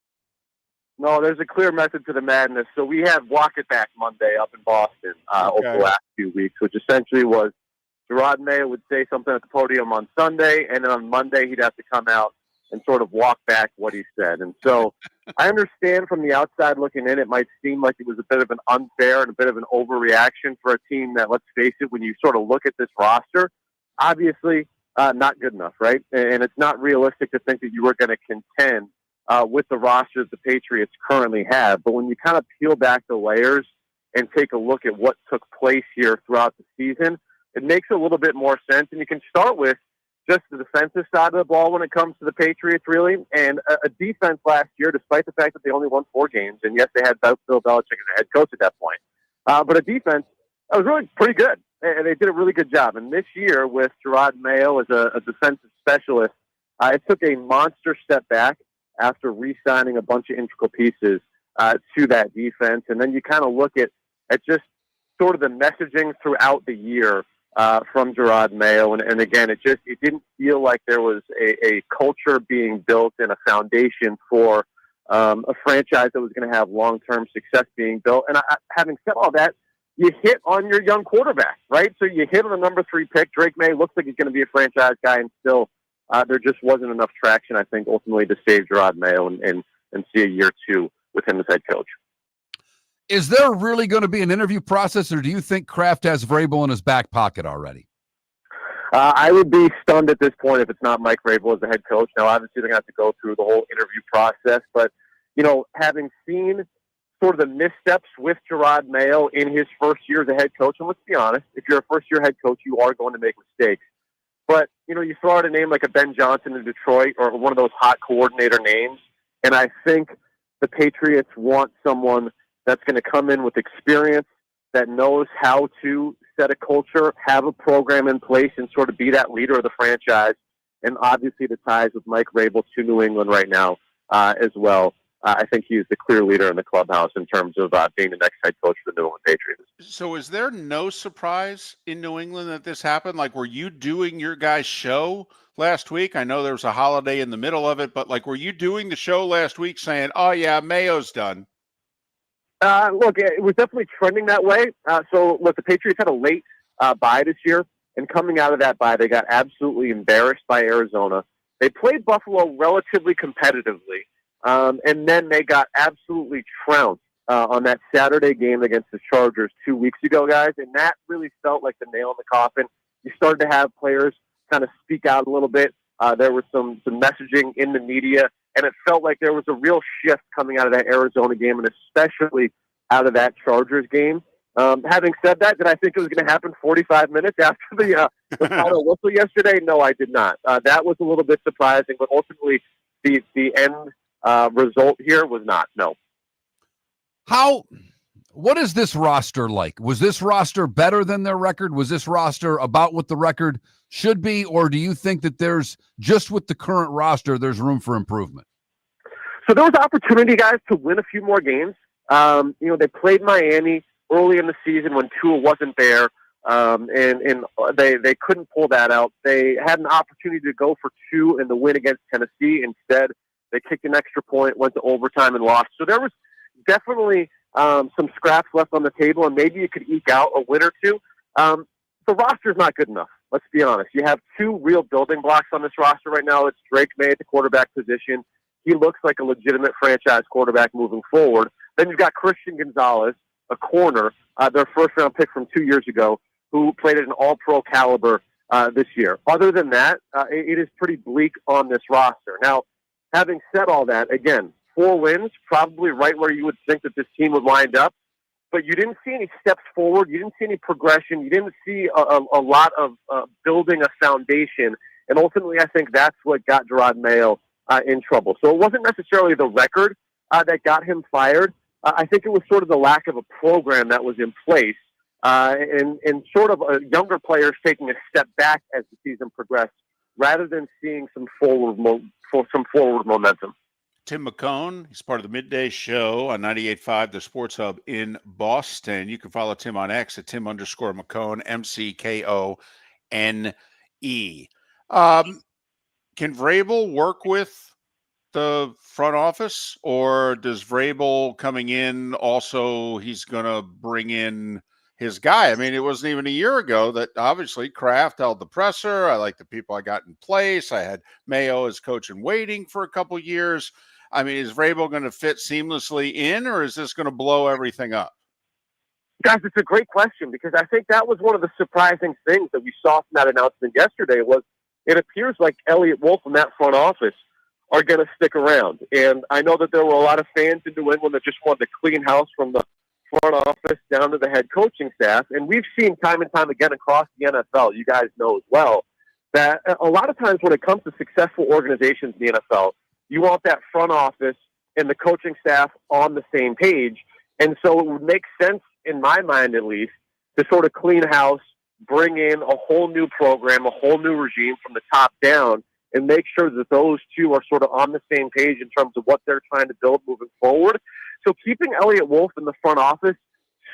No, there's a clear method to the madness. So we had Walk It Back Monday up in Boston over the last few weeks, which essentially was Gerard Mayo would say something at the podium on Sunday, and then on Monday he'd have to come out and sort of walk back what he said. And so I understand from the outside looking in, it might seem like it was a bit of an unfair and a bit of an overreaction for a team that, let's face it, when you sort of look at this roster, obviously not good enough, right? And it's not realistic to think that you were going to contend with the roster that the Patriots currently have. But when you kind of peel back the layers and take a look at what took place here throughout the season, it makes a little bit more sense. And you can start with just the defensive side of the ball when it comes to the Patriots, really. And a defense last year, despite the fact that they only won 4 games, and yes, they had Bill Belichick as a head coach at that point, but a defense that was really pretty good. And they did a really good job. And this year, with Gerard Mayo as a defensive specialist, it took a monster step back after re-signing a bunch of integral pieces to that defense. And then you kind of look at just sort of the messaging throughout the year from Gerard Mayo. And again, it didn't feel like there was a culture being built and a foundation for a franchise that was going to have long-term success being built. And having said all that, you hit on your young quarterback, right? So you hit on the number 3 pick. Drake May looks like he's going to be a franchise guy, and still there just wasn't enough traction, I think, ultimately to save Gerard Mayo and see a year 2 with him as head coach. Is there really going to be an interview process, or do you think Kraft has Vrabel in his back pocket already? I would be stunned at this point if it's not Mike Vrabel as the head coach. Now, obviously, they're going to have to go through the whole interview process, but, having seen sort of the missteps with Gerard Mayo in his first year as a head coach, and let's be honest, if you're a first-year head coach, you are going to make mistakes. But, you throw out a name like a Ben Johnson in Detroit or one of those hot coordinator names, and I think the Patriots want someone that's going to come in with experience, that knows how to set a culture, have a program in place, and sort of be that leader of the franchise. And obviously the ties with Mike Vrabel to New England right now as well. I think he's the clear leader in the clubhouse in terms of being the next head coach for the New England Patriots. So is there no surprise in New England that this happened? Like, were you doing your guys' show last week? I know there was a holiday in the middle of it, but were you doing the show last week saying, oh yeah, Mayo's done? Look, it was definitely trending that way. So, look, the Patriots had a late bye this year, And coming out of that bye, they got absolutely embarrassed by Arizona. They played Buffalo relatively competitively, and then they got absolutely trounced on that Saturday game against the Chargers 2 weeks ago, guys. And that really felt like the nail in the coffin. You started to have players kind of speak out a little bit. There was some messaging in the media, and it felt like there was a real shift coming out of that Arizona game, and especially out of that Chargers game. Having said that, did I think it was going to happen 45 minutes after the final whistle yesterday? No, I did not. That was a little bit surprising, but ultimately the end result here was not. No. What is this roster like? Was this roster better than their record? Was this roster about what the record should be? Or do you think that there's, just with the current roster, there's room for improvement? So there was opportunity, guys, to win a few more games. They played Miami early in the season when Tua wasn't there, and they couldn't pull that out. They had an opportunity to go for 2 in the win against Tennessee. Instead, they kicked an extra point, went to overtime, and lost. So there was definitely some scraps left on the table, and maybe you could eke out a win or two. The roster's not good enough. Let's be honest. You have 2 real building blocks on this roster right now. It's Drake May at the quarterback position. He looks like a legitimate franchise quarterback moving forward. Then you've got Christian Gonzalez, a corner, their first-round pick from 2 years ago, who played at an all-pro caliber this year. Other than that, it is pretty bleak on this roster. Now, having said all that, again, 4 wins, probably right where you would think that this team would wind up, but you didn't see any steps forward. You didn't see any progression. You didn't see a lot of building a foundation, and ultimately I think that's what got Jerod Mayo in trouble. So it wasn't necessarily the record that got him fired. I think it was sort of the lack of a program that was in place, and sort of younger players taking a step back as the season progressed, rather than seeing some forward momentum. Tim McKone, he's part of the Midday Show on 98.5, the Sports Hub in Boston. You can follow Tim on X at Tim_McKone, McKone. Can Vrabel work with the front office, or does Vrabel coming in also, he's going to bring in his guy? I mean, it wasn't even a year ago that obviously Kraft held the presser. I like the people I got in place. I had Mayo as coach in waiting for a couple years. I mean, is Vrabel going to fit seamlessly in, or is this going to blow everything up? Guys, it's a great question, because I think that was one of the surprising things that we saw from that announcement yesterday. Was it appears like Elliott Wolf and that front office are going to stick around. And I know that there were a lot of fans in New England that just wanted to clean house from the front office down to the head coaching staff. And we've seen time and time again across the NFL, you guys know as well, that a lot of times when it comes to successful organizations in the NFL, you want that front office and the coaching staff on the same page. And so it would make sense, in my mind at least, to sort of clean house, bring in a whole new program, a whole new regime from the top down, and make sure that those two are sort of on the same page in terms of what they're trying to build moving forward. So keeping Elliott Wolf in the front office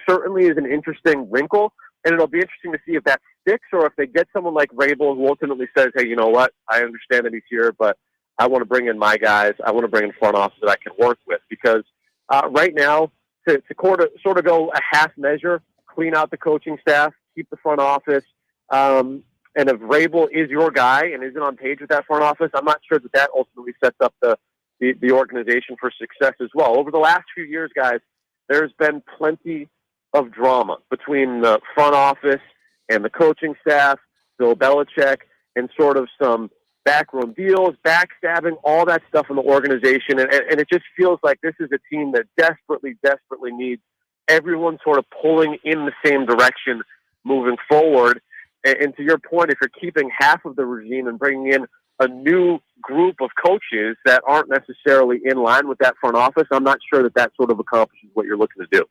certainly is an interesting wrinkle, and it'll be interesting to see if that sticks, or if they get someone like Vrabel who ultimately says, hey, you know what, I understand that he's here, but I want to bring in my guys. I want to bring in front office that I can work with. Because right now, to sort of go a half measure, clean out the coaching staff, keep the front office, and if Vrabel is your guy and isn't on page with that front office, I'm not sure that ultimately sets up the organization for success as well. Over the last few years, guys, there's been plenty of drama between the front office and the coaching staff, Bill Belichick, and sort of some backroom deals, backstabbing, all that stuff in the organization. And it just feels like this is a team that desperately, desperately needs everyone sort of pulling in the same direction moving forward. And to your point, if you're keeping half of the regime and bringing in a new group of coaches that aren't necessarily in line with that front office, I'm not sure that sort of accomplishes what you're looking to do.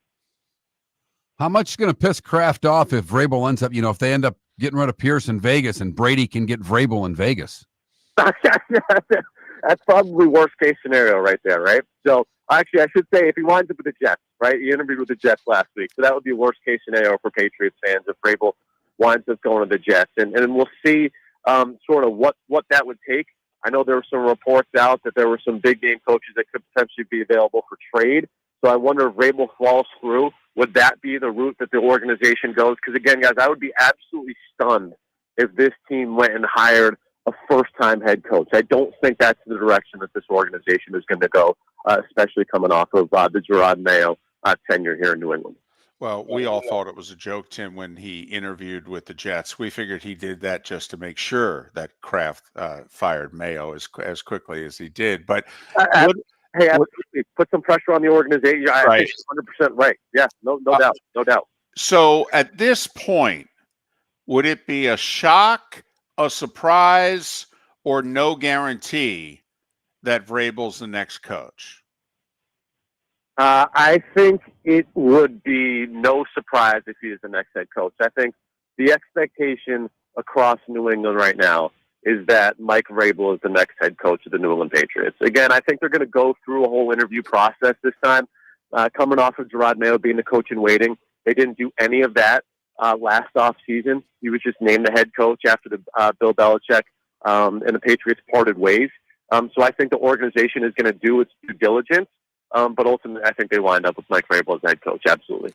How much is going to piss Kraft off if Vrabel ends up, if they end up getting rid of Pierce in Vegas and Brady can get Vrabel in Vegas? That's probably worst case scenario right there, right? So actually, I should say if he winds up with the Jets, right? He interviewed with the Jets last week, so that would be a worst case scenario for Patriots fans if Vrabel winds up going to the Jets, and we'll see sort of what that would take. I know there were some reports out that there were some big game coaches that could potentially be available for trade. So I wonder if Vrabel falls through. Would that be the route that the organization goes? Because again, guys, I would be absolutely stunned if this team went and hired a first-time head coach. I don't think that's the direction that this organization is going to go, especially coming off of the Gerard Mayo tenure here in New England. Well, we all thought it was a joke, Tim, when he interviewed with the Jets. We figured he did that just to make sure that Kraft fired Mayo as quickly as he did. But absolutely. Put some pressure on the organization. I think you're 100% right. Yeah, no doubt. So at this point, would it be a shock, a surprise, or no guarantee that Vrabel's the next coach? I think it would be no surprise if he is the next head coach. I think the expectation across New England right now is that Mike Vrabel is the next head coach of the New England Patriots. Again, I think they're going to go through a whole interview process this time. Coming off of Gerard Mayo being the coach in waiting, they didn't do any of that last offseason. He was just named the head coach after the Bill Belichick and the Patriots parted ways. So I think the organization is going to do its due diligence. But ultimately, I think they wind up with Mike Vrabel as head coach. Absolutely.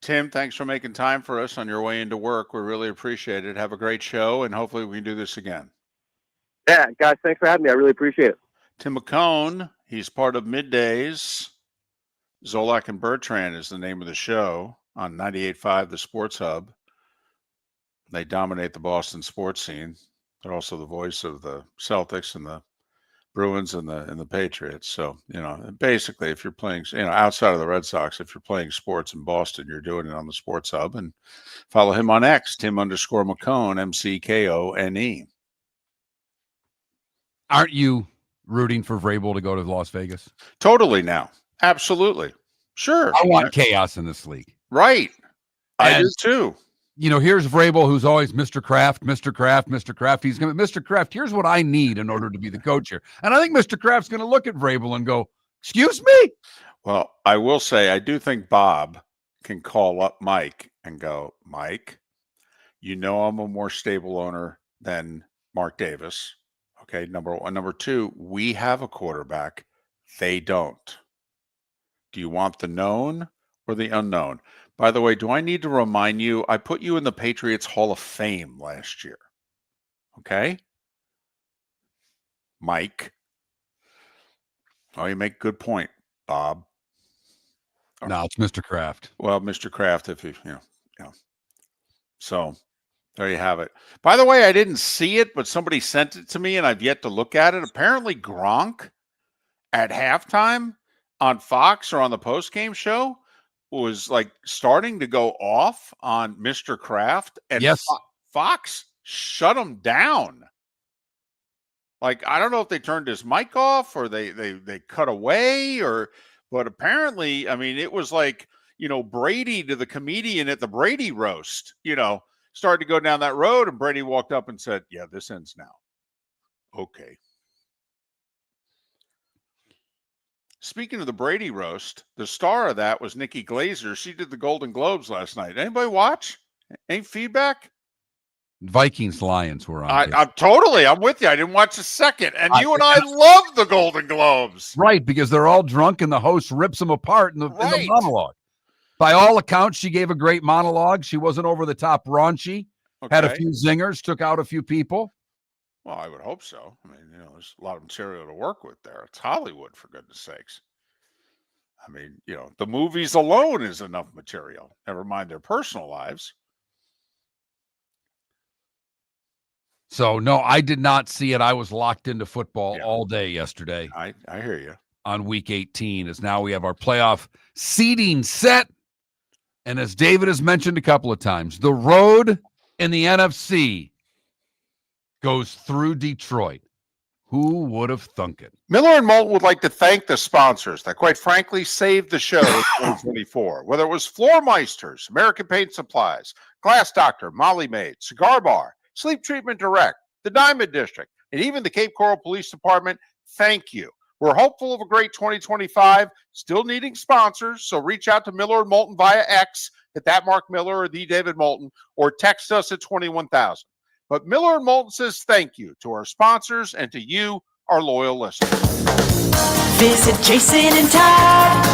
Tim, thanks for making time for us on your way into work. We really appreciate it. Have a great show, and hopefully we can do this again. Yeah, guys, thanks for having me. I really appreciate it. Tim McKone, he's part of Middays. Zolak and Bertrand is the name of the show on 98.5, the Sports Hub. They dominate the Boston sports scene. They're also the voice of the Celtics and the Bruins and the Patriots. So, basically, if you're playing, outside of the Red Sox, if you're playing sports in Boston, you're doing it on the Sports Hub. And follow him on X, Tim_McKone, McKone. Aren't you rooting for Vrabel to go to Las Vegas? Totally now. Absolutely. Sure. I want chaos in this league. Right. I do too. Here's Vrabel, who's always Mr. Kraft. He's going to, Mr. Kraft, here's what I need in order to be the coach here. And I think Mr. Kraft's going to look at Vrabel and go, excuse me? Well, I will say, I do think Bob can call up Mike and go, Mike, I'm a more stable owner than Mark Davis. Okay, number one. Number two, we have a quarterback. They don't. Do you want the known or the unknown? By the way, do I need to remind you, I put you in the Patriots Hall of Fame last year. Okay? Mike. Oh, you make a good point, Bob. No, it's Mr. Kraft. Well, Mr. Kraft, if you know. So there you have it. By the way, I didn't see it, but somebody sent it to me and I've yet to look at it. Apparently Gronk at halftime on Fox or on the postgame show was like starting to go off on Mr. Kraft, and yes. Fox shut him down. Like, I don't know if they turned his mic off or they cut away but apparently, I mean, it was like, Brady to the comedian at the Brady roast, started to go down that road, and Brady walked up and said, yeah, this ends now. Okay. Speaking of the Brady roast, the star of that was Nikki Glaser. She did the Golden Globes last night. Anybody watch? Any feedback? Vikings-Lions were on. I'm with you. I didn't watch a second. And you and I love the Golden Globes. Right, because they're all drunk and the host rips them apart in the monologue. By all accounts, she gave a great monologue. She wasn't over the top raunchy. Okay. Had a few zingers, took out a few people. Well, I would hope so. I mean, there's a lot of material to work with there. It's Hollywood, for goodness sakes. I mean, the movies alone is enough material. Never mind their personal lives. So, no, I did not see it. I was locked into football all day yesterday. I hear you. On week 18, as now we have our playoff seeding set. And as David has mentioned a couple of times, the road in the NFC goes through Detroit. Who would have thunk it? Miller and Moulton would like to thank the sponsors that, quite frankly, saved the show in 2024. Whether it was Floor Meisters, American Paint Supplies, Glass Doctor, Molly Maid, Cigar Bar, Sleep Treatment Direct, the Diamond District, and even the Cape Coral Police Department, thank you. We're hopeful of a great 2025, still needing sponsors, so reach out to Miller and Moulton via X at that Mark Miller or the David Moulton, or text us at 21,000. But Miller and Moulton says thank you to our sponsors and to you, our loyal listeners. Visit Jason and Todd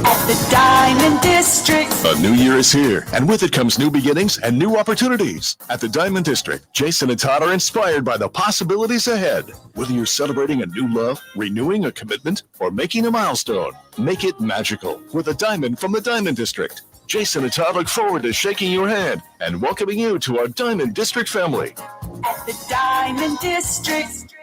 at the Diamond District. District. A new year is here, and with it comes new beginnings and new opportunities. At the Diamond District, Jason and Todd are inspired by the possibilities ahead. Whether you're celebrating a new love, renewing a commitment, or making a milestone, make it magical with a diamond from the Diamond District. Jason and Todd look forward to shaking your hand and welcoming you to our Diamond District family. At the Diamond District.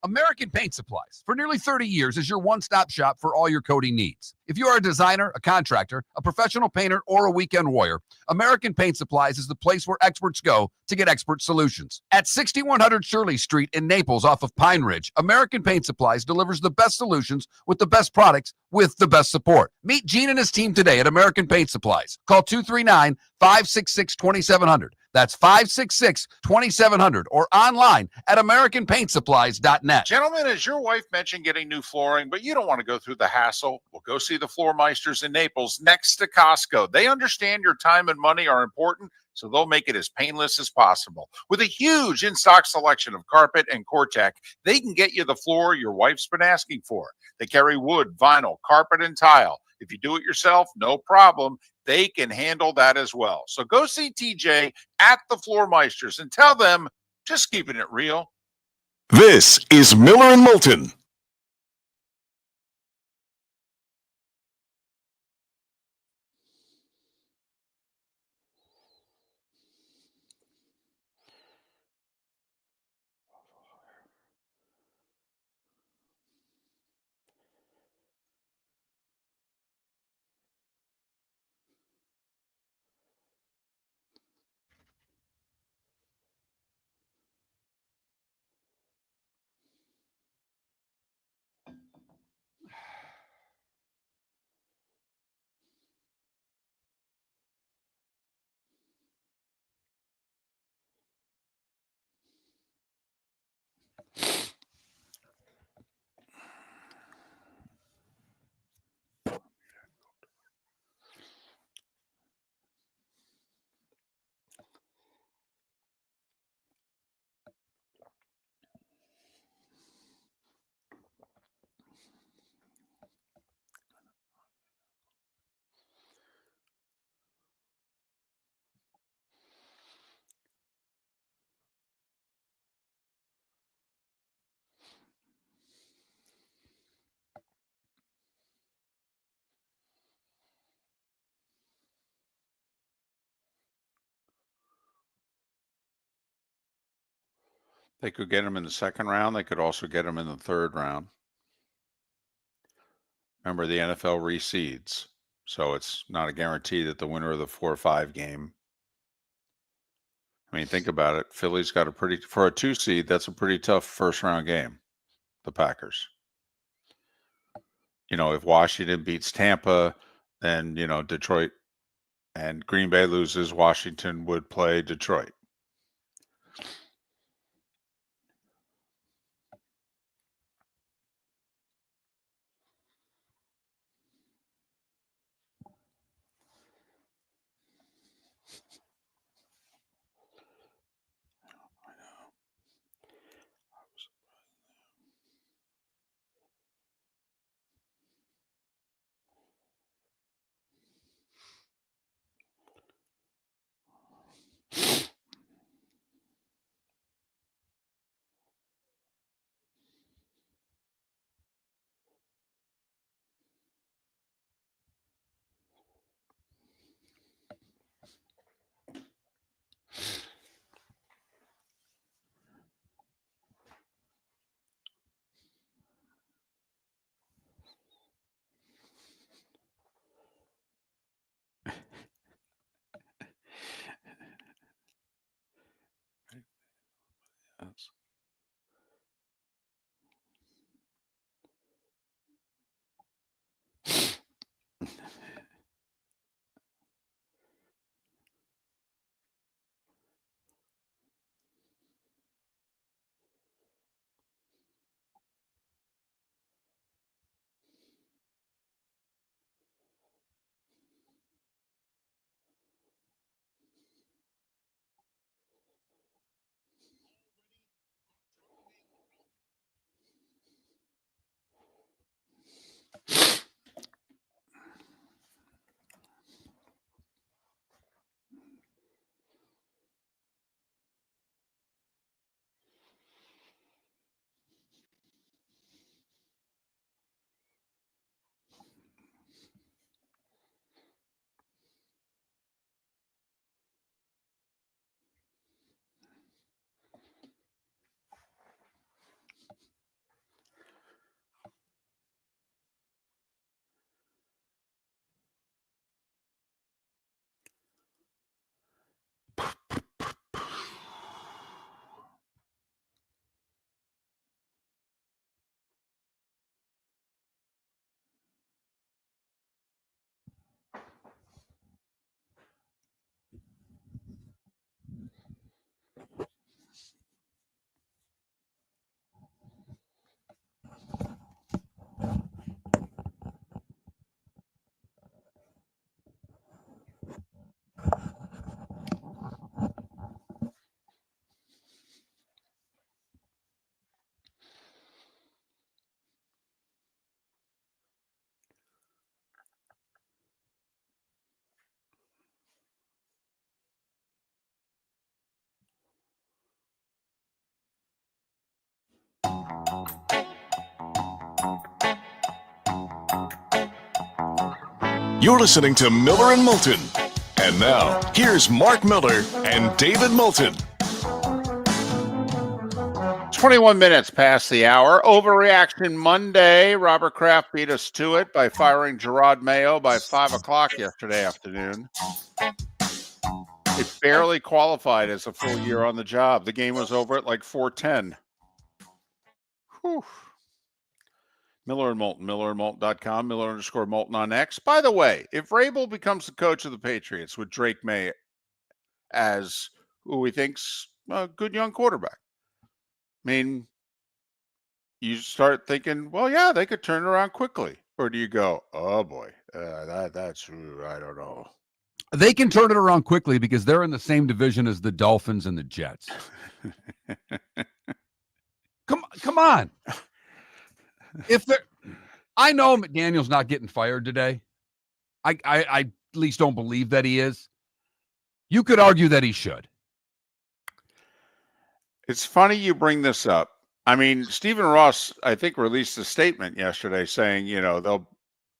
American Paint Supplies, for nearly 30 years, is your one-stop shop for all your coating needs. If you are a designer, a contractor, a professional painter, or a weekend warrior, American Paint Supplies is the place where experts go to get expert solutions. At 6100 Shirley Street in Naples off of Pine Ridge, American Paint Supplies delivers the best solutions with the best products with the best support. Meet Gene and his team today at American Paint Supplies. Call 239-566-2700. That's 566-2700 or online at AmericanPaintSupplies.net. Gentlemen, as your wife mentioned getting new flooring, but you don't want to go through the hassle, well, go see the Floor Meisters in Naples next to Costco. They understand your time and money are important, so they'll make it as painless as possible. With a huge in-stock selection of carpet and Cortec, they can get you the floor your wife's been asking for. They carry wood, vinyl, carpet, and tile. If you do it yourself, no problem. They can handle that as well. So go see TJ at the Floor Meisters and tell them, just keeping it real. This is Miller and Moulton. They could get him in the second round. They could also get him in the third round. Remember, the NFL reseeds, so it's not a guarantee that the winner of the 4-5 game. I mean, think about it. Philly's got for a 2 seed, that's a pretty tough first round game, the Packers. You know, if Washington beats Tampa, then, you know, Detroit and Green Bay loses, Washington would play Detroit. Yes. You're listening to Miller and Moulton. And now, here's Mark Miller and David Moulton. 21 minutes past the hour. Overreaction Monday. Robert Kraft beat us to it by firing Gerard Mayo by 5 o'clock yesterday afternoon. It barely qualified as a full year on the job. The game was over at like 4:10. Whew. Miller and Moulton, millerandmoulton.com, Miller_Moulton on X. By the way, if Vrabel becomes the coach of the Patriots with Drake May as who he think's a good young quarterback, I mean, you start thinking, well, yeah, they could turn it around quickly. Or do you go, oh boy, that's I don't know. They can turn it around quickly because they're in the same division as the Dolphins and the Jets. Come on. I know McDaniel's not getting fired today. I at least don't believe that he is. You could argue that he should. It's funny you bring this up. I mean, Stephen Ross, I think, released a statement yesterday saying, they'll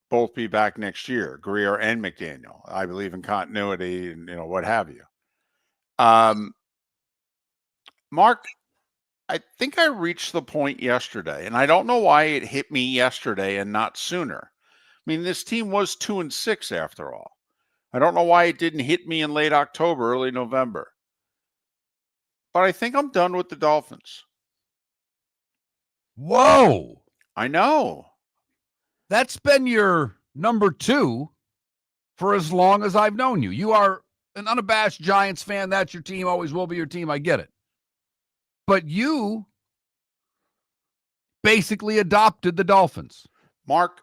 both be back next year, Greer and McDaniel. I believe in continuity and, what have you. Mark, I think I reached the point yesterday, and I don't know why it hit me yesterday and not sooner. I mean, this team was 2-6 after all. I don't know why it didn't hit me in late October, early November. But I think I'm done with the Dolphins. Whoa. I know. That's been your number 2 for as long as I've known you. You are an unabashed Giants fan. That's your team, always will be your team. I get it. But you basically adopted the Dolphins. Mark,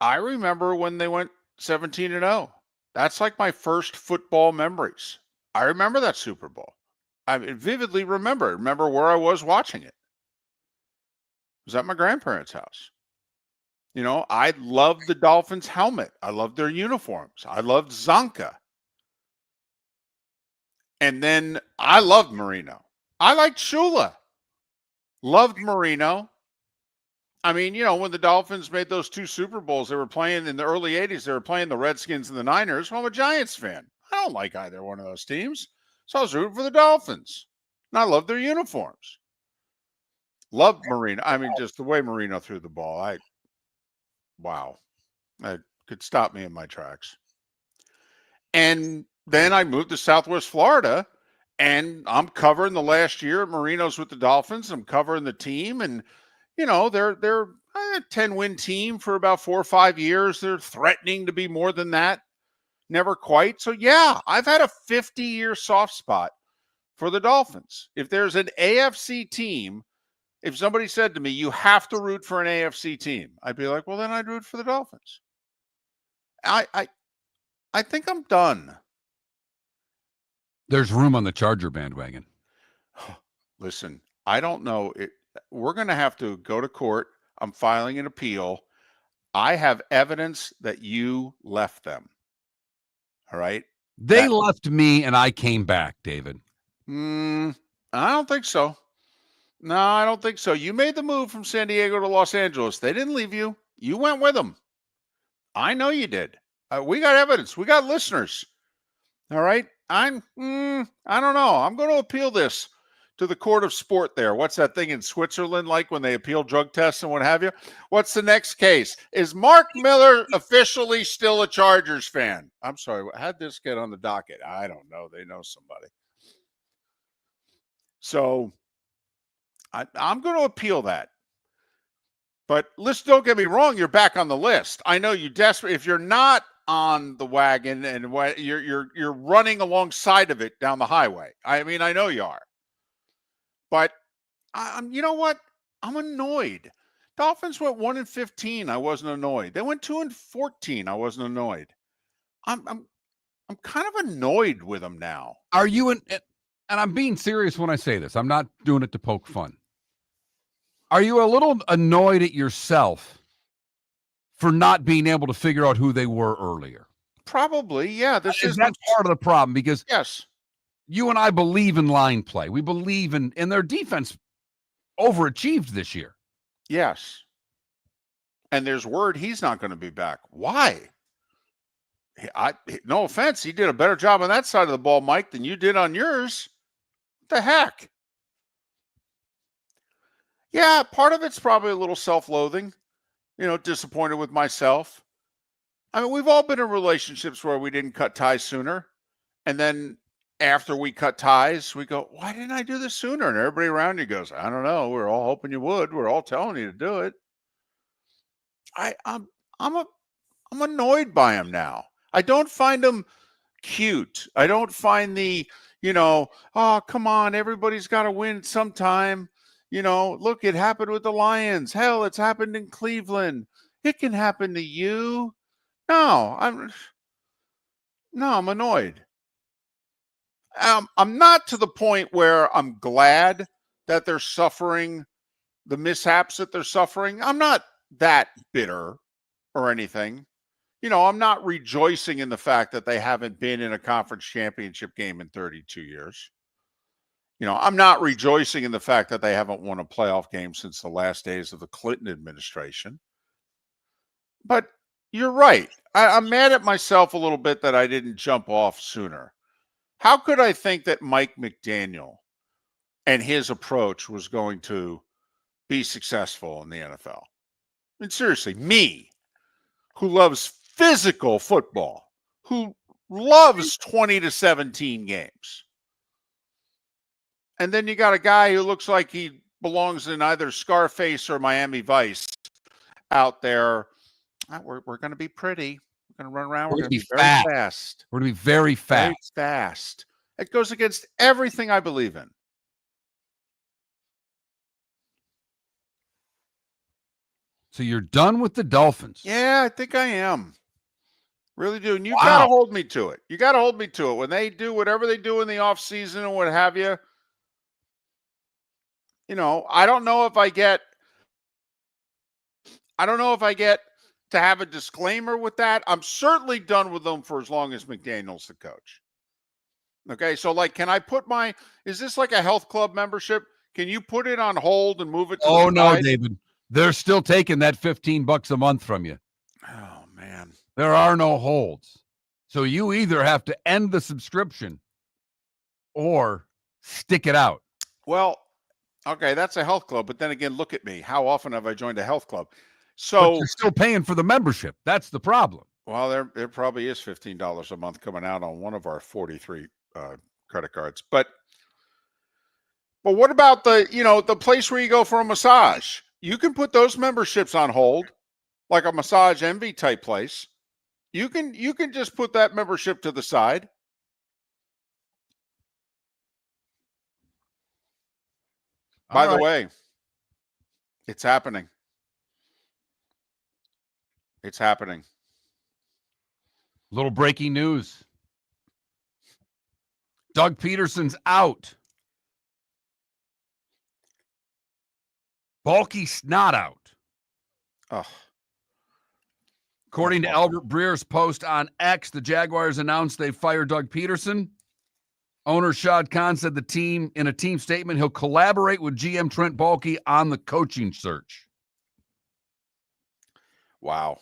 I remember when they went 17-0. That's like my first football memories. I remember that Super Bowl. I vividly remember where I was watching it. It was at my grandparents' house. I loved the Dolphins helmet. I loved their uniforms. I loved Zonka. And then I loved Marino. I liked Shula. Loved Marino. I mean, when the Dolphins made those 2 Super Bowls, they were playing in the early 80s. They were playing the Redskins and the Niners. Well, I'm a Giants fan. I don't like either one of those teams. So I was rooting for the Dolphins. And I loved their uniforms. Loved Marino. I mean, just the way Marino threw the ball. Wow. That could stop me in my tracks. And then I moved to Southwest Florida, and I'm covering the last year at Marino's with the Dolphins. I'm covering the team, and, they're a 10-win team for about 4 or 5 years. They're threatening to be more than that. Never quite. So, yeah, I've had a 50-year soft spot for the Dolphins. If there's an AFC team, if somebody said to me, you have to root for an AFC team, I'd be like, well, then I'd root for the Dolphins. I think I'm done. There's room on the Charger bandwagon. Listen, I don't know. We're going to have to go to court. I'm filing an appeal. I have evidence that you left them. All right? They left me and I came back, David. I don't think so. No, I don't think so. You made the move from San Diego to Los Angeles. They didn't leave you. You went with them. I know you did. We got evidence. We got listeners. All right? I don't know. I'm going to appeal this to the court of sport there. What's that thing in Switzerland like when they appeal drug tests and what have you? What's the next case? Is Mark Miller officially still a Chargers fan? I'm sorry. How'd this get on the docket? I don't know. They know somebody. So I'm going to appeal that. But listen, don't get me wrong. You're back on the list. I know you desperate. If you're not on the wagon and you're running alongside of it down the highway. I mean, I know you are. But you know what? I'm annoyed. Dolphins went 1-15. I wasn't annoyed. They went 2-14. I wasn't annoyed. I'm kind of annoyed with them now. Are you and I'm being serious when I say this. I'm not doing it to poke fun. Are you a little annoyed at yourself for not being able to figure out who they were earlier? Probably, yeah. That's part of the problem because yes, you and I believe in line play. We believe in their defense overachieved this year. Yes. And there's word he's not going to be back. Why? no offense, he did a better job on that side of the ball, Mike, than you did on yours. What the heck? Yeah, part of it's probably a little self-loathing, disappointed with myself. I mean, we've all been in relationships where we didn't cut ties sooner. And then after we cut ties, we go, why didn't I do this sooner? And everybody around you goes, I don't know. We're all hoping you would. We're all telling you to do it. I'm annoyed by him now. I don't find him cute. I don't find the, oh, come on, everybody's got to win sometime. Look, it happened with the Lions. Hell, it's happened in Cleveland. It can happen to you. No, I'm annoyed. I'm not to the point where I'm glad that they're suffering the mishaps that they're suffering. I'm not that bitter or anything. I'm not rejoicing in the fact that they haven't been in a conference championship game in 32 years. I'm not rejoicing in the fact that they haven't won a playoff game since the last days of the Clinton administration. But you're right. I'm mad at myself a little bit that I didn't jump off sooner. How could I think that Mike McDaniel and his approach was going to be successful in the NFL? I mean, seriously, me, who loves physical football, who loves 20-17 games. And then you got a guy who looks like he belongs in either Scarface or Miami Vice out there. We're going to be pretty. We're going to run around. We're going to be very fast. We're going to be very fast. Very fast. It goes against everything I believe in. So you're done with the Dolphins? Yeah, I think I am. Really do. And you got to hold me to it. You got to hold me to it. When they do whatever they do in the offseason and what have you, I don't know if I get to have a disclaimer with that. I'm certainly done with them for as long as McDaniel's the coach. Okay, so can I put is this like a health club membership? Can you put it on hold and move it to the no, side? David. They're still taking that $15 a month from you. Oh, man. There are no holds. So you either have to end the subscription or stick it out. Well, okay, that's a health club. But then again, look at me. How often have I joined a health club? So but you're still paying for the membership. That's the problem. Well, there probably is $15 a month coming out on one of our 43 credit cards. But what about the place where you go for a massage? You can put those memberships on hold, like a Massage Envy type place. You can just put that membership to the side. By the way, it's happening. It's happening. Little breaking news. Doug Peterson's out. Balky's not out. Oh. According to Albert Breer's post on X, the Jaguars announced they fired Doug Peterson. Owner Shad Khan said the team, in a team statement, he'll collaborate with GM Trent Baalke on the coaching search. Wow.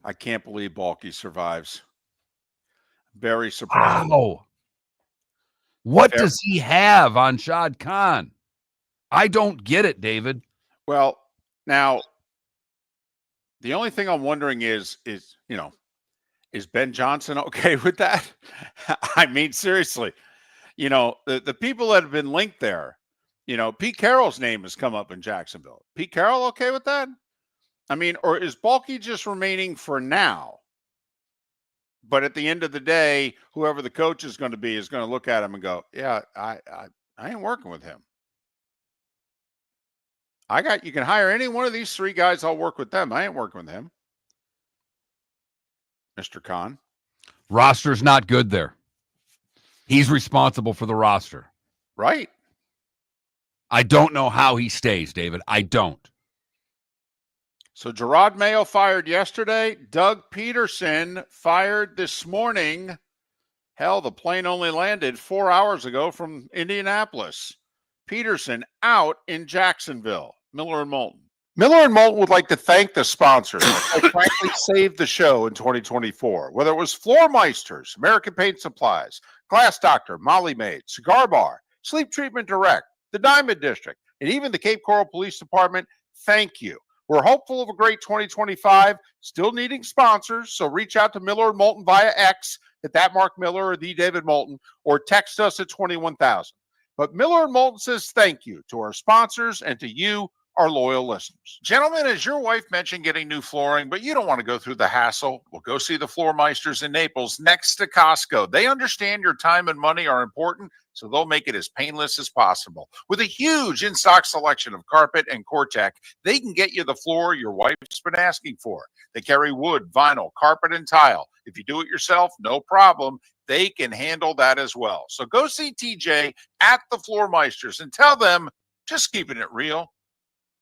I can't believe Baalke survives. Very surprised. Wow. What does he have on Shad Khan? I don't get it, David. Well, now, the only thing I'm wondering is Ben Johnson okay with that? I mean, seriously, the people that have been linked there, Pete Carroll's name has come up in Jacksonville. Pete Carroll okay with that? I mean, or is Baalke just remaining for now? But at the end of the day, whoever the coach is going to be is going to look at him and go, yeah, I ain't working with him. You can hire any one of these three guys. I'll work with them. I ain't working with him. Mr. Khan. Roster's not good there. He's responsible for the roster. Right. I don't know how he stays, David. I don't. So Gerard Mayo fired yesterday. Doug Peterson fired this morning. Hell, the plane only landed 4 hours ago from Indianapolis. Peterson out in Jacksonville. Miller and Moulton. Miller and Moulton would like to thank the sponsors that frankly saved the show in 2024, whether it was Floor Meisters, American Paint Supplies, Glass Doctor, Molly Maid, Cigar Bar, Sleep Treatment Direct, the Diamond District, and even the Cape Coral Police Department. Thank you. We're hopeful of a great 2025, still needing sponsors, so reach out to Miller and Moulton via X at that Mark Miller or the David Moulton, or text us at 21,000. But Miller and Moulton says thank you to our sponsors and to you, our loyal listeners. Gentlemen, as your wife mentioned getting new flooring, but you don't want to go through the hassle, well, go see the Floor Meisters in Naples next to Costco. They understand your time and money are important, so they'll make it as painless as possible. With a huge in-stock selection of carpet and Cortec, they can get you the floor your wife's been asking for. They carry wood, vinyl, carpet, and tile. If you do it yourself, no problem. They can handle that as well. So go see TJ at the Floor Meisters and tell them, just keeping it real.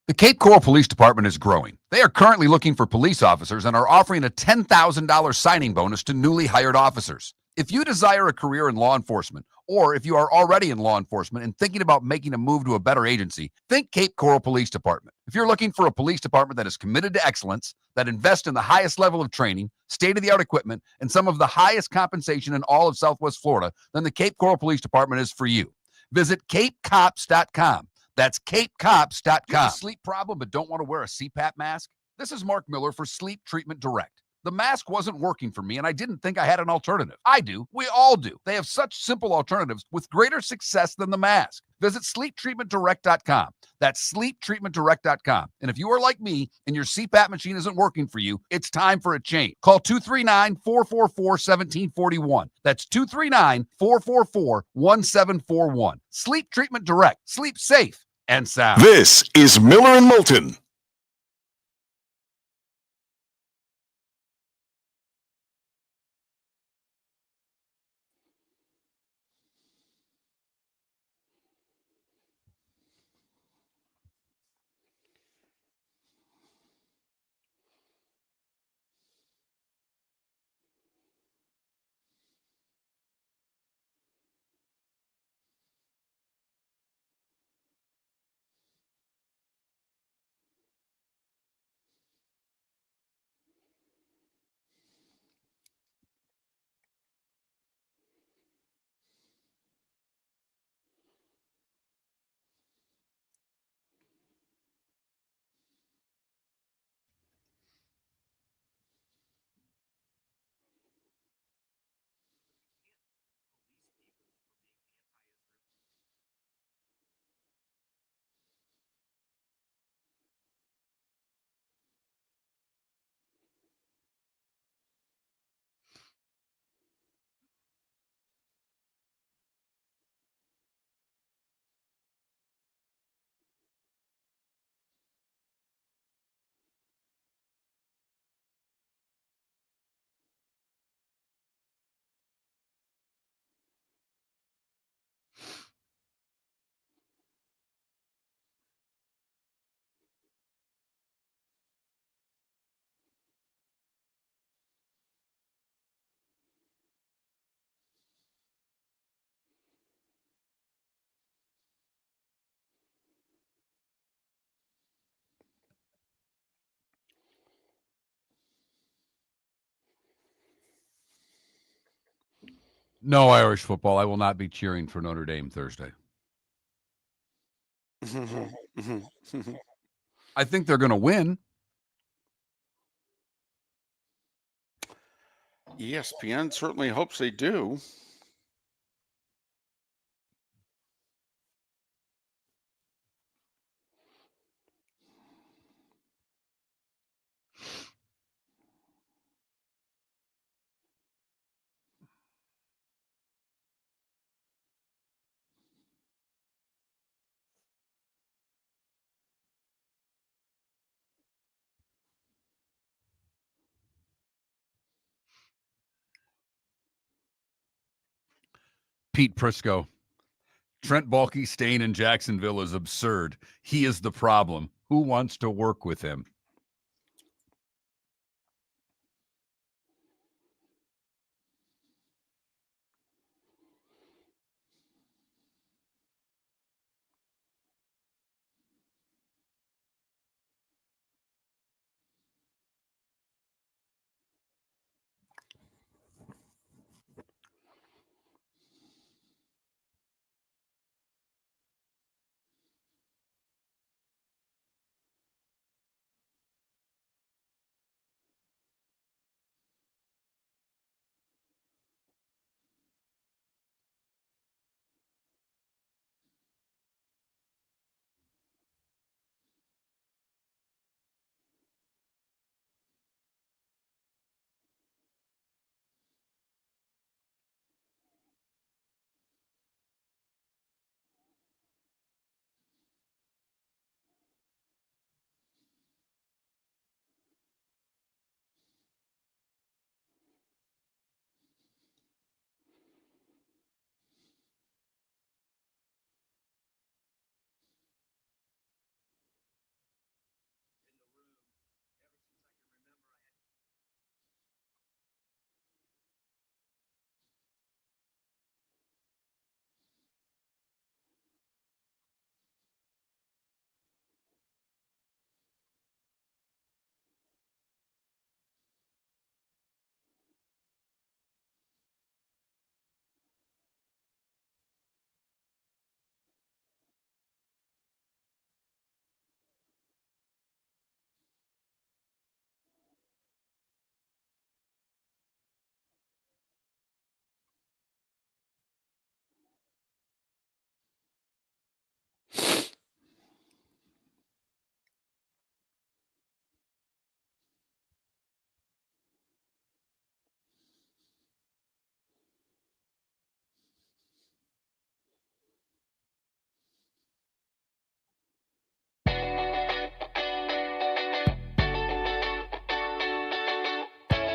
The Cape Coral Police Department is growing. They are currently looking for police officers and are offering a $10,000 signing bonus to newly hired officers. If you desire a career in law enforcement, or if you are already in law enforcement and thinking about making a move to a better agency, think Cape Coral Police Department. If you're looking for a police department that is committed to excellence, that invests in the highest level of training, state-of-the-art equipment, and some of the highest compensation in all of Southwest Florida, then the Cape Coral Police Department is for you. Visit capecops.com. That's capecops.com. You have a sleep problem but don't want to wear a CPAP mask? This is Mark Miller for Sleep Treatment Direct. The mask wasn't working for me, and I didn't think I had an alternative. I do. We all do. They have such simple alternatives with greater success than the mask. Visit sleeptreatmentdirect.com. That's sleeptreatmentdirect.com. And if you are like me and your CPAP machine isn't working for you, it's time for a change. Call 239-444-1741. That's 239-444-1741. Sleep Treatment Direct. Sleep safe and sound. This is Miller and Moulton. No Irish football. I will not be cheering for Notre Dame Thursday. I think they're going to win. ESPN certainly hopes they do. Pete Prisco. Trent Baalke staying in Jacksonville is absurd. He is the problem. Who wants to work with him?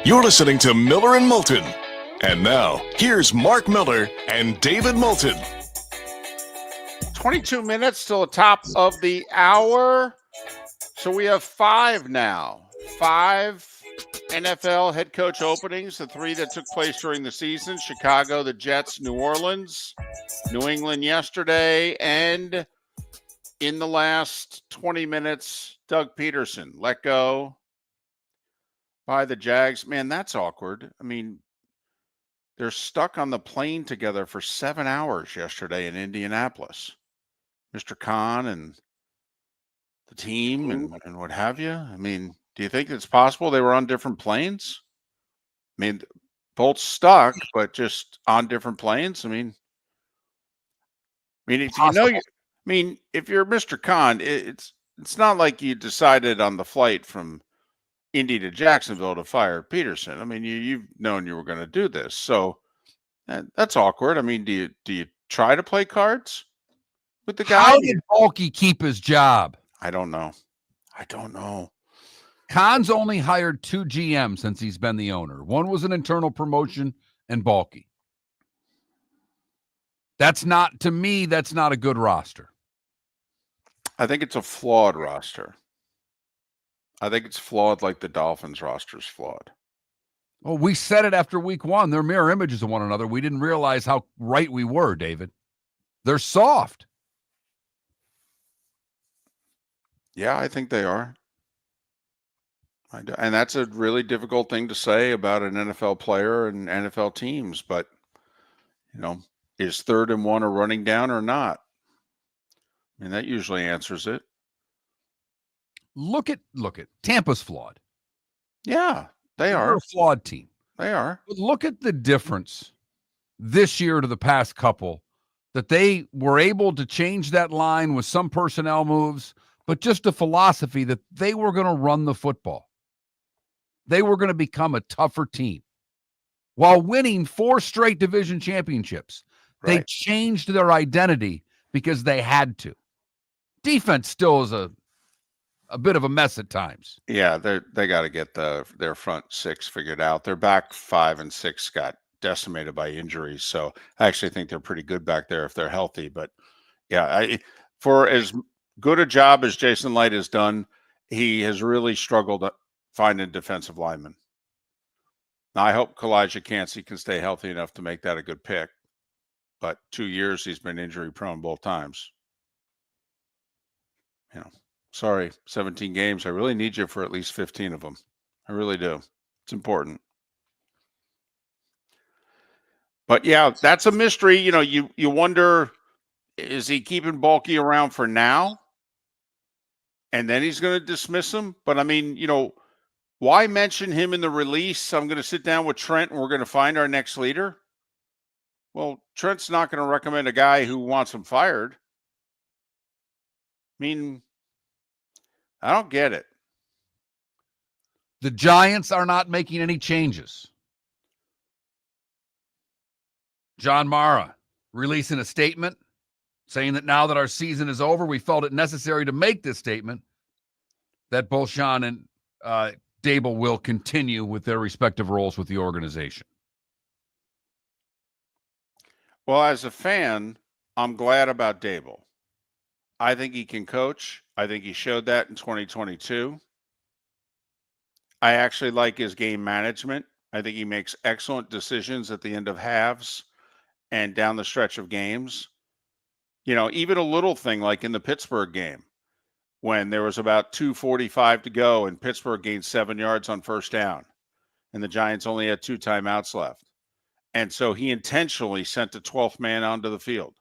You're listening to Miller and Moulton. And now, here's Mark Miller and David Moulton. 22 minutes till the top of the hour. So we have 5 now. 5 NFL head coach openings, the 3 that took place during the season: Chicago, the Jets, New Orleans, New England yesterday, and in the last 20 minutes, Doug Peterson let go by the Jags. Man, that's awkward. I mean, they're stuck on the plane together for 7 hours yesterday in Indianapolis. Mr. Khan and the team and what have you. I mean, do you think it's possible they were on different planes? I mean, both stuck, but just on different planes. I mean, if you know, if you're Mr. Khan, it's not like you decided on the flight from Indy to Jacksonville to fire Peterson. I mean, you've known you were going to do this, so that's awkward. I mean, do you try to play cards with the guy? How did Balky keep his job? I don't know. Khan's only hired 2 GMs since he's been the owner. One was an internal promotion, and Balky. That's not a good roster. I think it's a flawed roster. I think it's flawed like the Dolphins roster's flawed. Well, we said it after week 1. They're mirror images of one another. We didn't realize how right we were, David. They're soft. Yeah, I think they are. And that's a really difficult thing to say about an NFL player and NFL teams. But, is 3rd and 1 a running down or not? I mean, that usually answers it. Look at Tampa's flawed. Yeah, they are. They're a flawed team. They are. But look at the difference this year to the past couple, that they were able to change that line with some personnel moves, but just a philosophy that they were going to run the football. They were going to become a tougher team while winning 4 straight division championships. Right. They changed their identity because they had to. Defense still is a bit of a mess at times. Yeah, they got to get their front 6 figured out. Their back 5 and 6 got decimated by injuries, so I actually think they're pretty good back there if they're healthy. But yeah, for as good a job as Jason Light has done, he has really struggled finding defensive linemen. Now, I hope Kalijah Cansey can stay healthy enough to make that a good pick. But 2 years, he's been injury prone both times. Sorry, 17 games. I really need you for at least 15 of them. I really do. It's important. But yeah, that's a mystery. You wonder, is he keeping Balky around for now? And then he's going to dismiss him? But I mean, why mention him in the release? I'm going to sit down with Trent and we're going to find our next leader. Well, Trent's not going to recommend a guy who wants him fired. I mean, I don't get it. The Giants are not making any changes. John Mara releasing a statement saying that now that our season is over, we felt it necessary to make this statement that both Sean and Dable will continue with their respective roles with the organization. Well, as a fan, I'm glad about Dable. I think he can coach. I think he showed that in 2022. I actually like his game management. I think he makes excellent decisions at the end of halves and down the stretch of games. Even a little thing like in the Pittsburgh game when there was about 2:45 to go and Pittsburgh gained 7 yards on first down and the Giants only had 2 timeouts left. And so he intentionally sent the 12th man onto the field.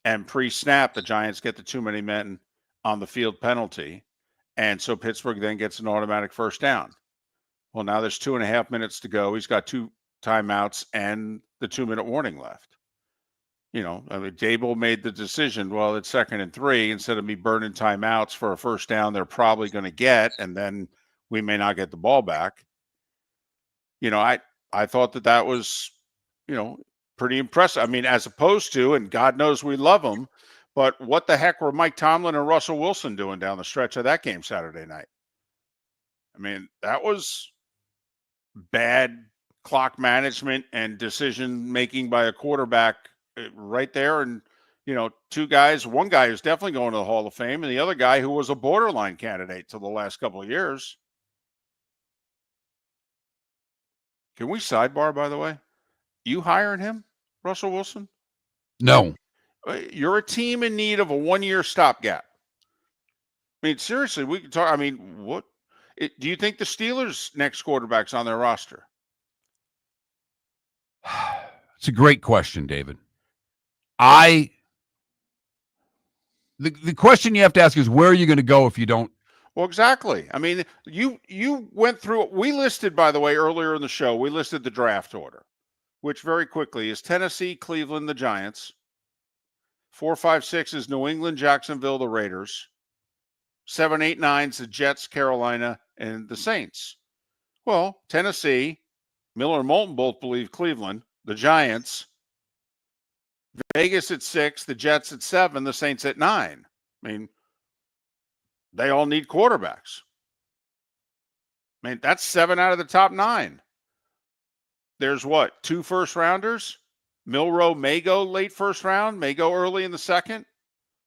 And pre-snap, the Giants get the too many men on the field penalty. And so Pittsburgh then gets an automatic first down. Well, now there's 2.5 minutes to go. He's got 2 timeouts and the 2-minute warning left. Dable made the decision, well, it's 2nd and 3. Instead of me burning timeouts for a first down they're probably going to get, and then we may not get the ball back. I thought that was, pretty impressive. I mean, as opposed to, and God knows we love them, but what the heck were Mike Tomlin and Russell Wilson doing down the stretch of that game Saturday night? I mean, that was bad clock management and decision making by a quarterback right there. And, two guys, one guy is definitely going to the Hall of Fame, and the other guy who was a borderline candidate till the last couple of years. Can we sidebar, by the way? You hiring him, Russell Wilson? No. You're a team in need of a 1-year stopgap. I mean, seriously, we can talk. I mean, what do you think the Steelers' next quarterback's on their roster? It's a great question, David. The question you have to ask is, where are you going to go if you don't? Well, exactly. I mean, you went through. We listed, by the way, earlier in the show, we listed the draft order, which very quickly is Tennessee, Cleveland, the Giants. 4, 5, 6 is New England, Jacksonville, the Raiders. 7, 8, 9 is the Jets, Carolina, and the Saints. Well, Tennessee, Miller and Moulton both believe Cleveland, the Giants, Vegas at 6, the Jets at 7, the Saints at 9. I mean, they all need quarterbacks. I mean, that's 7 out of the top 9. There's what, 2 first-rounders? Milroe may go late first round, may go early in the second.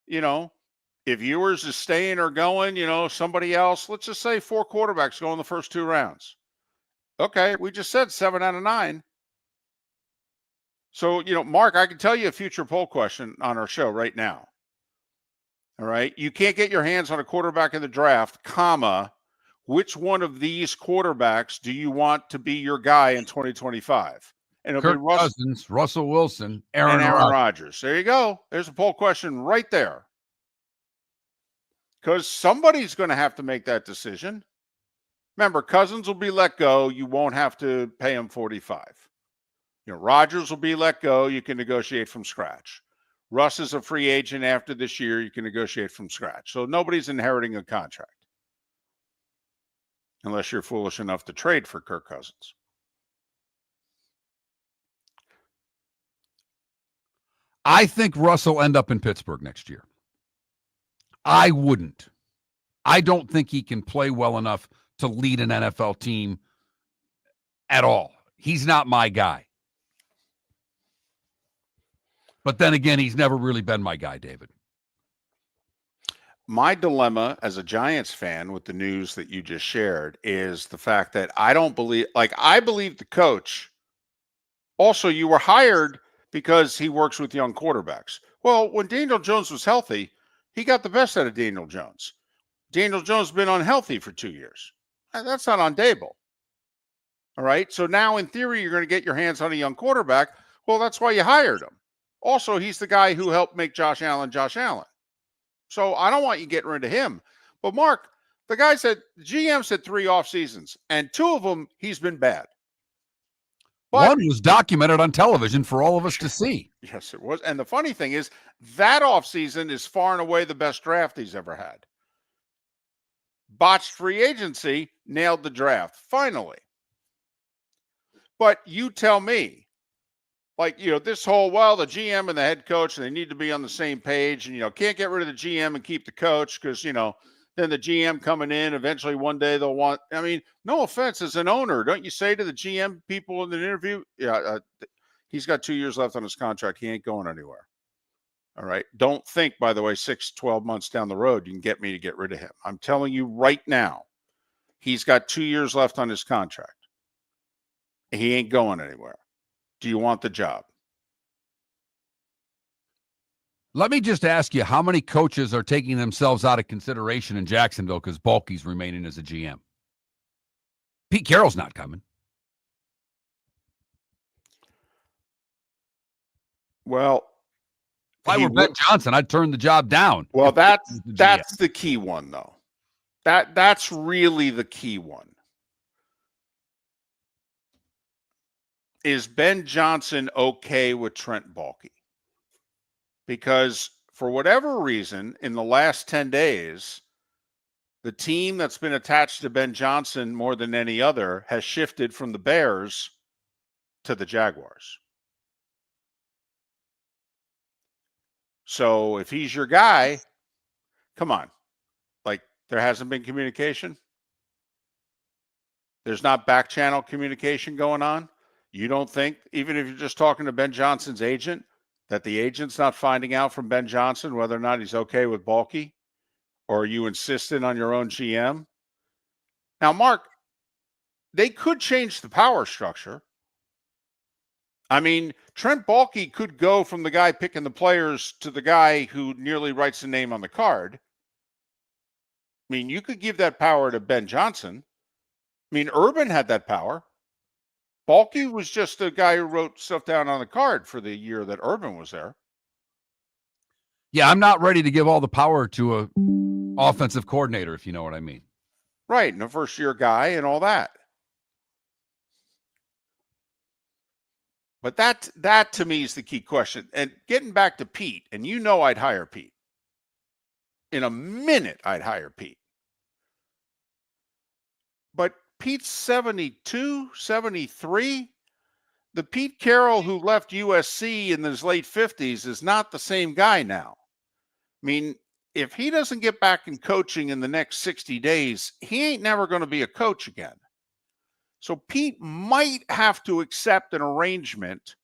If Ewers is staying or going, somebody else, let's just say 4 quarterbacks go in the first 2 rounds. Okay, we just said 7 out of 9. So, Mark, I can tell you a future poll question on our show right now. All right. You can't get your hands on a quarterback in the draft, which one of these quarterbacks do you want to be your guy in 2025? And it'll Kirk be Cousins, Russell Wilson, Aaron Rodgers. There you go. There's a poll question right there. Because somebody's going to have to make that decision. Remember, Cousins will be let go. You won't have to pay him $45. Rodgers will be let go. You can negotiate from scratch. Russ is a free agent after this year. You can negotiate from scratch. So nobody's inheriting a contract. Unless you're foolish enough to trade for Kirk Cousins. I think Russ will end up in Pittsburgh next year. I wouldn't. I don't think he can play well enough to lead an NFL team at all. He's not my guy. But then again, he's never really been my guy, David. My dilemma as a Giants fan with the news that you just shared is the fact that I believe the coach. Also, you were hired because he works with young quarterbacks. Well, when Daniel Jones was healthy, he got the best out of Daniel Jones. Daniel Jones has been unhealthy for 2 years. That's not on Dable. All right. So now, in theory, you're going to get your hands on a young quarterback. Well, that's why you hired him. Also, he's the guy who helped make Josh Allen. So I don't want you getting rid of him. But Mark, the GM said 3 off seasons, and 2 of them he's been bad. But one was documented on television for all of us to see. Yes, it was. And the funny thing is, that offseason is far and away the best draft he's ever had. Botched free agency, nailed the draft, finally. But you tell me, this whole, the GM and the head coach, they need to be on the same page, and, can't get rid of the GM and keep the coach because, then the GM coming in, eventually one day they'll want, no offense, as an owner, don't you say to the GM people in an interview, he's got 2 years left on his contract. He ain't going anywhere. All right. Don't think, by the way, 6-12 months down the road, you can get me to get rid of him. I'm telling you right now, he's got 2 years left on his contract. He ain't going anywhere. Do you want the job? Let me just ask you, how many coaches are taking themselves out of consideration in Jacksonville because Balky's remaining as a GM? Pete Carroll's not coming. Well, if I were Ben Johnson, I'd turn the job down. Well, that's the key one, though. That's really the key one. Is Ben Johnson okay with Trent Baalke? Because for whatever reason, in the last 10 days, the team that's been attached to Ben Johnson more than any other has shifted from the Bears to the Jaguars. So if he's your guy, come on. There hasn't been communication. There's not back channel communication going on. You don't think, even if you're just talking to Ben Johnson's agent, that the agent's not finding out from Ben Johnson whether or not he's okay with Balky? Or are you insistent on your own GM? Now, Mark, they could change the power structure. I mean, Trent Baalke could go from the guy picking the players to the guy who nearly writes the name on the card. I mean, you could give that power to Ben Johnson. I mean, Urban had that power. Baalke was just a guy who wrote stuff down on the card for the year that Urban was there. Yeah, I'm not ready to give all the power to a offensive coordinator, if you know what I mean. Right, and a first-year guy and all that. But that to me is the key question. And getting back to Pete, and you know I'd hire Pete. In a minute, I'd hire Pete. But Pete's 72, 73. The Pete Carroll who left USC in his late 50s is not the same guy now. I mean, if he doesn't get back in coaching in the next 60 days, he ain't never going to be a coach again. So Pete might have to accept an arrangement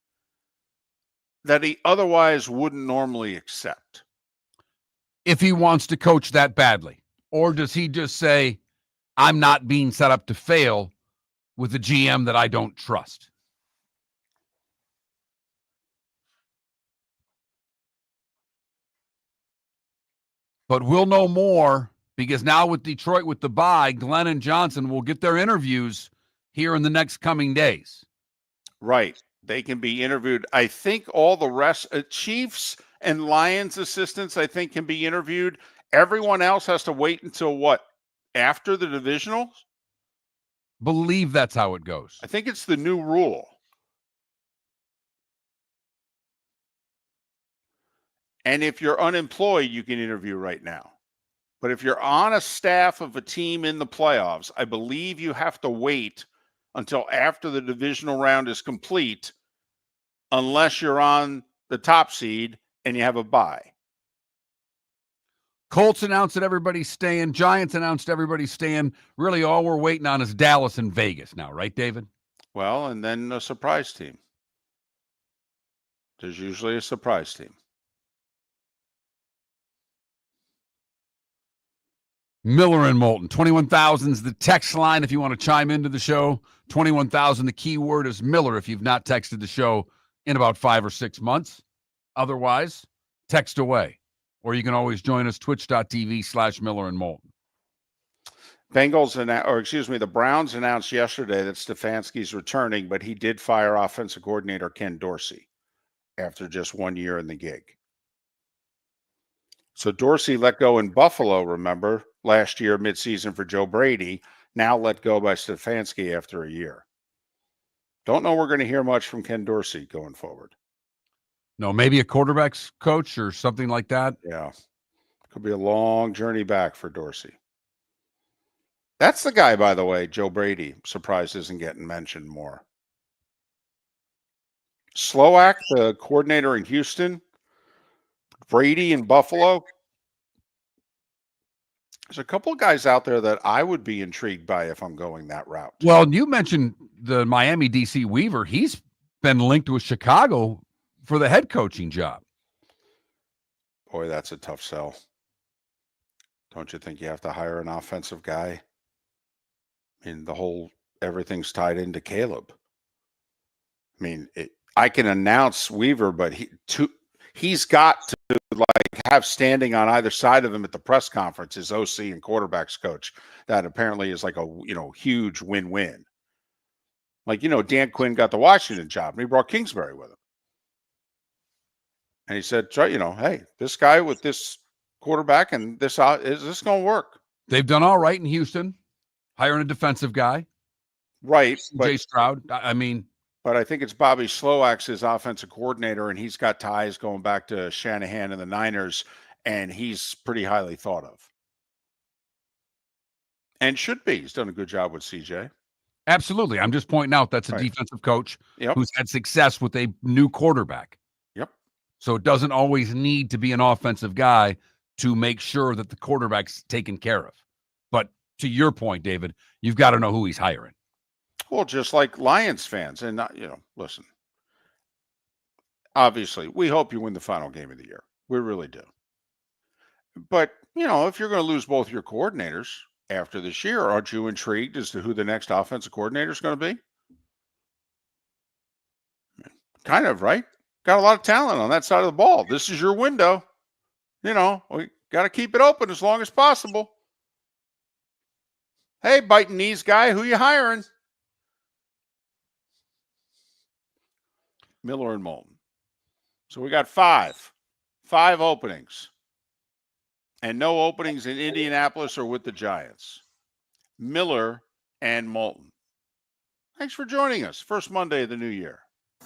that he otherwise wouldn't normally accept. If he wants to coach that badly. Or does he just say, I'm not being set up to fail with a GM that I don't trust? But we'll know more because now with Detroit, with the bye, Glenn and Johnson will get their interviews here in the next coming days. Right. They can be interviewed. I think all the rest, Chiefs and Lions assistants, I think, can be interviewed. Everyone else has to wait until what? After the divisionals? Believe that's how it goes. I think it's the new rule. And if you're unemployed, you can interview right now. But if you're on a staff of a team in the playoffs, I believe you have to wait until after the divisional round is complete, unless you're on the top seed and you have a bye. Colts announced that everybody's staying. Giants announced everybody's staying. Really, all we're waiting on is Dallas and Vegas now, right, David? Well, and then a surprise team. There's usually a surprise team. Miller and Moulton. 21,000 is the text line if you want to chime into the show. 21,000, the key word is Miller if you've not texted the show in about 5 or 6 months. Otherwise, text away. Or you can always join us, twitch.tv/Miller and Moulton. The Browns announced yesterday that Stefanski's returning, but he did fire offensive coordinator Ken Dorsey after just 1 year in the gig. So Dorsey let go in Buffalo, remember, last year midseason for Joe Brady, now let go by Stefanski after a year. Don't know we're going to hear much from Ken Dorsey going forward. No, maybe a quarterback's coach or something like that. Yeah. Could be a long journey back for Dorsey. That's the guy, by the way, Joe Brady. Surprised isn't getting mentioned more. Slowak, the coordinator in Houston. Brady in Buffalo. There's a couple of guys out there that I would be intrigued by if I'm going that route. Well, you mentioned the Miami DC Weaver. He's been linked with Chicago for the head coaching job. Boy, that's a tough sell. Don't you think you have to hire an offensive guy? I mean, everything's tied into Caleb. I mean, I can announce Weaver, but he's got to have standing on either side of him at the press conference, his OC and quarterbacks coach. That apparently is like a huge win-win. Dan Quinn got the Washington job, and he brought Kingsbury with him. And he said, hey, this guy with this quarterback and is this going to work? They've done all right in Houston, hiring a defensive guy. Right. Jay Stroud. But I think it's Bobby Slowak's his offensive coordinator, and he's got ties going back to Shanahan and the Niners, and he's pretty highly thought of. And should be. He's done a good job with CJ. Absolutely. I'm just pointing out that's a defensive coach who's had success with a new quarterback. Yep. So it doesn't always need to be an offensive guy to make sure that the quarterback's taken care of. But to your point, David, you've got to know who he's hiring. Well, just like Lions fans, and listen. Obviously, we hope you win the final game of the year. We really do. But if you're going to lose both your coordinators after this year, aren't you intrigued as to who the next offensive coordinator is going to be? Kind of, right? Got a lot of talent on that side of the ball. This is your window. We got to keep it open as long as possible. Hey, biting knees guy, who you hiring? Miller and Moulton. So we got five openings, and no openings in Indianapolis or with the Giants. Miller and Moulton. Thanks for joining us. First Monday of the new year.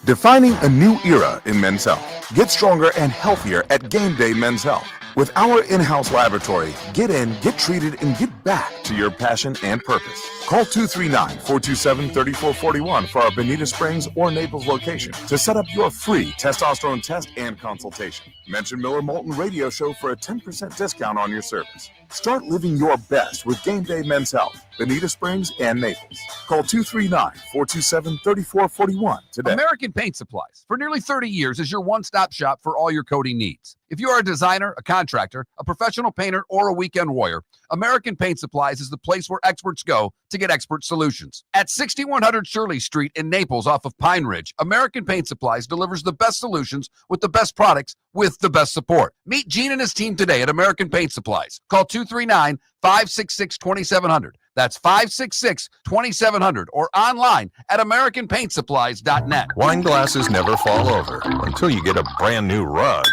Defining a new era in men's health. Get stronger and healthier at Game Day Men's Health. With our in-house laboratory, get in, get treated, and get back to your passion and purpose. Call 239-427-3441 for our Bonita Springs or Naples location to set up your free testosterone test and consultation. Mention Miller Moulton Radio Show for a 10% discount on your service. Start living your best with Game Day Men's Health, Bonita Springs and Naples. Call 239-427-3441 today. American Paint Supplies, for nearly 30 years, is your one-stop shop for all your coating needs. If you are a designer, a contractor, a professional painter, or a weekend warrior, American Paint Supplies is the place where experts go to get expert solutions. At 6100 Shirley Street in Naples off of Pine Ridge, American Paint Supplies delivers the best solutions with the best products with the best support. Meet Gene and his team today at American Paint Supplies. Call 239-566-2700. That's 566-2700 or online at AmericanPaintSupplies.net. Wine glasses never fall over until you get a brand new rug.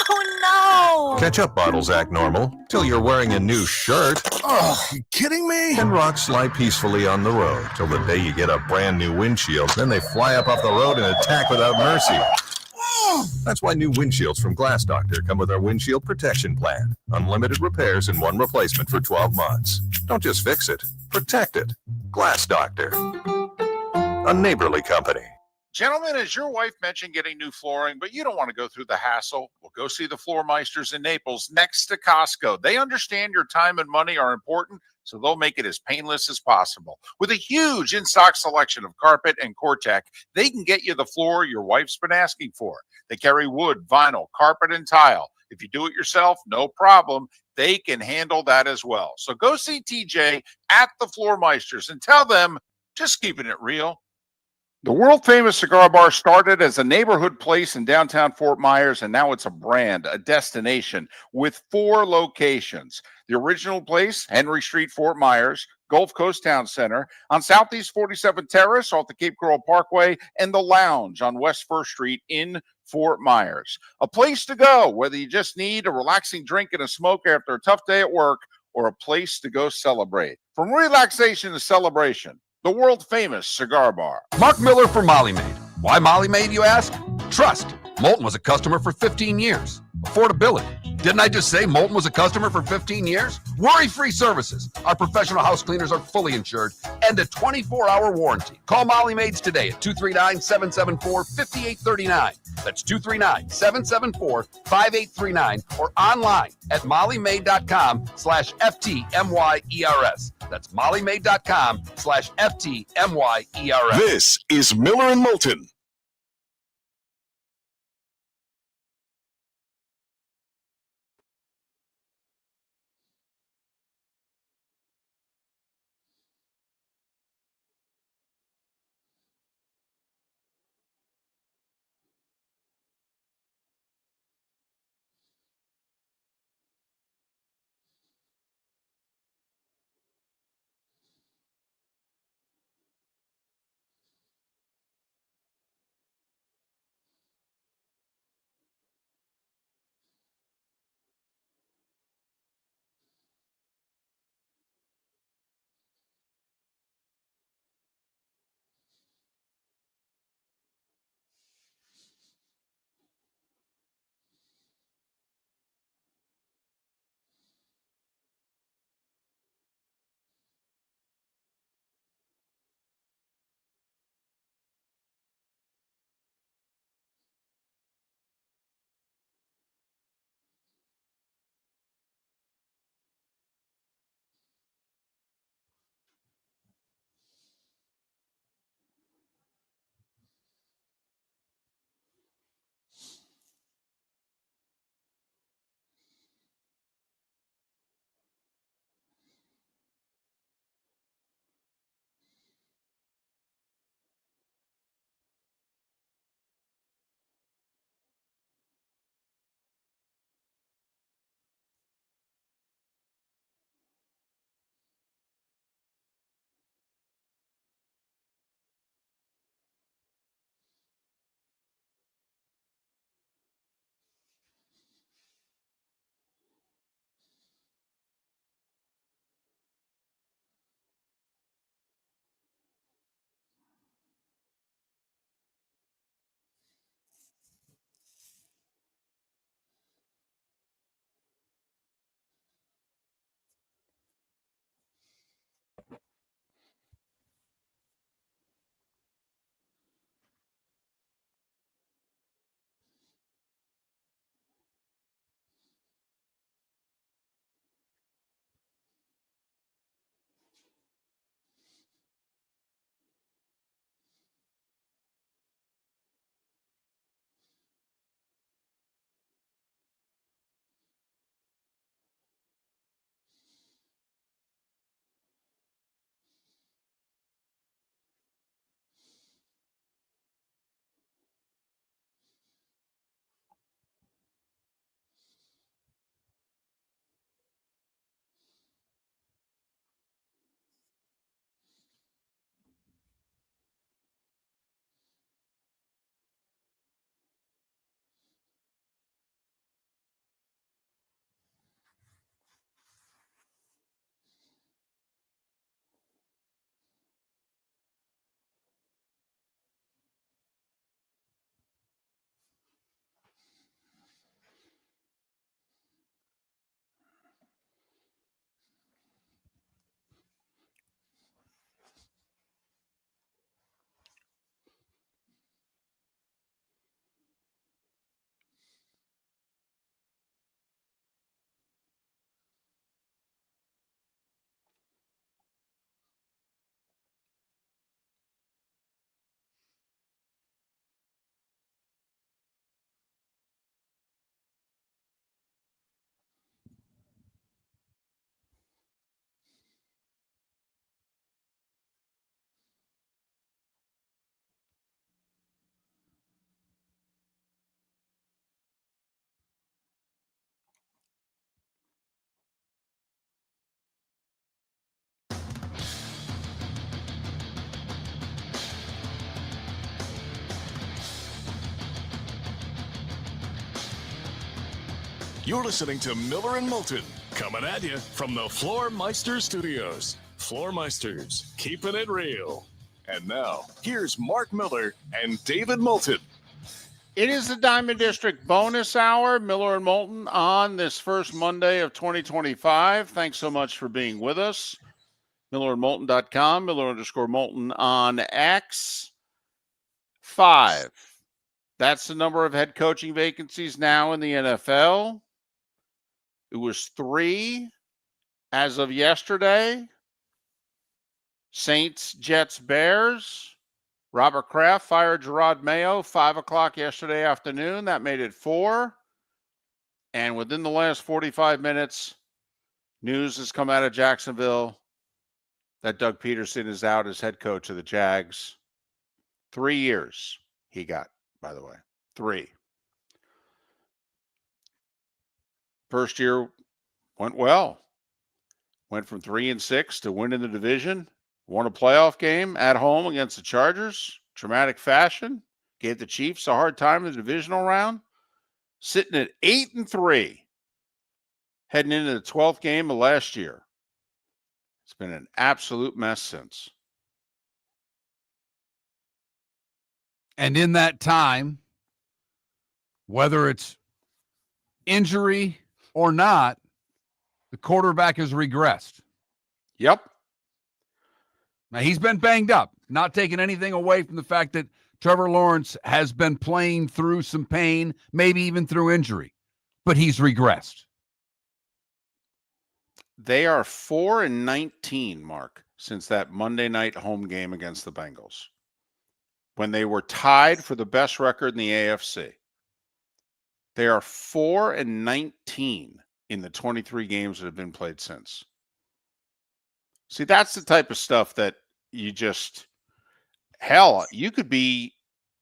Oh no! Ketchup bottles act normal till you're wearing a new shirt. Oh, you kidding me? And rocks slide peacefully on the road till the day you get a brand new windshield. Then they fly up off the road and attack without mercy. That's why new windshields from Glass Doctor come with our windshield protection plan. Unlimited repairs and one replacement for 12 months. Don't just fix it, protect it. Glass Doctor, a neighborly company. Gentlemen, as your wife mentioned getting new flooring, but you don't want to go through the hassle, well, go see the Floor Meisters in Naples next to Costco. They understand your time and money are important, so they'll make it as painless as possible. With a huge in-stock selection of carpet and Cortec, they can get you the floor your wife's been asking for. They carry wood, vinyl, carpet, and tile. If you do it yourself, no problem. They can handle that as well. So go see TJ at the Floor Meisters and tell them, just keeping it real. The world-famous cigar bar started as a neighborhood place in downtown Fort Myers, and now it's a brand, a destination, with 4 locations. The original place, Henry Street, Fort Myers, Gulf Coast Town Center, on Southeast 47th Terrace off the Cape Coral Parkway, and the Lounge on West 1st Street in Fort Myers. A place to go, whether you just need a relaxing drink and a smoke after a tough day at work, or a place to go celebrate. From relaxation to celebration, the world-famous cigar bar. Mark Miller for Molly Maid. Why Molly Maid, you ask? Trust. Moulton was a customer for 15 years. Affordability. Didn't I just say Moulton was a customer for 15 years? Worry-free services. Our professional house cleaners are fully insured and a 24-hour warranty. Call Molly Maids today at 239-774-5839. That's 239-774-5839 or online at mollymaid.com/FTMYERS. That's mollymaid.com/FTMYERS. This is Miller and Moulton. You're listening to Miller and Moulton, coming at you from the Floormeister Studios. Floormeisters, keeping it real. And now, here's Mark Miller and David Moulton. It is the Diamond District bonus hour. Miller and Moulton on this first Monday of 2025. Thanks so much for being with us. MillerandMoulton.com, Miller_Moulton on X. 5. That's the number of head coaching vacancies now in the NFL. It was 3 as of yesterday. Saints, Jets, Bears. Robert Kraft fired Gerard Mayo 5 o'clock yesterday afternoon. That made it 4. And within the last 45 minutes, news has come out of Jacksonville that Doug Peterson is out as head coach of the Jags. 3 years he got, by the way. 3. First year went well. Went from 3-6 to winning the division. Won a playoff game at home against the Chargers. Dramatic fashion. Gave the Chiefs a hard time in the divisional round. Sitting at 8-3. Heading into the 12th game of last year. It's been an absolute mess since. And in that time, whether it's injury or not, the quarterback has regressed. Yep. Now, he's been banged up, not taking anything away from the fact that Trevor Lawrence has been playing through some pain, maybe even through injury, but he's regressed. They are 4-19, Mark, since that Monday night home game against the Bengals, when they were tied for the best record in the AFC. They are 4-19 in the 23 games that have been played since. See, that's the type of stuff that you just, hell, you could be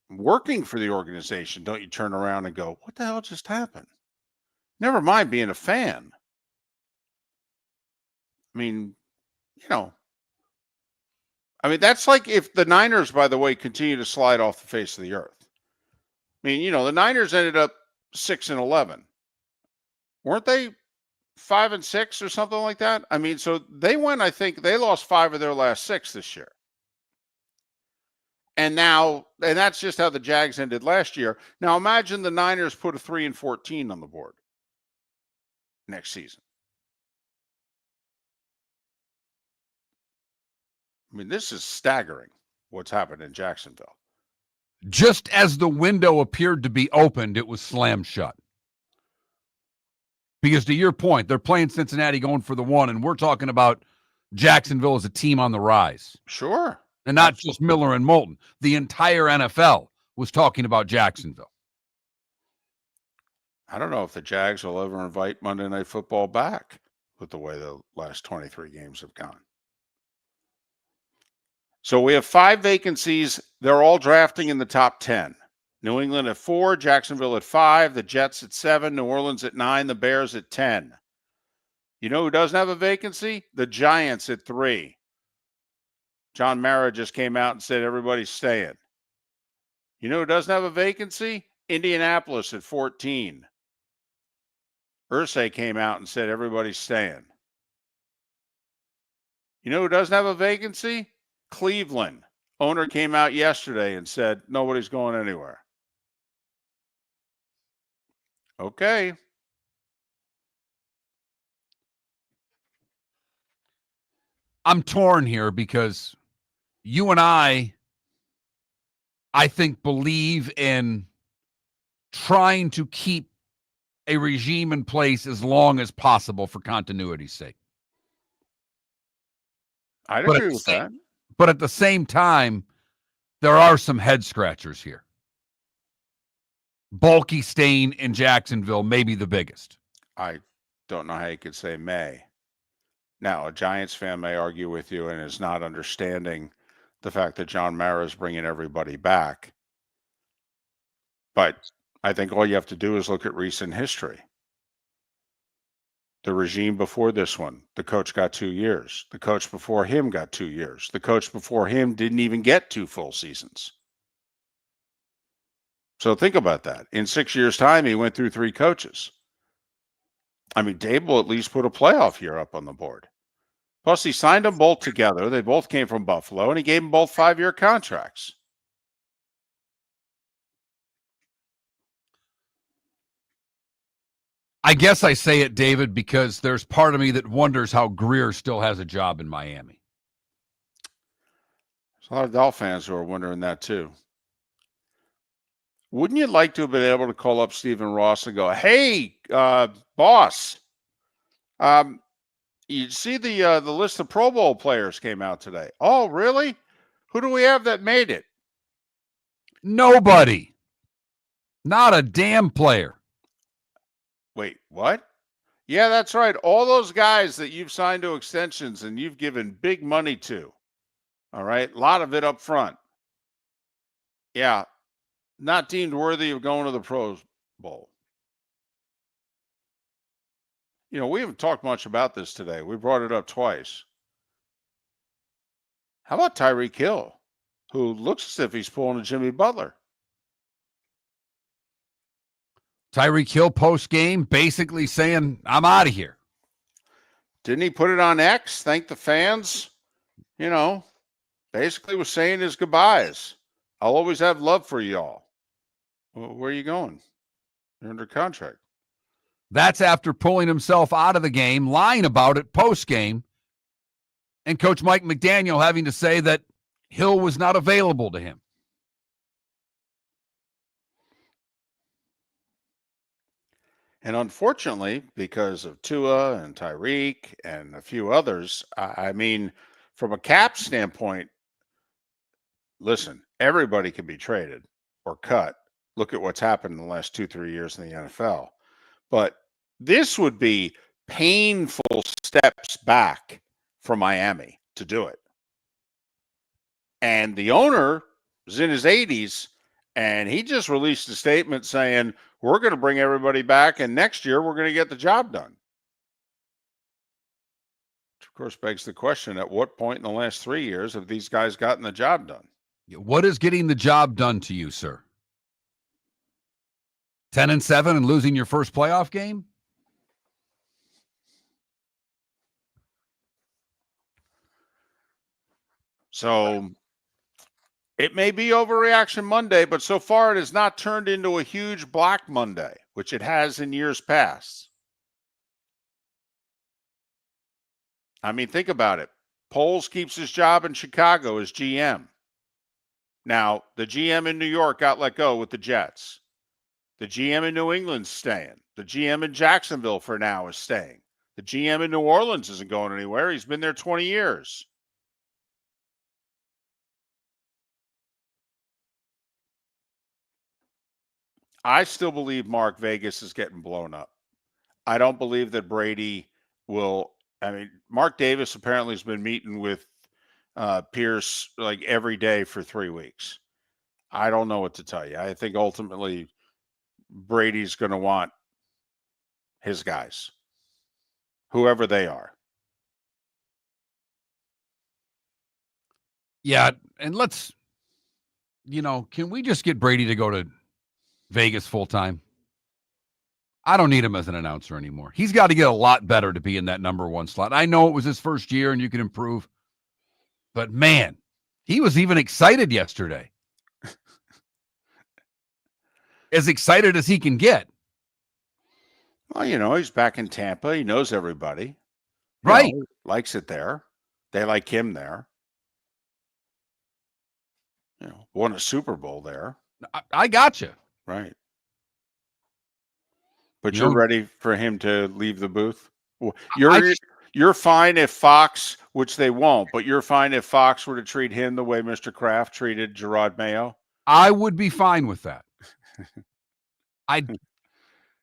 working for the organization. Don't you turn around and go, what the hell just happened? Never mind being a fan. I mean, that's like if the Niners, by the way, continue to slide off the face of the earth. I mean, the Niners ended up 6-11. Weren't they 5-6 or something like that? I mean, so they went, I think they lost 5 of their last 6 this year. And that's just how the Jags ended last year. Now imagine the Niners put a 3-14 on the board next season. I mean, this is staggering what's happened in Jacksonville. Just as the window appeared to be opened, it was slammed shut. Because to your point, they're playing Cincinnati going for the 1, and we're talking about Jacksonville as a team on the rise. Sure. And not just Miller and Moulton. The entire NFL was talking about Jacksonville. I don't know if the Jags will ever invite Monday Night Football back with the way the last 23 games have gone. So we have 5 vacancies. They're all drafting in the top 10. New England at 4, Jacksonville at 5, the Jets at 7, New Orleans at 9, the Bears at 10. You know who doesn't have a vacancy? The Giants at 3. John Mara just came out and said everybody's staying. You know who doesn't have a vacancy? Indianapolis at 14. Irsay came out and said everybody's staying. You know who doesn't have a vacancy? Cleveland. Owner came out yesterday and said nobody's going anywhere. Okay. I'm torn here because you and I think, believe in trying to keep a regime in place as long as possible for continuity's sake. I'd agree with that. But at the same time, there are some head scratchers here. Bulky stain in Jacksonville may be the biggest. I don't know how you could say may. Now, a Giants fan may argue with you and is not understanding the fact that John Mara is bringing everybody back. But I think all you have to do is look at recent history. The regime before this one, the coach got 2 years. The coach before him got 2 years. The coach before him didn't even get 2 full seasons. So think about that. In 6 years' time, he went through 3 coaches. I mean, Dave will at least put a playoff year up on the board. Plus, he signed them both together. They both came from Buffalo, and he gave them both 5-year contracts. I guess I say it, David, because there's part of me that wonders how Greer still has a job in Miami. There's a lot of Dolphins fans who are wondering that too. Wouldn't you like to have been able to call up Stephen Ross and go, "Hey, boss, you see the list of Pro Bowl players came out today? Oh, really? Who do we have that made it?" Nobody. Not a damn player. Wait, what? Yeah, that's right. All those guys that you've signed to extensions and you've given big money to. All right. A lot of it up front. Yeah. Not deemed worthy of going to the Pro Bowl. You know, we haven't talked much about this today. We brought it up twice. How about Tyreek Hill, who looks as if he's pulling a Jimmy Butler? Tyreek Hill post-game basically saying, I'm out of here. Didn't he put it on X? Thank the fans. You know, basically was saying his goodbyes. I'll always have love for y'all. Well, where are you going? You're under contract. That's after pulling himself out of the game, lying about it post-game, and Coach Mike McDaniel having to say that Hill was not available to him. And unfortunately, because of Tua and Tyreek and a few others, I mean, from a cap standpoint, listen, everybody can be traded or cut. Look at what's happened in the last 2-3 years in the NFL. But this would be painful steps back for Miami to do it. And the owner is in his 80s, and he just released a statement saying, we're going to bring everybody back, and next year we're going to get the job done. Which, of course, begs the question, at what point in the last 3 years have these guys gotten the job done? What is getting the job done to you, sir? 10-7 and losing your first playoff game? So it may be overreaction Monday, but so far it has not turned into a huge Black Monday, which it has in years past. I mean, think about it. Poles keeps his job in Chicago as GM. Now, the GM in New York got let go with the Jets. The GM in New England's staying. The GM in Jacksonville for now is staying. The GM in New Orleans isn't going anywhere. He's been there 20 years. I still believe Mark Vegas is getting blown up. I don't believe that Brady will. I mean, Mark Davis apparently has been meeting with Pierce like every day for 3 weeks. I don't know what to tell you. I think ultimately Brady's going to want his guys, whoever they are. Yeah, and let's, can we just get Brady to go to Vegas full time? I don't need him as an announcer anymore. He's got to get a lot better to be in that number one slot. I know it was his first year and you can improve, but man, he was even excited yesterday. As excited as he can get. Well, he's back in Tampa. He knows everybody. Right. Likes it there. They like him there. Won a Super Bowl there. I got you. Right. But you're ready for him to leave the booth? You're fine if Fox, which they won't, but you're fine if Fox were to treat him the way Mr. Kraft treated Gerard Mayo? I would be fine with that.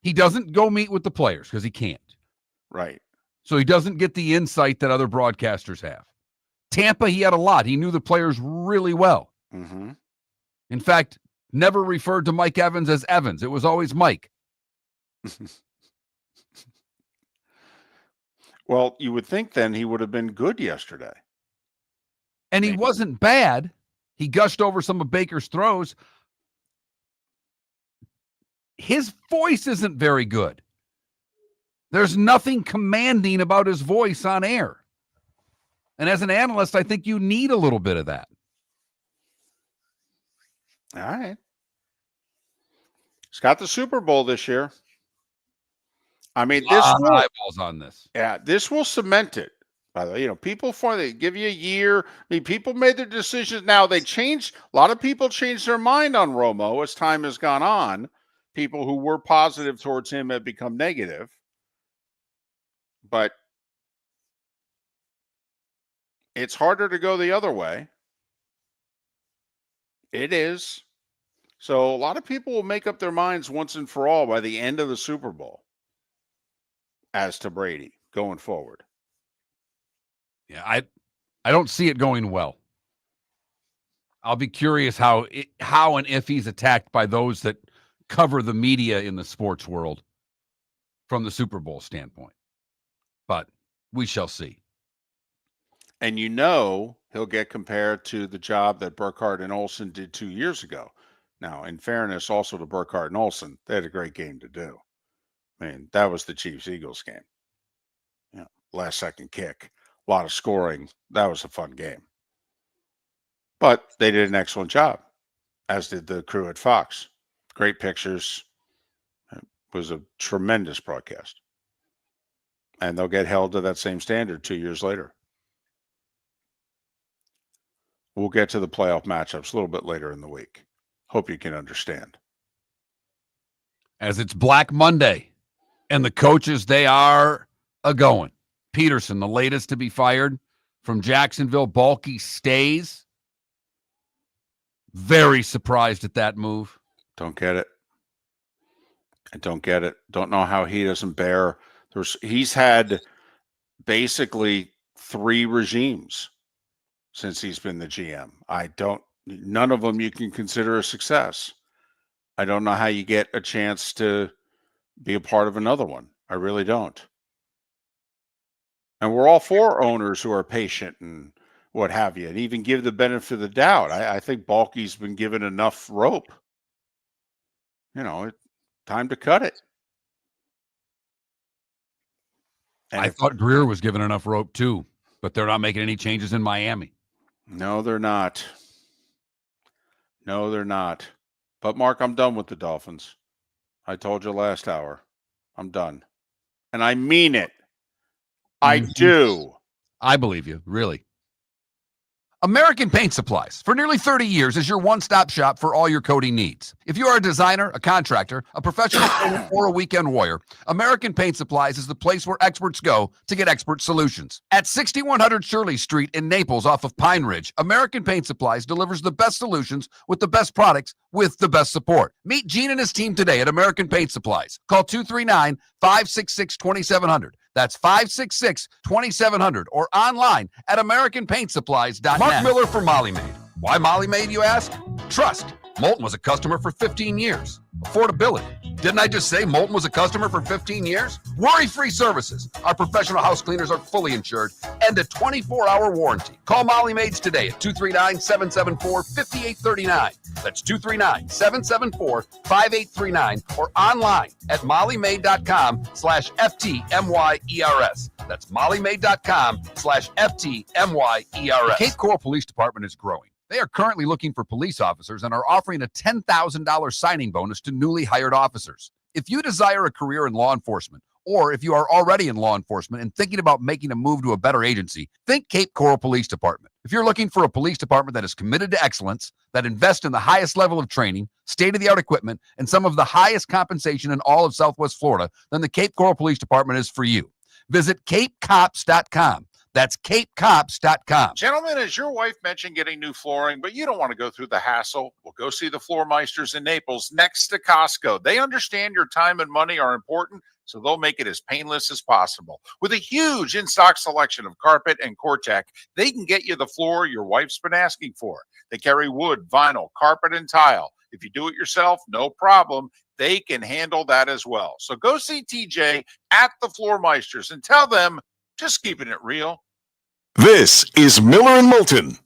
He doesn't go meet with the players because he can't. Right. So he doesn't get the insight that other broadcasters have. Tampa, he had a lot. He knew the players really well. Mm-hmm. In fact, never referred to Mike Evans as Evans. It was always Mike. Well, you would think then he would have been good yesterday. And he wasn't bad. He gushed over some of Baker's throws. His voice isn't very good. There's nothing commanding about his voice on air. And as an analyst, I think you need a little bit of that. All right. He's got the Super Bowl this year. I mean, this will eyeballs on this. Yeah, this will cement it. By the way, people they give you a year. I mean, people made their decisions. Now they changed. A lot of people changed their mind on Romo as time has gone on. People who were positive towards him have become negative. But it's harder to go the other way. It is. So a lot of people will make up their minds once and for all by the end of the Super Bowl as to Brady going forward. Yeah, I don't see it going well. I'll be curious how and if he's attacked by those that cover the media in the sports world from the Super Bowl standpoint. But we shall see. And he'll get compared to the job that Burkhardt and Olsen did 2 years ago. Now, in fairness, also to Burkhardt and Olsen, they had a great game to do. I mean, that was the Chiefs-Eagles game. Last second kick, a lot of scoring. That was a fun game. But they did an excellent job, as did the crew at Fox. Great pictures. It was a tremendous broadcast. And they'll get held to that same standard 2 years later. We'll get to the playoff matchups a little bit later in the week. Hope you can understand. As it's Black Monday, and the coaches, they are a-going. Peterson, the latest to be fired from Jacksonville. Balky stays. Very surprised at that move. Don't get it. I don't get it. Don't know how he doesn't bear. He's had basically 3 regimes since he's been the GM. None of them you can consider a success. I don't know how you get a chance to be a part of another one. I really don't. And we're all for owners who are patient and what have you, and even give the benefit of the doubt. I think Balky's been given enough rope. Time to cut it. And I thought Greer was given enough rope too, but they're not making any changes in Miami. No, they're not. No, they're not. But, Mark, I'm done with the Dolphins. I told you last hour. I'm done. And I mean it. I do. I believe you, really. American Paint Supplies, for nearly 30 years, is your one-stop shop for all your coating needs. If you are a designer, a contractor, a professional painter, or a weekend warrior, American Paint Supplies is the place where experts go to get expert solutions. At 6100 Shirley Street in Naples off of Pine Ridge, American Paint Supplies delivers the best solutions with the best products with the best support. Meet Gene and his team today at American Paint Supplies. Call 239-566-2700. That's 566-2700 or online at AmericanPaintSupplies.net. Mark Miller for Molly Maid. Why Molly Maid, you ask? Trust. Moulton was a customer for 15 years. Affordability. Didn't I just say Moulton was a customer for 15 years? Worry-free services. Our professional house cleaners are fully insured and a 24-hour warranty. Call Molly Maids today at 239-774-5839. That's 239-774-5839 or online at mollymaid.com/FTMYERS. That's mollymaid.com/FTMYERS. The Cape Coral Police Department is growing. They are currently looking for police officers and are offering a $10,000 signing bonus to newly hired officers. If you desire a career in law enforcement, or if you are already in law enforcement and thinking about making a move to a better agency, think Cape Coral Police Department. If you're looking for a police department that is committed to excellence, that invests in the highest level of training, state-of-the-art equipment, and some of the highest compensation in all of Southwest Florida, then the Cape Coral Police Department is for you. Visit capecops.com. That's capecops.com. Gentlemen, as your wife mentioned getting new flooring, but you don't want to go through the hassle, well, go see the Floormeisters in Naples next to Costco. They understand your time and money are important, so they'll make it as painless as possible. With a huge in-stock selection of carpet and Cortec, they can get you the floor your wife's been asking for. They carry wood, vinyl, carpet, and tile. If you do it yourself, no problem. They can handle that as well. So go see TJ at the Floormeisters and tell them, just keeping it real. This is Miller and Moulton.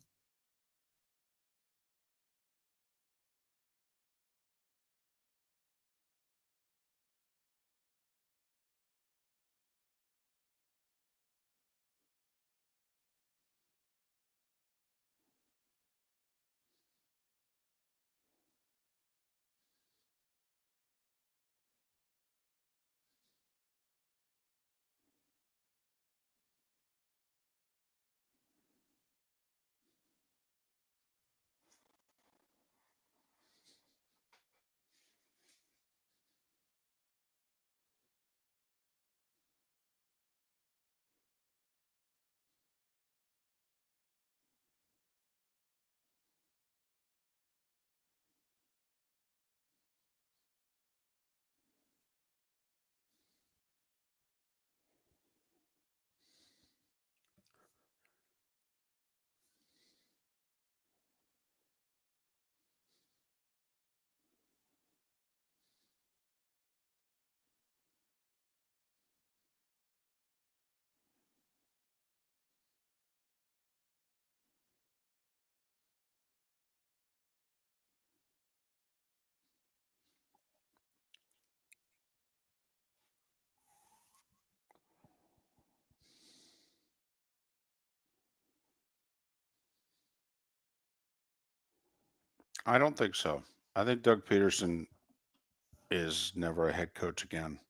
I don't think so. I think Doug Peterson is never a head coach again.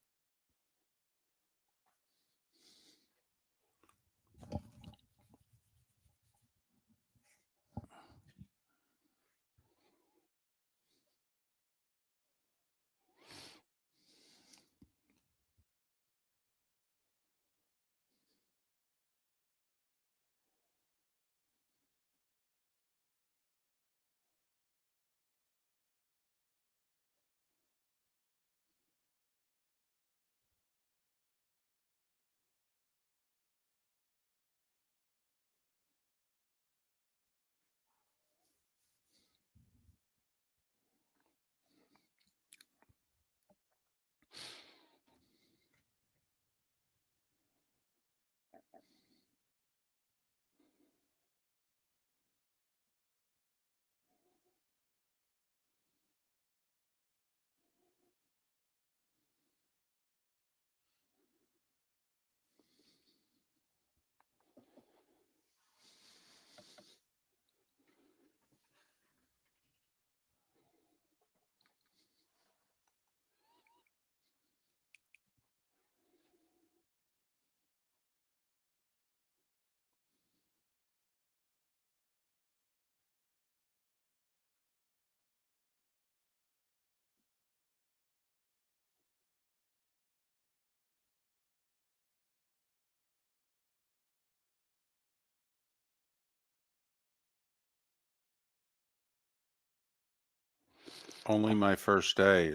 Only my first day.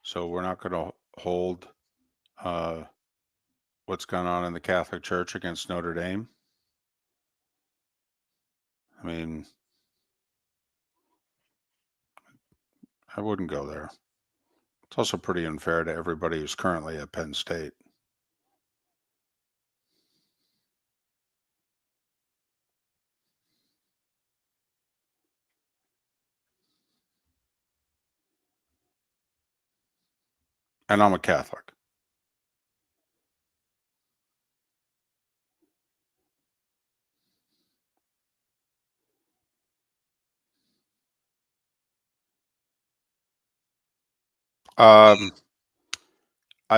So we're not going to hold what's going on in the Catholic Church against Notre Dame. I mean, I wouldn't go there. It's also pretty unfair to everybody who's currently at Penn State. And I'm a Catholic. I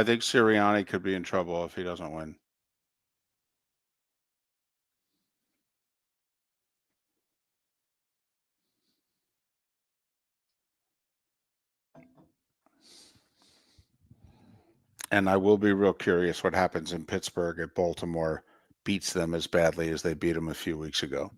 think Sirianni could be in trouble if he doesn't win. And I will be real curious what happens in Pittsburgh if Baltimore beats them as badly as they beat them a few weeks ago.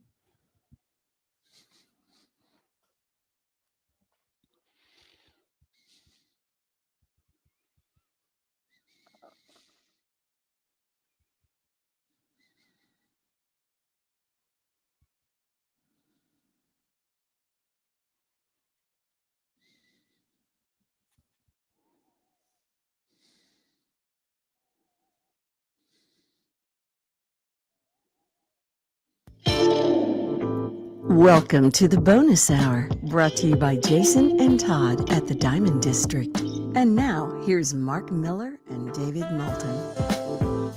Welcome to the bonus hour, brought to you by Jason and Todd at the Diamond District. And now, here's Mark Miller and David Moulton.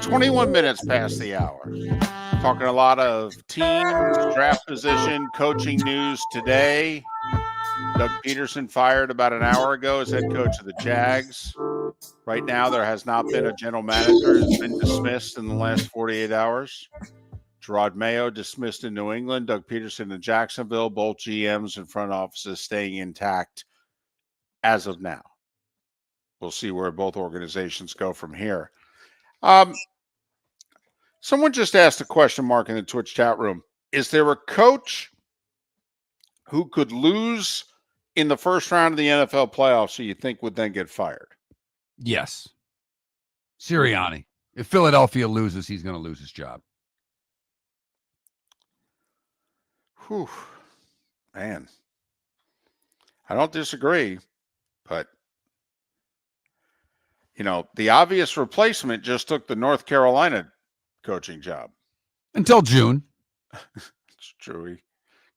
21 minutes past the hour. Talking a lot of teams, draft position, coaching news today. Doug Peterson fired about an hour ago as head coach of the Jags. Right now, there has not been a general manager who's been dismissed in the last 48 hours. Gerard Mayo dismissed in New England. Doug Peterson in Jacksonville. Both GMs and front offices staying intact as of now. We'll see where both organizations go from here. Someone just asked a question mark in the Twitch chat room. Is there a coach who could lose in the first round of the NFL playoffs who you think would then get fired? Yes. Sirianni. If Philadelphia loses, he's going to lose his job. Whew. Man. I don't disagree, but the obvious replacement just took the North Carolina coaching job. Until June. It's true. He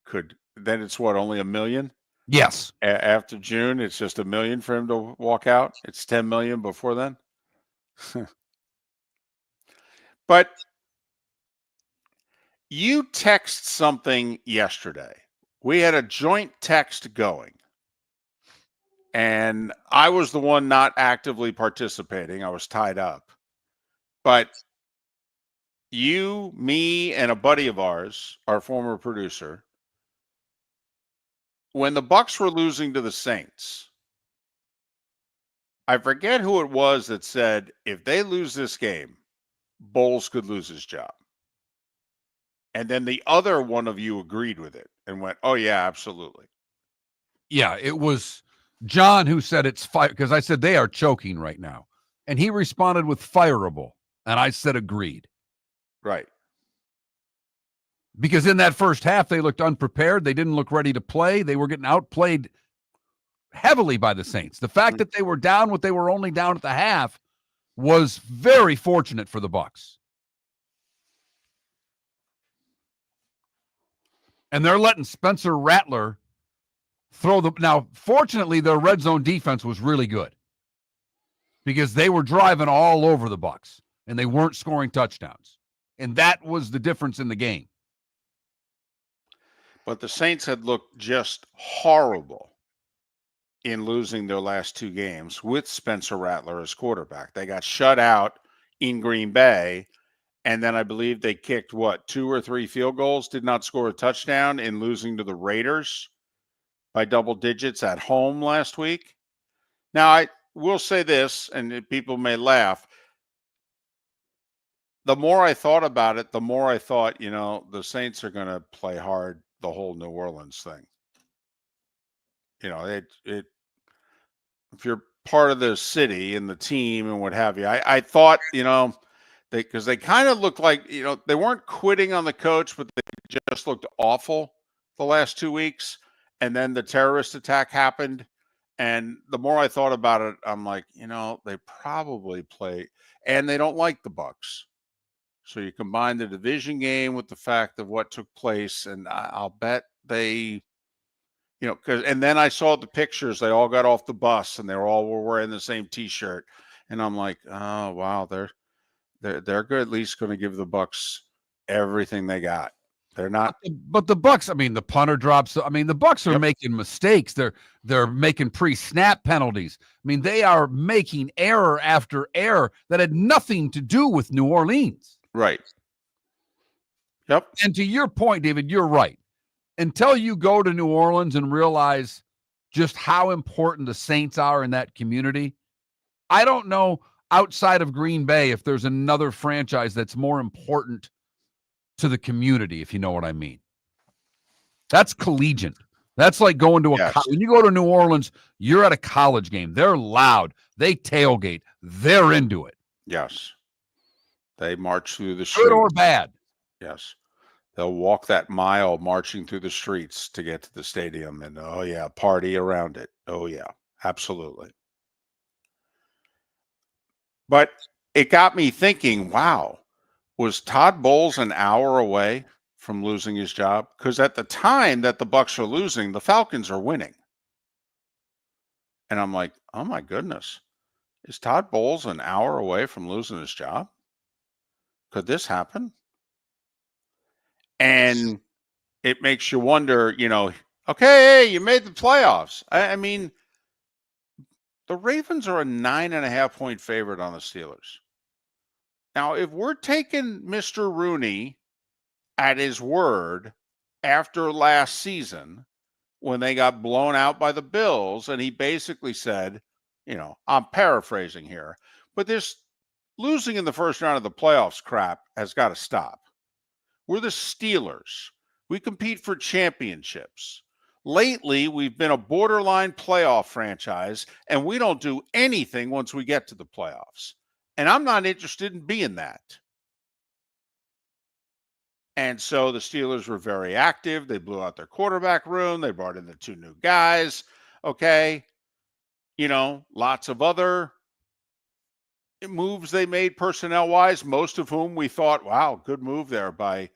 could. Then it's what, only $1 million? Yes. After June, it's just $1 million for him to walk out. It's $10 million before then. But You text something yesterday. We had a joint text going. And I was the one not actively participating. I was tied up. But you, me, and a buddy of ours, our former producer, when the Bucs were losing to the Saints, I forget who it was that said, if they lose this game, Bowles could lose his job. And then the other one of you agreed with it and went, oh, yeah, absolutely. Yeah, it was John who said it's fire, because I said they are choking right now. And he responded with fireable. And I said agreed. Right. Because in that first half, they looked unprepared. They didn't look ready to play. They were getting outplayed heavily by the Saints. The fact that they were down what they were only down at the half was very fortunate for the Bucs. And they're letting Spencer Rattler throw the... Now, fortunately, their red zone defense was really good because they were driving all over the Bucs and they weren't scoring touchdowns. And that was the difference in the game. But the Saints had looked just horrible in losing their last two games with Spencer Rattler as quarterback. They got shut out in Green Bay, and then I believe they kicked, 2 or 3 field goals, did not score a touchdown in losing to the Raiders by double digits at home last week. Now, I will say this, and people may laugh. The more I thought about it, the more I thought, the Saints are going to play hard the whole New Orleans thing. If you're part of the city and the team and what have you, I thought, because they kind of looked like, they weren't quitting on the coach, but they just looked awful the last 2 weeks. And then the terrorist attack happened. And the more I thought about it, I'm like, they probably play, and they don't like the Bucs. So you combine the division game with the fact of what took place, and I'll bet they, and then I saw the pictures. They all got off the bus, and they all were wearing the same T-shirt, and I'm like, oh wow, they're good, at least going to give the Bucs everything they got. They're not, but the Bucs. I mean, the punter drops. I mean, the Bucs are making mistakes. They're making pre-snap penalties. I mean, they are making error after error that had nothing to do with New Orleans. Right. Yep. And to your point, David, you're right. Until you go to New Orleans and realize just how important the Saints are in that community, I don't know outside of Green Bay if there's another franchise that's more important to the community, if you know what I mean. That's collegiate. That's like going to when you go to New Orleans, you're at a college game. They're loud. They tailgate. They're into it. Yes. They march through the streets. Good or bad. Yes. They'll walk that mile marching through the streets to get to the stadium, and oh yeah, party around it. Oh yeah, absolutely. But it got me thinking, wow, was Todd Bowles an hour away from losing his job? Because at the time that the Bucs are losing, the Falcons are winning. And I'm like, oh my goodness, is Todd Bowles an hour away from losing his job? Could this happen? And it makes you wonder, okay, hey, you made the playoffs. I mean, the Ravens are a 9.5-point favorite on the Steelers. Now, if we're taking Mr. Rooney at his word after last season, when they got blown out by the Bills, and he basically said, I'm paraphrasing here, but this losing in the first round of the playoffs crap has got to stop. We're the Steelers. We compete for championships. Lately, we've been a borderline playoff franchise, and we don't do anything once we get to the playoffs. And I'm not interested in being that. And so the Steelers were very active. They blew out their quarterback room. They brought in the 2 new guys. Okay. Lots of other moves they made personnel-wise, most of whom we thought, wow, good move there by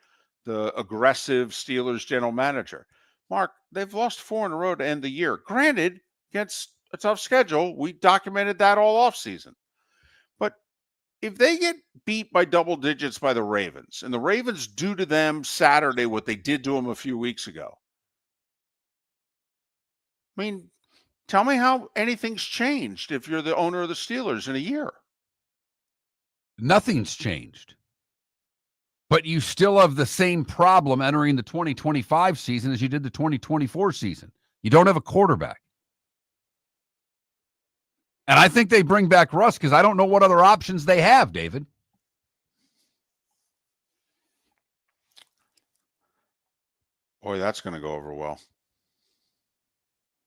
the aggressive Steelers general manager. Mark, they've lost 4 in a row to end the year. Granted, against a tough schedule, we documented that all offseason. But if they get beat by double digits by the Ravens, and the Ravens do to them Saturday what they did to them a few weeks ago, I mean, tell me how anything's changed if you're the owner of the Steelers in a year. Nothing's changed. But you still have the same problem entering the 2025 season as you did the 2024 season. You don't have a quarterback. And I think they bring back Russ because I don't know what other options they have, David. Boy, that's going to go over well.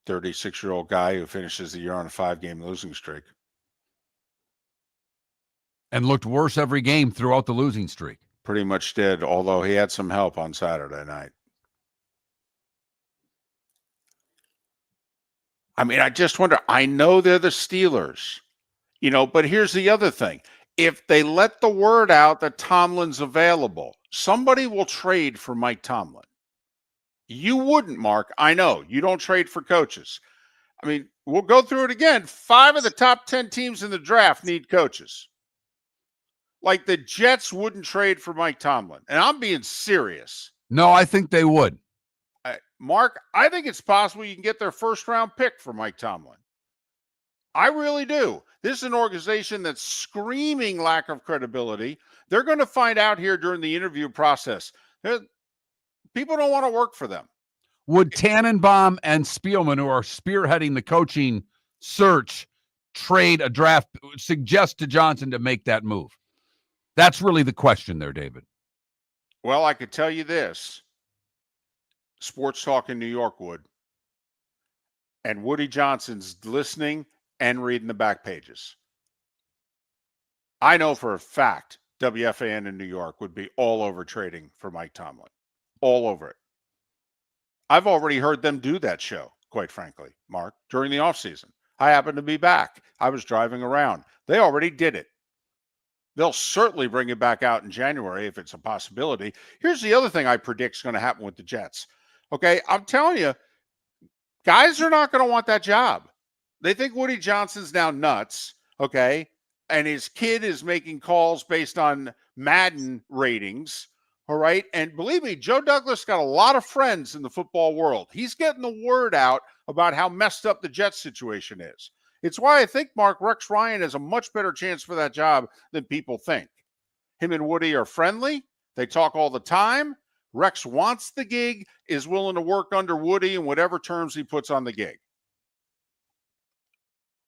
36-year-old guy who finishes the year on a 5-game losing streak. And looked worse every game throughout the losing streak. Pretty much did, although he had some help on Saturday night. I mean, I just wonder, I know they're the Steelers, but here's the other thing. If they let the word out that Tomlin's available, somebody will trade for Mike Tomlin. You wouldn't, Mark. I know. You don't trade for coaches. I mean, we'll go through it again. 5 of the top 10 teams in the draft need coaches. Like the Jets wouldn't trade for Mike Tomlin. And I'm being serious. No, I think they would. Mark, I think it's possible you can get their first-round pick for Mike Tomlin. I really do. This is an organization that's screaming lack of credibility. They're going to find out here during the interview process. People don't want to work for them. Would Tannenbaum and Spielman, who are spearheading the coaching search, trade a draft, suggest to Johnson to make that move? That's really the question there, David. Well, I could tell you this. Sports Talk in New York would. And Woody Johnson's listening and reading the back pages. I know for a fact WFAN in New York would be all over trading for Mike Tomlin. All over it. I've already heard them do that show, quite frankly, Mark, during the offseason. I happened to be back. I was driving around. They already did it. They'll certainly bring it back out in January if it's a possibility. Here's the other thing I predict is going to happen with the Jets. Okay, I'm telling you, guys are not going to want that job. They think Woody Johnson's now nuts, okay, and his kid is making calls based on Madden ratings, all right? And believe me, Joe Douglas got a lot of friends in the football world. He's getting the word out about how messed up the Jets situation is. It's why I think, Mark, Rex Ryan has a much better chance for that job than people think. Him and Woody are friendly. They talk all the time. Rex wants the gig, is willing to work under Woody in whatever terms he puts on the gig.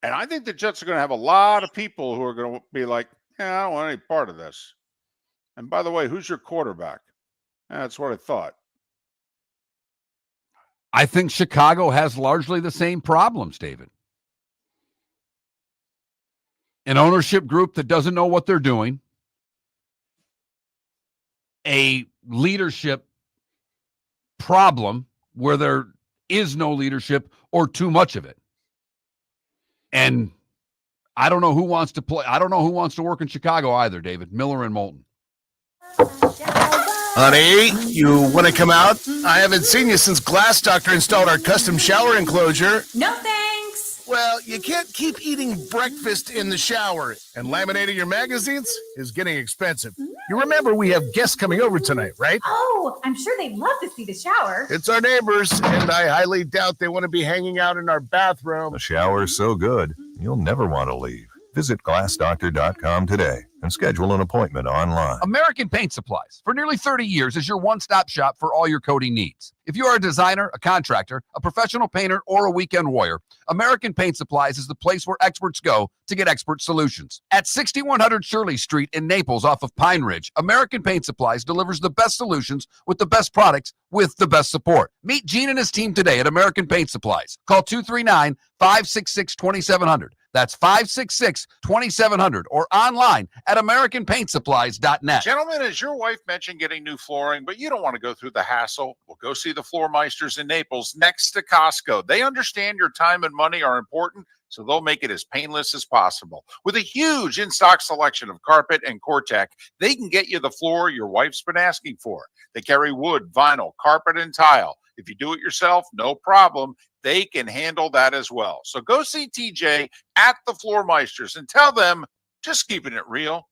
And I think the Jets are going to have a lot of people who are going to be like, I don't want any part of this. And by the way, who's your quarterback? That's what I thought. I think Chicago has largely the same problems, David. An ownership group that doesn't know what they're doing. A leadership problem where there is no leadership or too much of it. And I don't know who wants to play. I don't know who wants to work in Chicago either, David. Miller and Moulton. Honey, you want to come out? I haven't seen you since Glass Doctor installed our custom shower enclosure. No thanks. Well, you can't keep eating breakfast in the shower, and laminating your magazines is getting expensive. You remember we have guests coming over tonight, right? Oh, I'm sure they'd love to see the shower. It's our neighbors, and I highly doubt they want to be hanging out in our bathroom. The shower's so good, you'll never want to leave. Visit glassdoctor.com today and schedule an appointment online. American Paint Supplies, for nearly 30 years, is your one-stop shop for all your coating needs. If you are a designer, a contractor, a professional painter, or a weekend warrior, American Paint Supplies is the place where experts go to get expert solutions. At 6100 Shirley Street in Naples off of Pine Ridge, American Paint Supplies delivers the best solutions with the best products with the best support. Meet Gene and his team today at American Paint Supplies. Call 239-566-2700. That's 566-2700 or online at AmericanPaintSupplies.net. Gentlemen, as your wife mentioned getting new flooring, but you don't want to go through the hassle, well, go see the Floor Meisters in Naples next to Costco. They understand your time and money are important, so they'll make it as painless as possible. With a huge in-stock selection of carpet and Cortec, they can get you the floor your wife's been asking for. They carry wood, vinyl, carpet, and tile. If you do it yourself, no problem. They can handle that as well. So go see TJ at the Floor Meisters and tell them, just keeping it real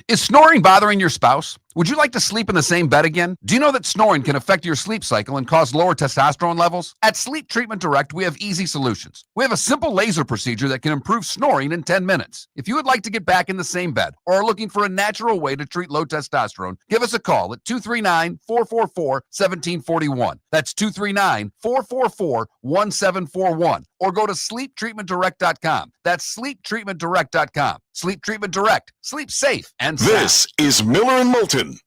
Is snoring bothering your spouse? Would you like to sleep in the same bed again? Do you know that snoring can affect your sleep cycle and cause lower testosterone levels? At Sleep Treatment Direct, we have easy solutions. We have a simple laser procedure that can improve snoring in 10 minutes. If you would like to get back in the same bed or are looking for a natural way to treat low testosterone, give us a call at 239-444-1741. That's 239-444-1741. Or go to sleeptreatmentdirect.com. That's sleeptreatmentdirect.com. Sleep Treatment Direct. Sleep safe and sound. This is Miller and Moulton.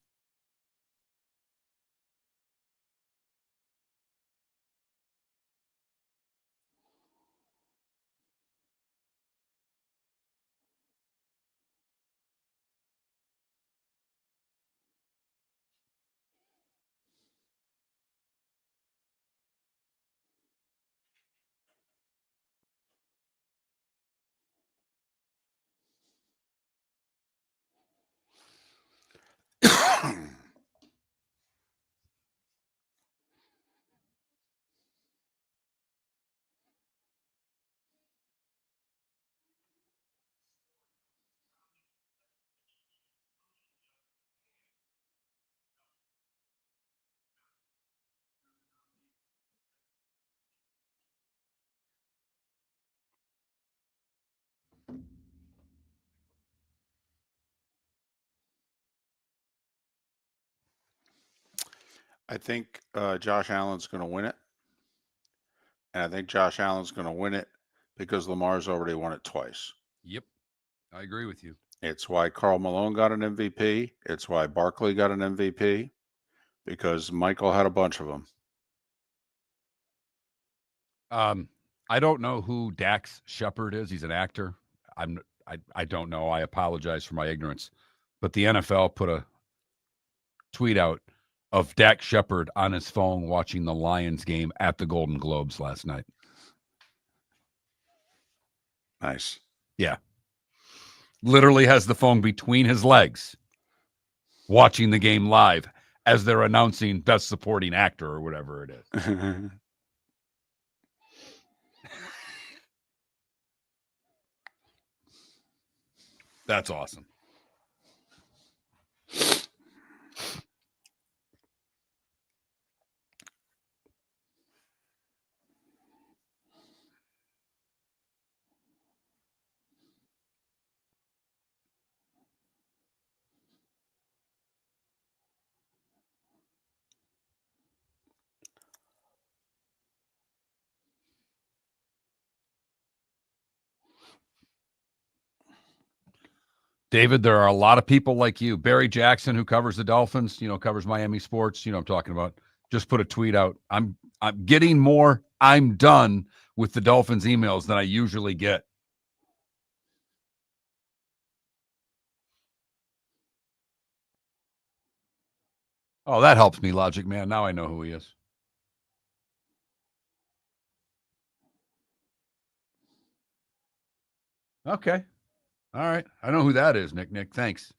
I think Josh Allen's going to win it. And I think Josh Allen's going to win it because Lamar's already won it twice. Yep. I agree with you. It's why Karl Malone got an MVP. It's why Barkley got an MVP, because Michael had a bunch of them. I don't know who Dax Shepard is. He's an actor. I don't know. I apologize for my ignorance. But the NFL put a tweet out of Dax Shepard on his phone watching the Lions game at the Golden Globes last night. Nice. Yeah. Literally has the phone between his legs watching the game live as they're announcing Best Supporting Actor or whatever it is. That's awesome. David, there are a lot of people like you. Barry Jackson, who covers the Dolphins, covers Miami sports, I'm talking about, just put a tweet out. I'm getting more I'm done with the Dolphins emails than I usually get. Oh, that helps me, Logic Man. Now I know who he is. Okay. All right. I know who that is, Nick. Thanks.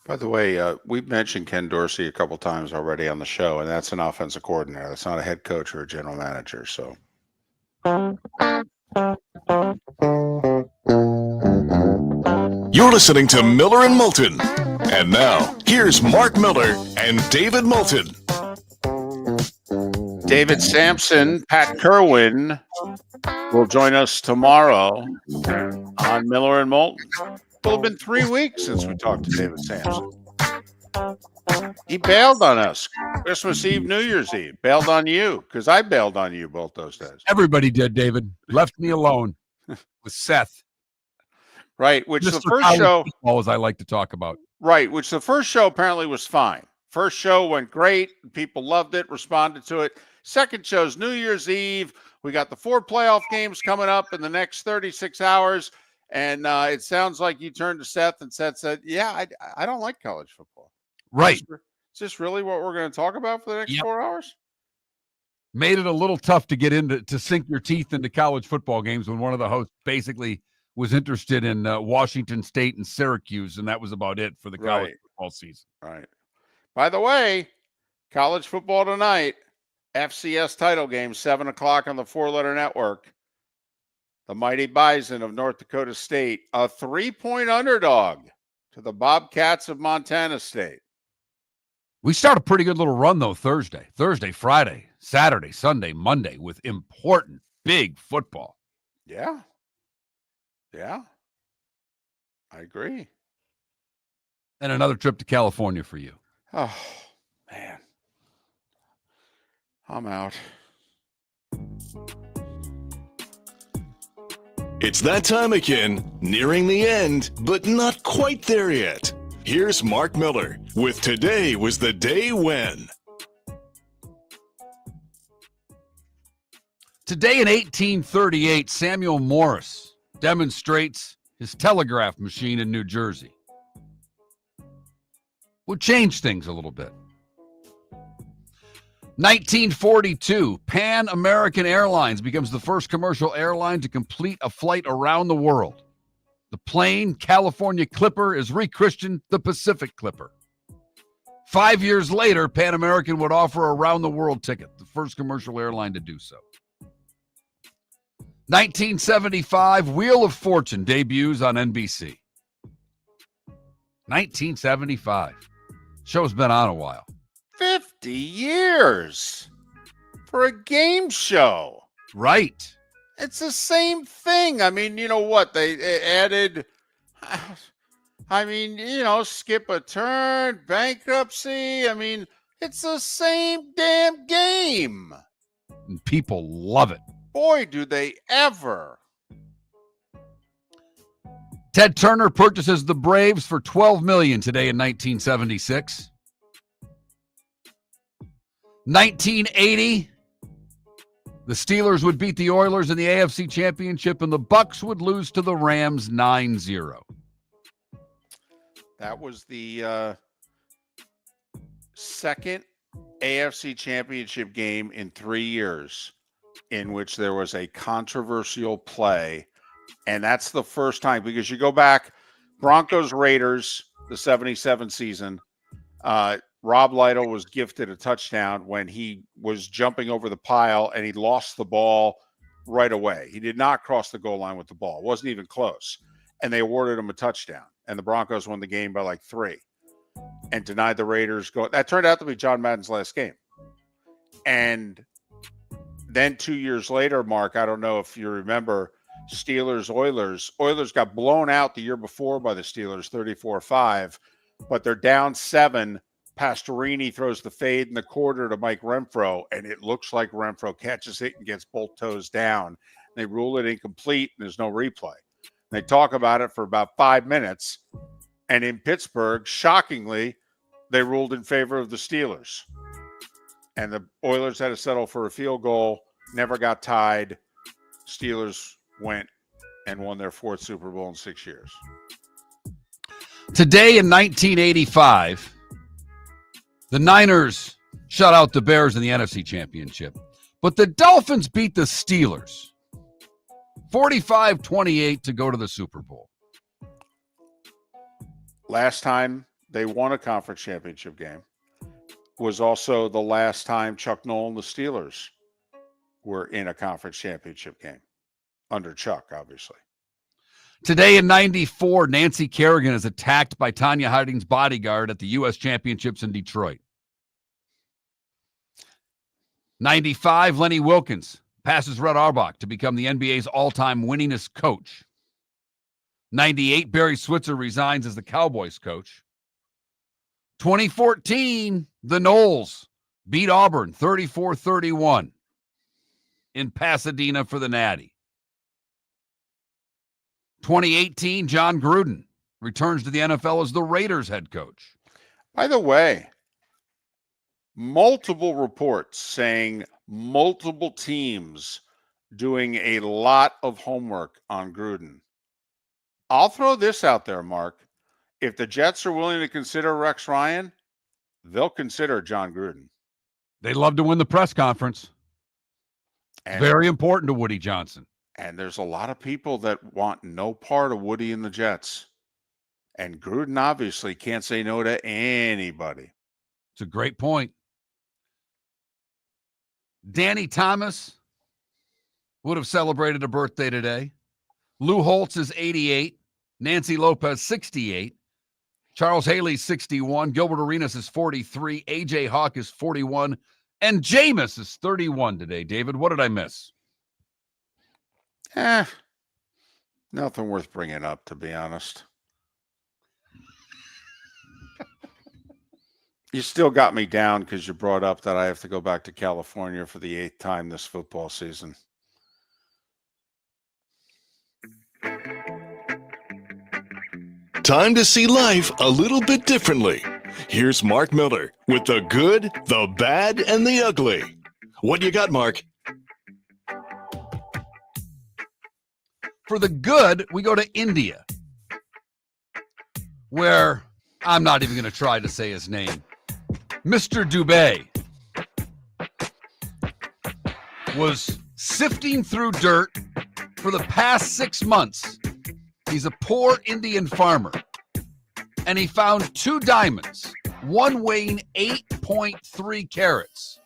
By the way, we've mentioned Ken Dorsey a couple times already on the show, and that's an offensive coordinator. That's not a head coach or a general manager. So, You're listening to Miller and Moulton. And now, here's Mark Miller and David Moulton. David Sampson, Pat Kerwin will join us tomorrow on Miller and Moulton. It'll have been 3 weeks since we talked to David Sampson. He bailed on us Christmas Eve, New Year's Eve. Bailed on you because I bailed on you both those days. Everybody did, David. Left me alone with Seth. Right, which Mr. the first College show, football, as I like to talk about. right, which the first show apparently was fine. First show went great. People loved it, responded to it. Second show's New Year's Eve. We got the 4 playoff games coming up in the next 36 hours. And it sounds like you turned to Seth and Seth said, yeah, I don't like college football. Right. Is this really what we're going to talk about for the next 4 hours? Made it a little tough to get to sink your teeth into college football games when one of the hosts basically was interested in Washington State and Syracuse, and that was about it for the college football season. Right. By the way, college football tonight, FCS title game, 7 o'clock on the 4-letter network. The mighty Bison of North Dakota State, a 3-point underdog to the Bobcats of Montana State. We start a pretty good little run, though, Thursday, Friday, Saturday, Sunday, Monday, with important, big football. Yeah. Yeah. I agree. And another trip to California for you. Oh, man. I'm out. It's that time again, nearing the end, but not quite there yet. Here's Mark Miller with Today Was the Day When. Today in 1838, Samuel Morse demonstrates his telegraph machine in New Jersey. We'll change things a little bit. 1942, Pan American Airlines becomes the first commercial airline to complete a flight around the world. The plane, California Clipper, is rechristened the Pacific Clipper. 5 years later, Pan American would offer a round-the-world ticket, the first commercial airline to do so. 1975, Wheel of Fortune debuts on NBC. 1975. Show's been on a while. 50 years for a game show. Right. It's the same thing. I mean, you know what? They added, skip a turn, bankruptcy. I mean, it's the same damn game. And people love it. Boy, do they ever. Ted Turner purchases the Braves for $12 million today in 1976. 1980, the Steelers would beat the Oilers in the AFC Championship, and the Bucks would lose to the Rams 9-0. That was the second AFC Championship game in 3 years in which there was a controversial play. And that's the first time, because you go back, Broncos Raiders, the 77 season, Rob Lytle was gifted a touchdown when he was jumping over the pile and he lost the ball right away. He did not cross the goal line with the ball. It wasn't even close. And they awarded him a touchdown. And the Broncos won the game by like 3 and denied the Raiders go. That turned out to be John Madden's last game. And then 2 years later, Mark, I don't know if you remember, Steelers-Oilers. Oilers got blown out the year before by the Steelers, 34-5, but they're down 7. Pastorini throws the fade in the quarter to Mike Renfro, and it looks like Renfro catches it and gets both toes down. They rule it incomplete, and there's no replay. They talk about it for about 5 minutes, and in Pittsburgh, shockingly, they ruled in favor of the Steelers. And the Oilers had to settle for a field goal, never got tied. Steelers went and won their 4th Super Bowl in 6 years. Today in 1985, the Niners shut out the Bears in the NFC Championship. But the Dolphins beat the Steelers 45-28 to go to the Super Bowl. Last time they won a conference championship game. Was also the last time Chuck Noll and the Steelers were in a conference championship game. Under Chuck, obviously. Today in 94, Nancy Kerrigan is attacked by Tanya Harding's bodyguard at the U.S. Championships in Detroit. 95, Lenny Wilkins passes Red Auerbach to become the NBA's all-time winningest coach. 98, Barry Switzer resigns as the Cowboys coach. 2014, the Noles beat Auburn 34-31 in Pasadena for the Natty. 2018, John Gruden returns to the NFL as the Raiders head coach. By the way, multiple reports saying multiple teams doing a lot of homework on Gruden. I'll throw this out there, Mark. If the Jets are willing to consider Rex Ryan, they'll consider John Gruden. They love to win the press conference. And, very important to Woody Johnson. And there's a lot of people that want no part of Woody and the Jets. And Gruden obviously can't say no to anybody. It's a great point. Danny Thomas would have celebrated a birthday today. Lou Holtz is 88. Nancy Lopez, 68. Charles Haley, 61. Gilbert Arenas is 43. A.J. Hawk is 41. And Jameis is 31 today. David, what did I miss? Nothing worth bringing up, to be honest. You still got me down because you brought up that I have to go back to California for the 8th time this football season. Time to see life a little bit differently. Here's Mark Miller with the good, the bad, and the ugly. What you got, Mark? For the good, we go to India, where I'm not even going to try to say his name. Mr. Dubé was sifting through dirt for the past 6 months. He's a poor Indian farmer, and he found 2 diamonds, one weighing 8.3 carats.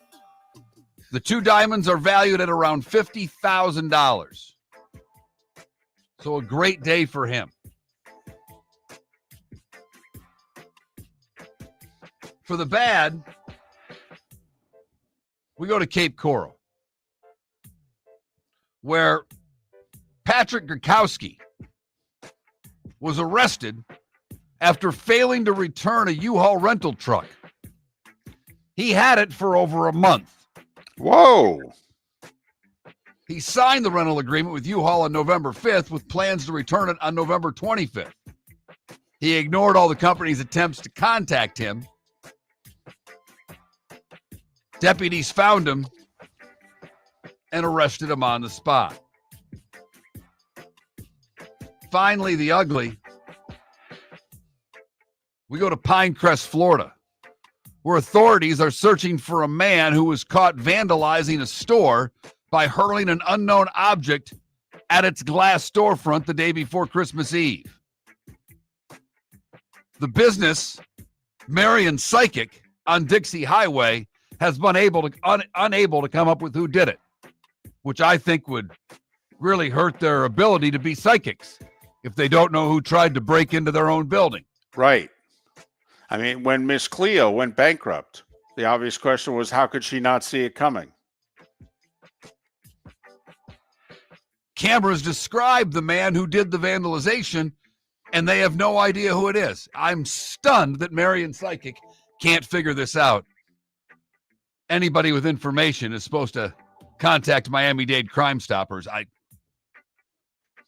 The 2 diamonds are valued at around $50,000. So a great day for him. For the bad, we go to Cape Coral, where Patrick Gurkowski was arrested after failing to return a U-Haul rental truck. He had it for over a month. Whoa. He signed the rental agreement with U-Haul on November 5th with plans to return it on November 25th. He ignored all the company's attempts to contact him. Deputies found him and arrested him on the spot. Finally, the ugly. We go to Pinecrest, Florida, where authorities are searching for a man who was caught vandalizing a store by hurling an unknown object at its glass storefront the day before Christmas Eve. The business, Marion Psychic on Dixie Highway, has been unable to come up with who did it, which I think would really hurt their ability to be psychics if they don't know who tried to break into their own building. Right. I mean, when Miss Cleo went bankrupt, the obvious question was, how could she not see it coming? Cameras describe the man who did the vandalization, and they have no idea who it is. I'm stunned that Marion Psychic can't figure this out. Anybody with information is supposed to contact Miami-Dade Crime Stoppers. I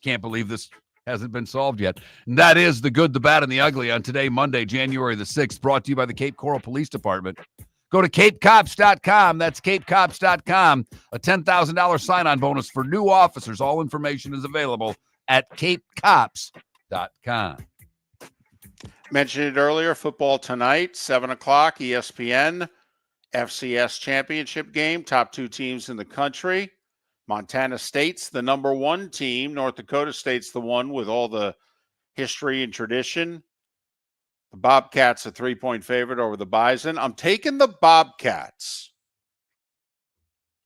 can't believe this hasn't been solved yet. And that is the good, the bad, and the ugly on today, Monday, January the 6th, brought to you by the Cape Coral Police Department. Go to capecops.com. That's capecops.com. A $10,000 sign-on bonus for new officers. All information is available at capecops.com. Mentioned it earlier, football tonight, 7 o'clock, ESPN, FCS championship game, top 2 teams in the country. Montana State's the number 1 team. North Dakota State's the one with all the history and tradition. The Bobcats a 3-point favorite over the Bison. I'm taking the Bobcats.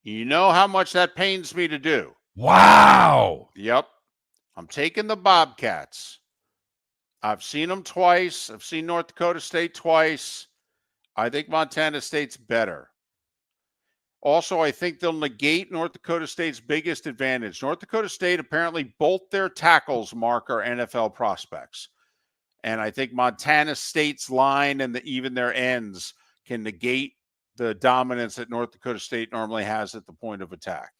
You know how much that pains me to do. Wow. Yep. I'm taking the Bobcats. I've seen them twice. I've seen North Dakota State twice. I think Montana State's better. Also, I think they'll negate North Dakota State's biggest advantage. North Dakota State, apparently both their tackles, Mark, are NFL prospects. And I think Montana State's line and even their ends can negate the dominance that North Dakota State normally has at the point of attack.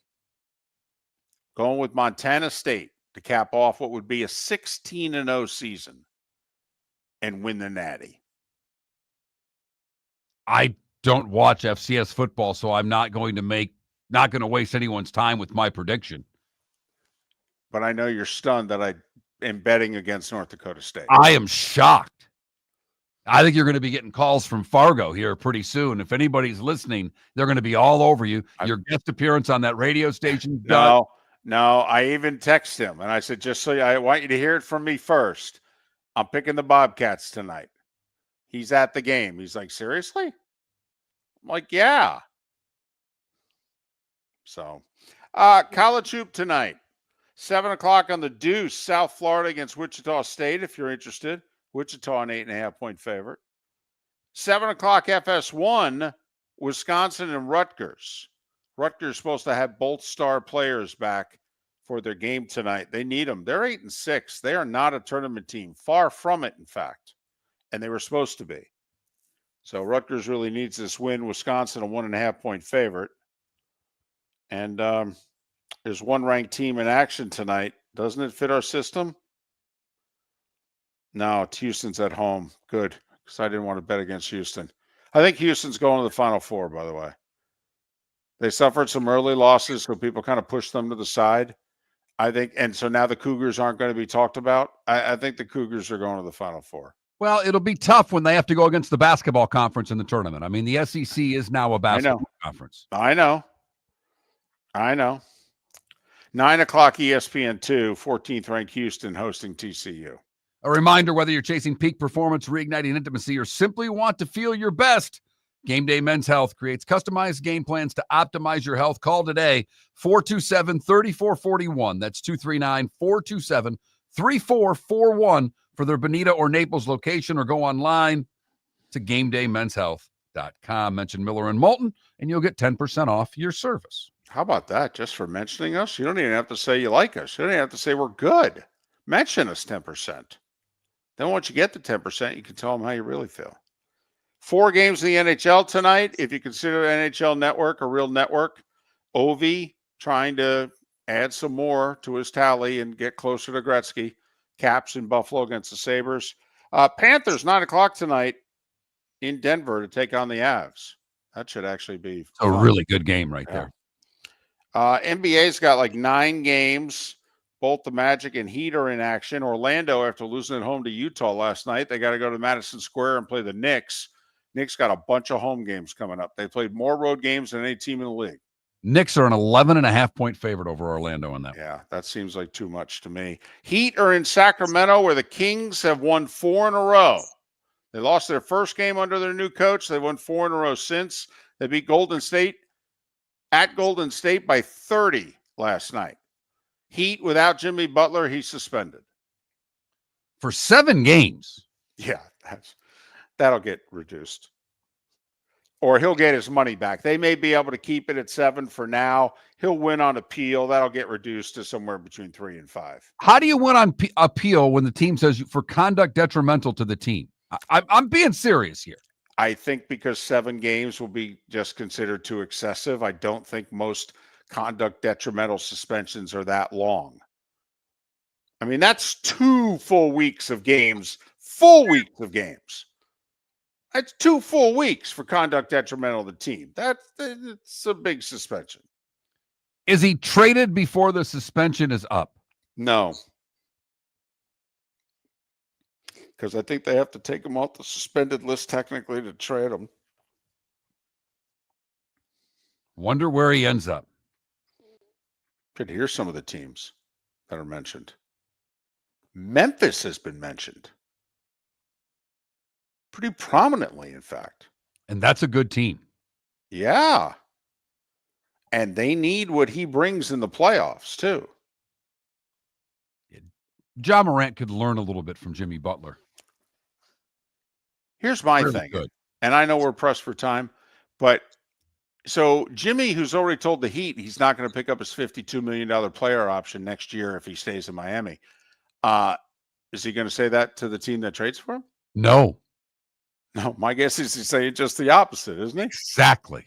Going with Montana State to cap off what would be a 16-0 season and win the Natty. I don't watch FCS football, so I'm not going to waste anyone's time with my prediction. But I know you're stunned that I am betting against North Dakota State. I am shocked. I think you're going to be getting calls from Fargo here pretty soon. If anybody's listening, they're going to be all over you. Your guest appearance on that radio station. No, I even text him, and I said, just so I want you to hear it from me first. I'm picking the Bobcats tonight. He's at the game. He's like, seriously? I'm like, yeah. So, college hoop tonight. 7 o'clock on the Deuce, South Florida against Wichita State, if you're interested. Wichita an 8.5-point favorite. 7 o'clock FS1, Wisconsin and Rutgers. Rutgers is supposed to have both star players back for their game tonight. They need them. They're 8-6. They are not a tournament team. Far from it, in fact. And they were supposed to be. So Rutgers really needs this win. Wisconsin a 1.5-point favorite. And there's one ranked team in action tonight. Doesn't it fit our system? No, Houston's at home. Good, because I didn't want to bet against Houston. I think Houston's going to the Final Four, by the way. They suffered some early losses, so people kind of pushed them to the side. I think, and so now the Cougars aren't going to be talked about. I think the Cougars are going to the Final Four. Well, it'll be tough when they have to go against the basketball conference in the tournament. I mean, the SEC is now a basketball conference. I know. 9 o'clock ESPN2, 14th ranked Houston hosting TCU. A reminder, whether you're chasing peak performance, reigniting intimacy, or simply want to feel your best, Game Day Men's Health creates customized game plans to optimize your health. Call today, 427-3441. That's 239-427-3441 for their Bonita or Naples location, or go online to GameDayMen'sHealth.com. Mention Miller and Moulton, and you'll get 10% off your service. How about that? Just for mentioning us? You don't even have to say you like us. You don't even have to say we're good. Mention us 10%. Then once you get the 10%, you can tell them how you really feel. 4 games in the NHL tonight. If you consider NHL Network a real network, Ovi trying to add some more to his tally and get closer to Gretzky. Caps in Buffalo against the Sabres. Panthers, 9 o'clock tonight in Denver to take on the Avs. That should actually be a really good game right there. NBA's got like 9 games. Both the Magic and Heat are in action. Orlando, after losing at home to Utah last night, they got to go to Madison Square and play the Knicks. Knicks got a bunch of home games coming up. They played more road games than any team in the league. Knicks are an 11.5-point favorite over Orlando in that. Yeah, that seems like too much to me. Heat are in Sacramento, where the Kings have won 4 in a row. They lost their first game under their new coach. They won 4 in a row since. They beat Golden State at Golden State by 30 last night. Heat without Jimmy Butler, he's suspended. For 7 games. Yeah, that'll get reduced. Or he'll get his money back. They may be able to keep it at 7 for now. He'll win on appeal. That'll get reduced to somewhere between 3 and 5. How do you win on appeal when the team says for conduct detrimental to the team? I'm being serious here. I think because 7 games will be just considered too excessive. I don't think most conduct detrimental suspensions are that long. I mean, that's 2 full weeks of games. Full weeks of games. That's 2 full weeks for conduct detrimental to the team. It's a big suspension. Is he traded before the suspension is up? No. Because I think they have to take him off the suspended list technically to trade him. Wonder where he ends up. Could hear some of the teams that are mentioned. Memphis has been mentioned. pretty prominently, in fact. And that's a good team. Yeah. And they need what he brings in the playoffs, too. Ja Morant could learn a little bit from Jimmy Butler. Here's my Really thing. good. And I know we're pressed for time, but so Jimmy, who's already told the Heat he's not going to pick up his $52 million player option next year if he stays in Miami, is he going to say that to the team that trades for him? No. No, my guess is he's saying just the opposite, isn't he? Exactly.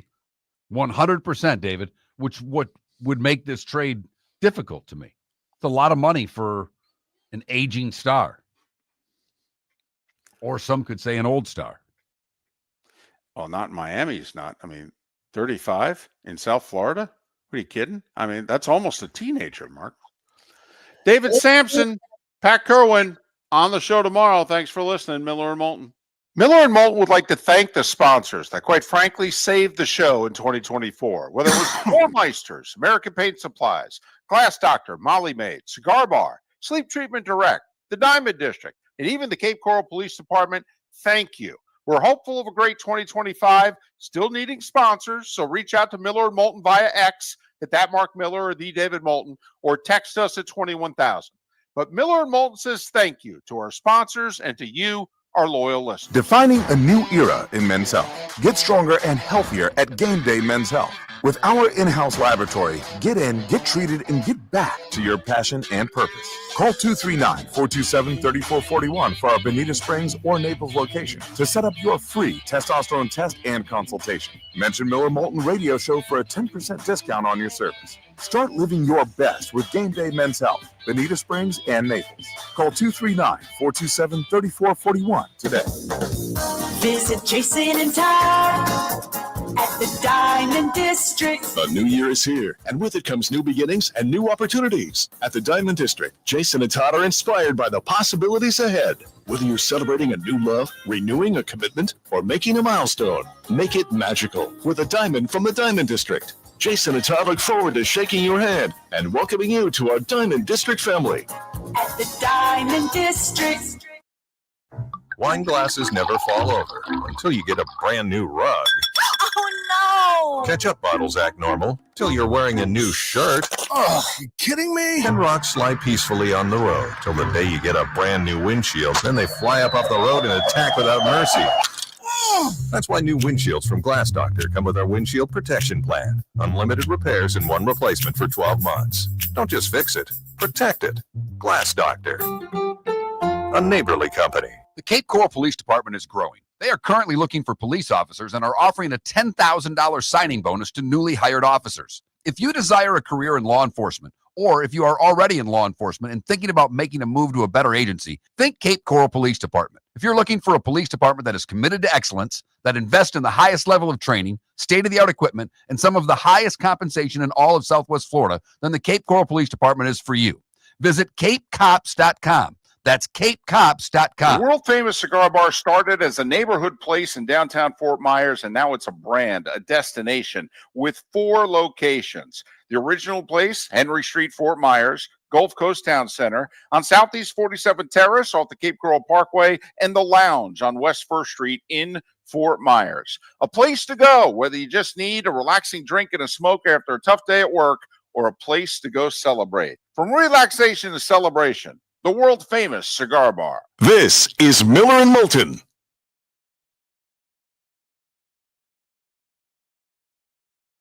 100%, David, which what would make this trade difficult to me. It's a lot of money for an aging star. Or some could say an old star. Well, not in Miami. He's not. I mean, 35 in South Florida? What are you kidding? I mean, that's almost a teenager, Mark. David Sampson, Pat Kerwin on the show tomorrow. Thanks for listening, Miller and Moulton. Miller and Moulton would like to thank the sponsors that, quite frankly, saved the show in 2024. Whether it was Fourmeisters, American Paint Supplies, Glass Doctor, Molly Maid, Cigar Bar, Sleep Treatment Direct, the Diamond District, and even the Cape Coral Police Department, thank you. We're hopeful of a great 2025, still needing sponsors, so reach out to Miller and Moulton via X at that Mark Miller or the David Moulton, or text us at 21,000. But Miller and Moulton says thank you to our sponsors and to you, our loyal listeners. Defining a new era in men's health. Get stronger and healthier at Game Day Men's Health. With our in-house laboratory, get in, get treated, and get back to your passion and purpose. Call 239-427-3441 for our Bonita Springs or Naples location to set up your free testosterone test and consultation. Mention Miller Moulton Radio Show for a 10% discount on your service. Start living your best with Game Day Men's Health, Bonita Springs and Naples. Call 239-427-3441 today. Visit Jason and Todd at the Diamond District. A new year is here, and with it comes new beginnings and new opportunities. At the Diamond District, Jason and Todd are inspired by the possibilities ahead. Whether you're celebrating a new love, renewing a commitment, or making a milestone, make it magical with a diamond from the Diamond District. Jason and Todd look forward to shaking your hand and welcoming you to our Diamond District family. At the Diamond District. Wine glasses never fall over until you get a brand new rug. Oh, no! Ketchup bottles act normal till you're wearing a new shirt. Oh, you kidding me? And rocks slide peacefully on the road till the day you get a brand new windshield. Then they fly up off the road and attack without mercy. That's why new windshields from Glass Doctor come with our windshield protection plan. Unlimited repairs and one replacement for 12 months. Don't just fix it, protect it. Glass Doctor, a neighborly company. The Cape Coral Police Department is growing. They are currently looking for police officers and are offering a $10,000 signing bonus to newly hired officers. If you desire a career in law enforcement, or if you are already in law enforcement and thinking about making a move to a better agency, think Cape Coral Police Department. If you're looking for a police department that is committed to excellence, that invests in the highest level of training, state-of-the-art equipment, and some of the highest compensation in all of Southwest Florida, then the Cape Coral Police Department is for you. Visit capecops.com. That's capecops.com. The world-famous cigar bar started as a neighborhood place in downtown Fort Myers, and now it's a brand, a destination, with 4 locations. The original place, Henry Street, Fort Myers, Gulf Coast Town Center, on Southeast 47th Terrace off the Cape Coral Parkway, and the Lounge on West 1st Street in Fort Myers. A place to go, whether you just need a relaxing drink and a smoke after a tough day at work, or a place to go celebrate. From relaxation to celebration, the world-famous cigar bar. This is Miller and Moulton.